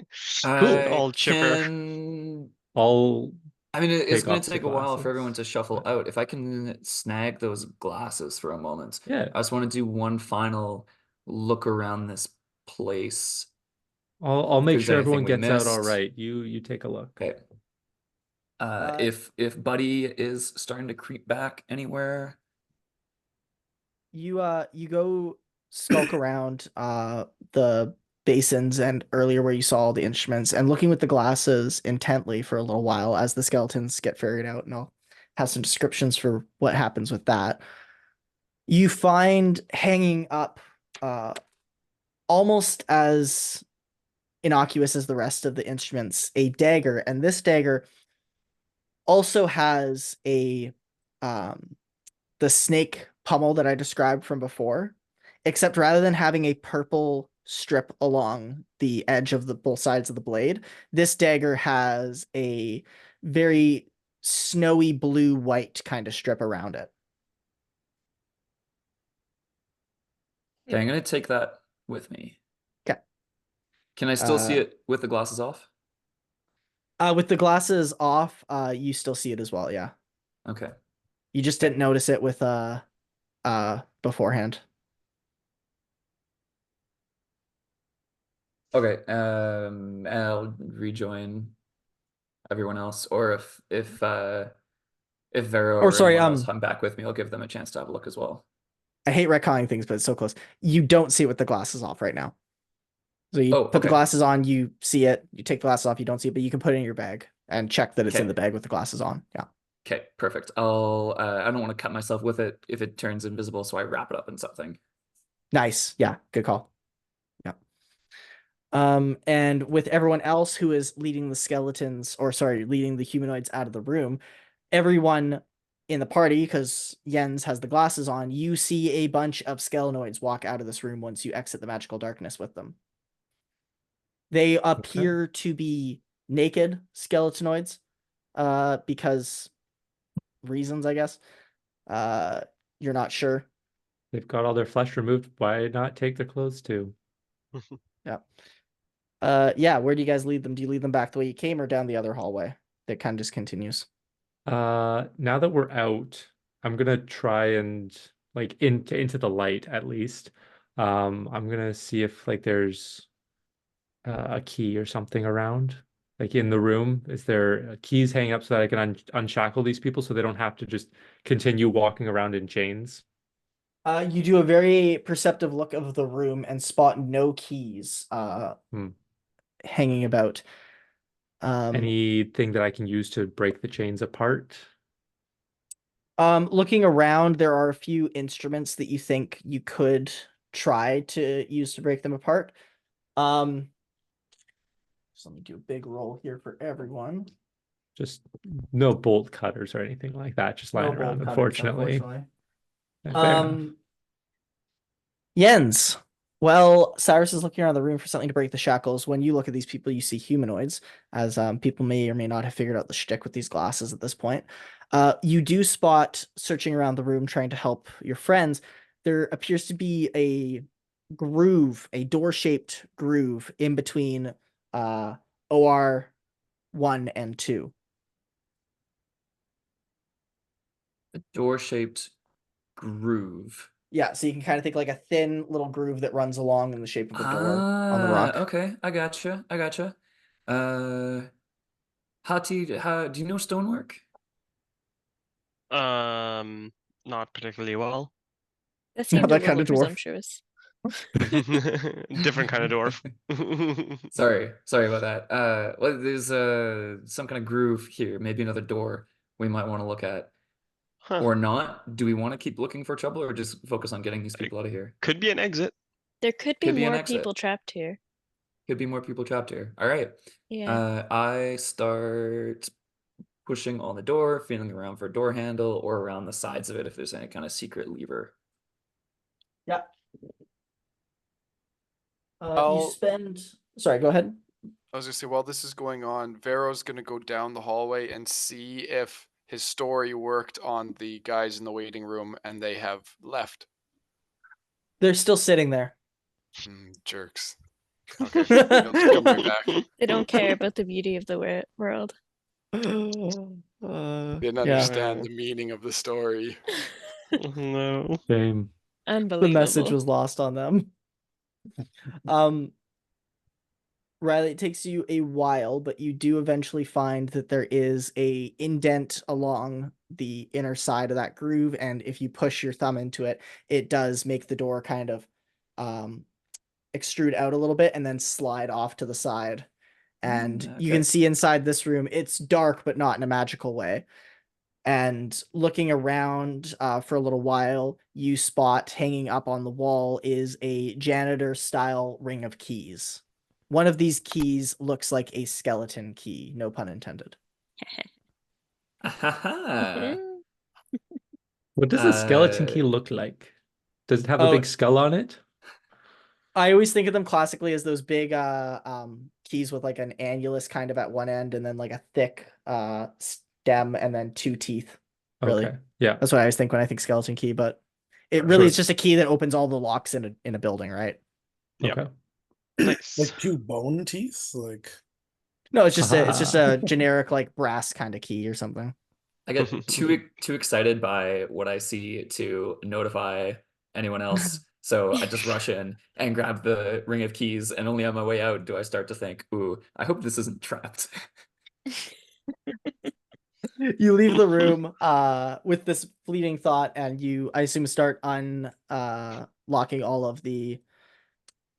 Cool. All chipper. I'll I mean, it's take going off to the take a while for everyone glasses. to shuffle out. If I can snag those glasses for a moment, Yeah, I just want to do one final look around this place. I'll If make there's sure anything everyone we gets out all missed. right. You take a look. Okay. If Buddy is starting to creep back anywhere, You go skulk around the basins and earlier where you saw all the instruments, and looking with the glasses intently for a little while as the skeletons get ferried out, and I'll have some descriptions for what happens with that. You find hanging up almost as innocuous as the rest of the instruments a dagger, and this dagger also has a the snake pummel that I described from before, except rather than having a purple strip along the edge of the both sides of the blade, this dagger has a very snowy blue white kind of strip around it. Okay, I'm gonna take that with me. 'Kay. Can I still see Uh, it with the glasses off? With the glasses off, you still see it as well, yeah. Okay. You just didn't notice it with beforehand. Okay. I'll rejoin everyone else, or if Vero Or or sorry, anyone else come back with me, I'll give them a chance to have a look as well. I hate retconning things, but it's so close. You don't see it with the glasses off right now. So you Oh, put the okay. glasses on, you see it. You take the glasses off, you don't see it, but you can put it in your bag and check that it's in Okay. the bag with the glasses on. Yeah. Okay, perfect. I'll I don't want to cut myself with it if it turns invisible, so I wrap it up in something. Nice. Yeah, good call. Yeah. And with everyone else who is leading the skeletons, or sorry, leading the humanoids out of the room, everyone in the party, because Jens has the glasses on, you see a bunch of skelenoids walk out of this room once you exit the magical darkness with them. They appear to be naked skeletonoids, because reasons, I guess. You're not sure. They've got all their flesh removed. Why not take their clothes too? Yeah. Yeah, where do you guys lead them? Do you lead them back the way you came or down the other hallway that kind of just continues? Now that we're out, I'm gonna try and like into the light at least. I'm gonna see if like there's a key or something around, like in the room. Is there keys hanging up so that I can unshackle these people so they don't have to just continue walking around in chains? You do a very perceptive look of the room and spot no keys hanging about. Anything that I can use to break the chains apart? Looking around, there are a few instruments that you think you could try to use to break them apart. So let me do a big roll here for everyone. Just no bolt cutters or anything like that, just lying No around, bolt cutters, unfortunately. unfortunately. Yeah, fair enough. Jens. Well, Cyrus is looking around the room for something to break the shackles. When you look at these people, you see humanoids, as people may or may not have figured out the shtick with these glasses at this point. You do spot, searching around the room, trying to help your friends, there appears to be a groove, a door-shaped groove in between OR 1 and 2. A door-shaped groove. Yeah, so you can kind of think like a thin little groove that runs along in the shape of a door on the rock. Okay, I gotcha. How do you know stonework? Not particularly well. That seemed that a kind little of dwarf. presumptuous. Different kind of dwarf. Sorry about that. Well, there's some kind of groove here, maybe another door we might want to look at. Huh. Or not? Do we want to keep looking for trouble or just focus on getting these people out of here? Could be an exit. There could be Could be an more exit. people trapped here. Could be more people trapped here. All right. Yeah. I start pushing on the door, feeling around for a door handle or around the sides of it if there's any kind of secret lever. Yeah. You I'll- spend. Sorry, go ahead. I was gonna say, while this is going on, Vero's gonna go down the hallway and see if his story worked on the guys in the waiting room and they have left. They're still sitting there. Jerks. Okay. They'll just come right back. They don't care about the beauty of the world. Didn't understand the meaning of the story. No. Shame. Unbelievable. The message was lost on them. Riley, it takes you a while, but you do eventually find that there is a indent along the inner side of that groove, and if you push your thumb into it, it does make the door kind of extrude out a little bit and then slide off to the side. And you can Okay. see inside this room, it's dark, but not in a magical way. And looking around for a little while, you spot hanging up on the wall is a janitor-style ring of keys. One of these keys looks like a skeleton key, no pun intended. Ahaha. What does a skeleton key Uh, look like? Does it have a Oh, big skull on it? I always think of them classically as those big keys with like an annulus kind of at one end and then like a thick stem and then two teeth. Really. Okay. Yeah. That's what I always think when I think skeleton key, but it So really is it's- just a key that opens all the locks in a building, right? Yep. Okay. Nice. Like two bone teeth, like No, it's just Ah. a generic like brass kind of key or something. I get too excited by what I see to notify anyone else. So I just rush in and grab the ring of keys, and only on my way out do I start to think, ooh, I hope this isn't trapped. You leave the room with this fleeting thought, and you, I assume, start locking all of the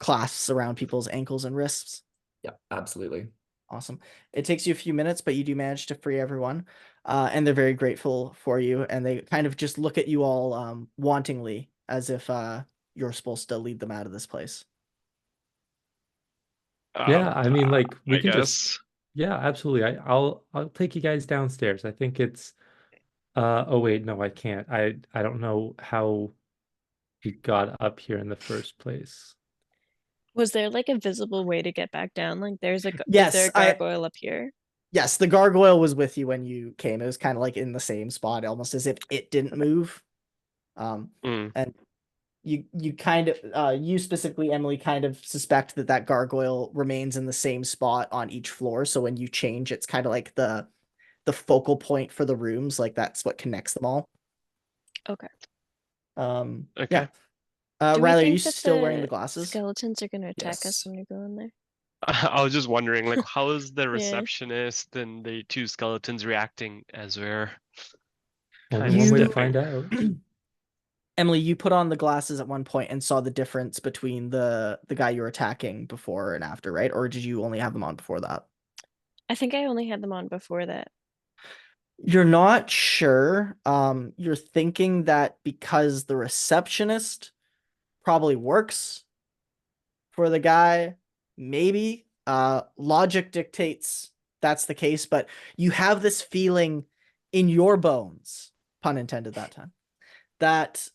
clasps around people's ankles and wrists. Yeah, absolutely. Awesome. It takes you a few minutes, but you do manage to free everyone. And they're very grateful for you, and they kind of just look at you all wantingly, as if you're supposed to lead them out of this place. Yeah, I mean, like we I can guess. just. Yeah, absolutely. I'll take you guys downstairs. I think it's. Oh wait, no, I can't. I don't know how we got up here in the first place. Was there like a visible way to get back down? Like there's was Yes, there a gargoyle up here? Yes, the gargoyle was with you when you came. It was kind of like in the same spot, almost as if it didn't move. And you kind of you specifically, Emily, kind of suspect that gargoyle remains in the same spot on each floor. So when you change, it's kind of like the focal point for the rooms, like that's what connects them all. Okay. Okay. Yeah. Do we Riley, are think you that still wearing the glasses? Skeletons are gonna attack us Yes. when we go in there? I was just wondering, like, how is the Yeah. receptionist and the two skeletons reacting as we're Only kind of one way to stepping? find out. Emily, you put on the glasses at one point and saw the difference between the guy you were attacking before and after, right? Or did you only have them on before that? I think I only had them on before that. You're not sure. You're thinking that because the receptionist probably works for the guy, maybe. Logic dictates that's the case, but you have this feeling in your bones, pun intended that time, that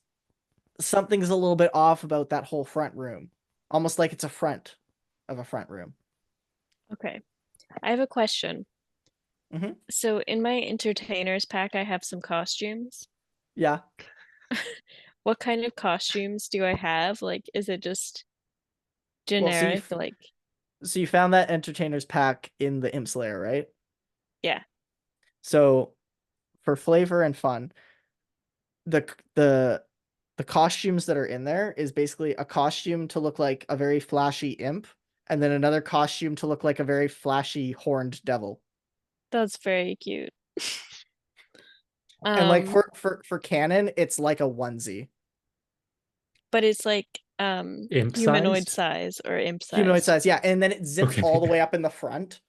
something's a little bit off about that whole front room. Almost like it's a front of a front room. Okay. I have a question. Mhm. So in my entertainers pack, I have some costumes. Yeah. What kind of costumes do I have? Like, is it just Well, so generic? Like, you found that entertainer's pack in the Imp Slayer, right? yeah. So for flavor and fun, the costumes that are in there is basically a costume to look like a very flashy imp, and then another costume to look like a very flashy horned devil. That's very cute. And like for canon, it's like a onesie. But it's like Imp humanoid sized? size or imp size. Humanoid size, yeah, and then it zips Okay. all the way up in the front.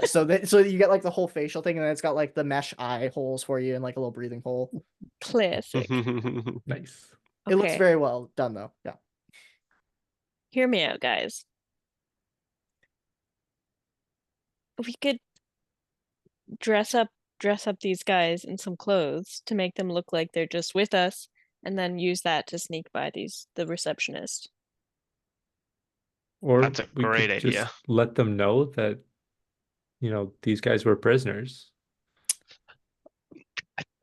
So you get like the whole facial thing, and then it's got like the mesh eye holes for you and like a little breathing hole. Classic. Nice. It looks Okay. very well done though. Yeah. Hear me out, guys. We could dress up these guys in some clothes to make them look like they're just with us, and then use that to sneak by the receptionist. Or That's a we great could just idea. let them know that, these guys were prisoners.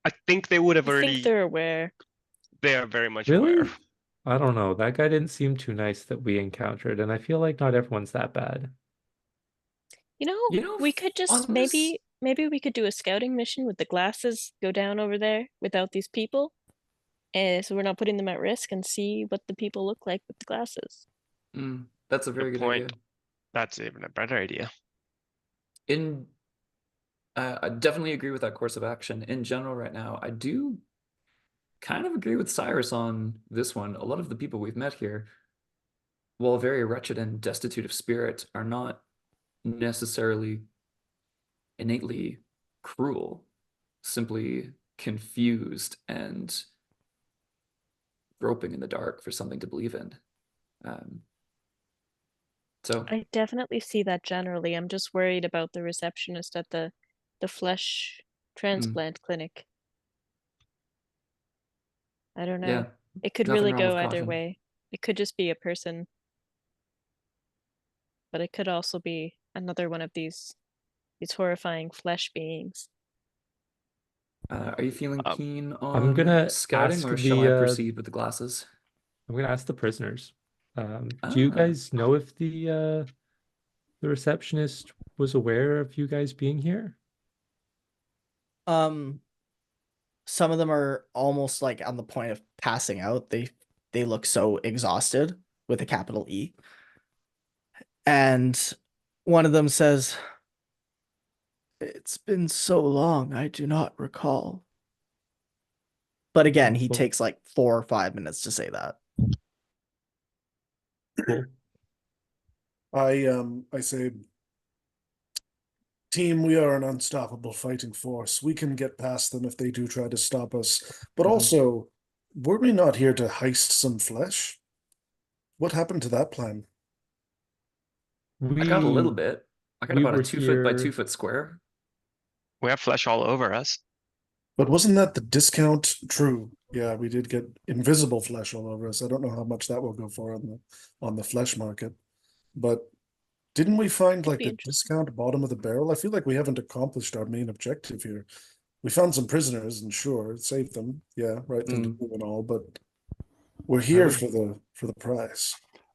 I think they would have I think already. they're aware. They are very much Really? aware. I don't know. That guy didn't seem too nice that we encountered, and I feel like not everyone's that bad. We could just on this- maybe we could do a scouting mission with the glasses, go down over there without these people, and so we're not putting them at risk, and see what the people look like with the glasses. That's a very Good good point. idea. That's even a better idea. I definitely agree with that course of action. In general, right now, I do kind of agree with Cyrus on this one. A lot of the people we've met here, while very wretched and destitute of spirit, are not necessarily innately cruel, simply confused and groping in the dark for something to believe in. So I definitely see that generally. I'm just worried about the receptionist at the flesh transplant clinic. I don't know. Yeah. It could Nothing really wrong with go either caution. way. It could just be a person, but it could also be another one of these horrifying flesh beings. Are you feeling Um, keen I'm on gonna scouting, ask or shall I the proceed with the glasses? I'm gonna ask the prisoners. Do you Ah. guys know if the receptionist was aware of you guys being here? Some of them are almost like on the point of passing out. They look so exhausted with a capital E. And one of them says, "It's been so long, I do not recall." But again, he Well, takes like 4 or 5 minutes to say that. cool. I say, team, we are an unstoppable fighting force. We can get past them if they do try to stop us. But Mhm. also, were we not here to heist some flesh? What happened to that plan? I got a little We bit. I got we about a were 2 foot by here. 2 foot square. We have flesh all over us. But wasn't that the discount? True. Yeah, we did get invisible flesh all over us. I don't know how much that will go for on the flesh market. But didn't we find like be the interesting. discount bottom of the barrel? I feel like we haven't accomplished our main objective here. We found some prisoners and sure, saved them. Yeah, right thing to do and all, but we're here would- for the prize.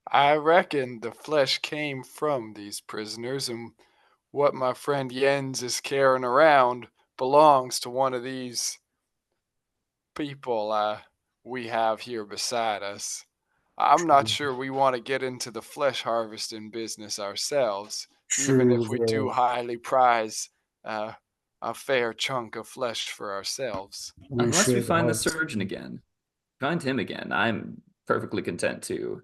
I reckon the flesh came from these prisoners, and what my friend Jens is carrying around belongs to one of these people we have here beside us. I'm not True. sure we want to get into the flesh harvesting business ourselves, even True, if we do Will. highly prize a fair chunk of flesh for ourselves. We Unless we should find the have. surgeon again. Find him again. I'm perfectly content to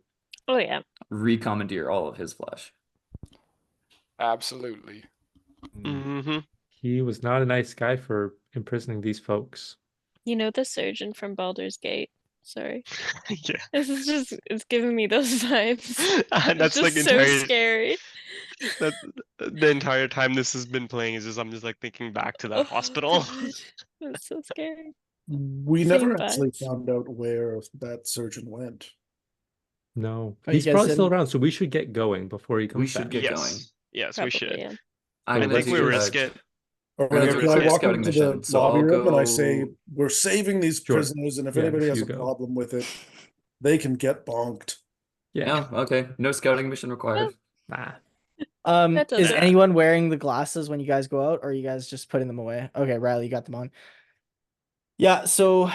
Oh yeah. recommandeer all of his flesh. Absolutely. Mm-hmm. He was not a nice guy for imprisoning these folks. You know the surgeon from Baldur's Gate? Sorry. Yeah. This is just, it's giving me those vibes. And It's that's like just so entire scary. that the entire time this has been playing is just I'm just like thinking back to that Oh, hospital. God. It's so scary. We Same never actually vibes. found out where that surgeon went. No, Oh, you he's guys probably still didn't- around, so we should get going before he comes should back. get Yes. going. Yes, we Probably, should. yeah. I'm I going think to we risk it. All I'm right, gonna can do I a walk scouting into the mission, so lobby I'll room and I go- say, we're saving these Sure. prisoners, and if Yeah, anybody has you a go. problem with it, they can get bonked. Yeah. No, okay. No scouting mission required. Nah. That Is doesn't- anyone wearing the glasses when you guys go out, or are you guys just putting them away? Okay, Riley, you got them on. Yeah, so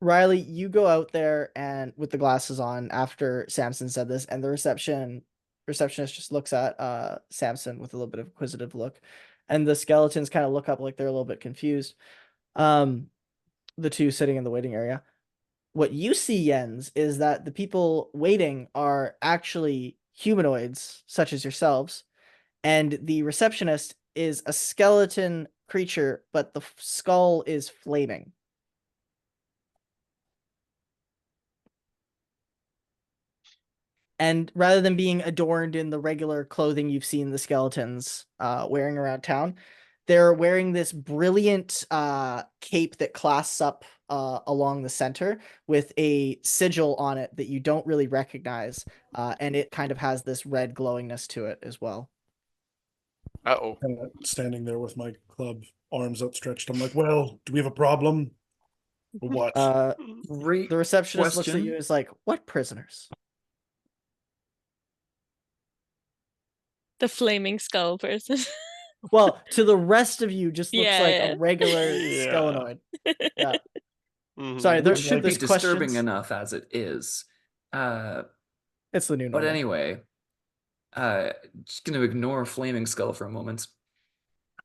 Riley, you go out there and with the glasses on after Samson said this, and the receptionist just looks at Samson with a little bit of inquisitive look, and the skeletons kind of look up like they're a little bit confused. The two sitting in the waiting area. What you see, Jens, is that the people waiting are actually humanoids, such as yourselves, and the receptionist is a skeleton creature, but the skull is flaming. And rather than being adorned in the regular clothing you've seen the skeletons wearing around town, they're wearing this brilliant cape that clasps up along the center with a sigil on it that you don't really recognize, and it kind of has this red glowingness to it as well. Uh-oh. Standing there with my club, arms outstretched. I'm like, well, do we have a problem? Or what? Great The receptionist looks at question. you and is like, "What prisoners?" The flaming skull person. Well, to the rest of you, just looks Yeah, like yeah. a regular Yeah. skelenoid. Yeah. Mhm. Sorry, Which should be there's disturbing questions. enough as it is. It's the new But normal. anyway, just going to ignore Flaming Skull for a moment.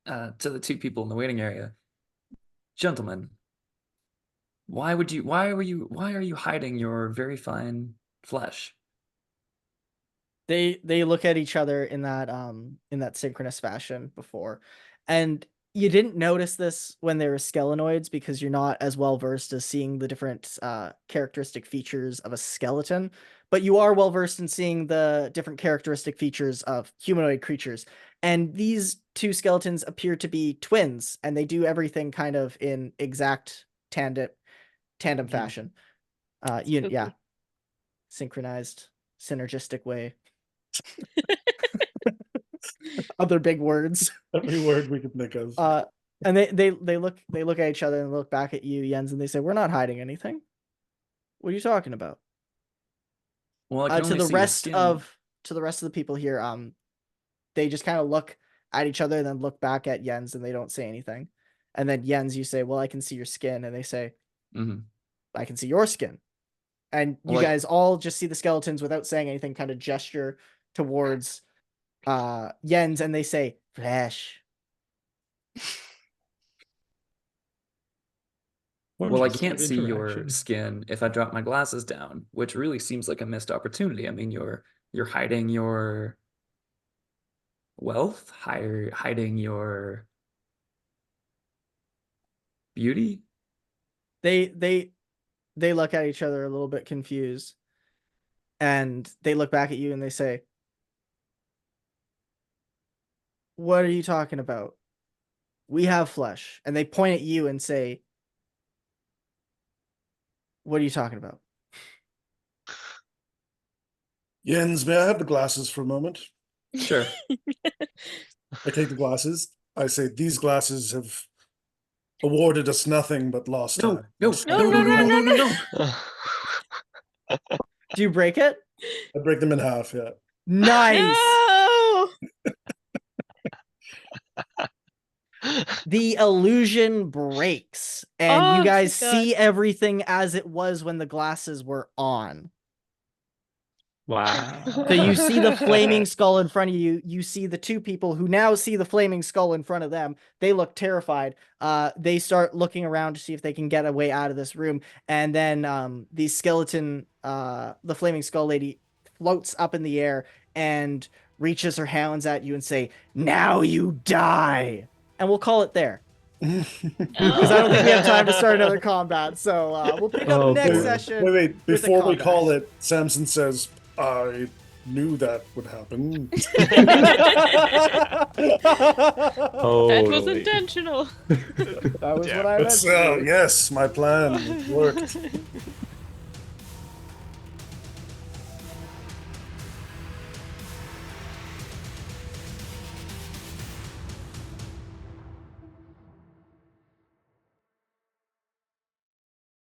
To the two people in the waiting area, gentlemen, why are you hiding your very fine flesh? They look at each other in that synchronous fashion before, and you didn't notice this when they were skelenoids because you're not as well versed as seeing the different characteristic features of a skeleton, but you are well versed in seeing the different characteristic features of humanoid creatures. And these two skeletons appear to be twins, and they do everything kind of in exact tandem fashion. Yeah, synchronized, synergistic way. Other big words. Every word we could think of. And they look at each other and look back at you, Jens, and they say, "We're not hiding anything. What are you talking about?" Well, I can To only the see your rest skin. of the people here, they just kind of look at each other and then look back at Jens, and they don't say anything. And then Jens, you say, "Well, I can see your skin," and they say, Mhm. "I can see your skin." And you Well, guys all just see the skeletons without saying anything, kind of gesture towards Jens, and they say, "Flesh." Well, I Interesting can't see your interaction. skin if I drop my glasses down, which really seems like a missed opportunity. I mean, you're hiding your wealth, hiding your beauty. They look at each other a little bit confused, and they look back at you and they say, "What are you talking about? We have flesh." And they point at you and say, "What are you talking about?" Jens, may I have the glasses for a moment? Sure. I take the glasses. I say, these glasses have awarded us nothing but lost No, time. no, No, no, no, no, no. Do you break it? I break them in half, yeah. Nice. No! The illusion breaks, and Oh, you guys thank God. see everything as it was when the glasses were on. Wow. So you see the flaming skull in front of you. You see the two people who now see the flaming skull in front of them. They look terrified. They start looking around to see if they can get a way out of this room. And then the skeleton, the flaming skull lady, floats up in the air and reaches her hands at you and say, "Now you die." And we'll call it there, because I don't think we have time to start another combat. So we'll pick up Oh, next boy. session. Wait, with the before we combat. call it, Samson says, I knew that would happen. That was Totally. intentional. That was Yeah, what I meant. But, yes, my plan worked.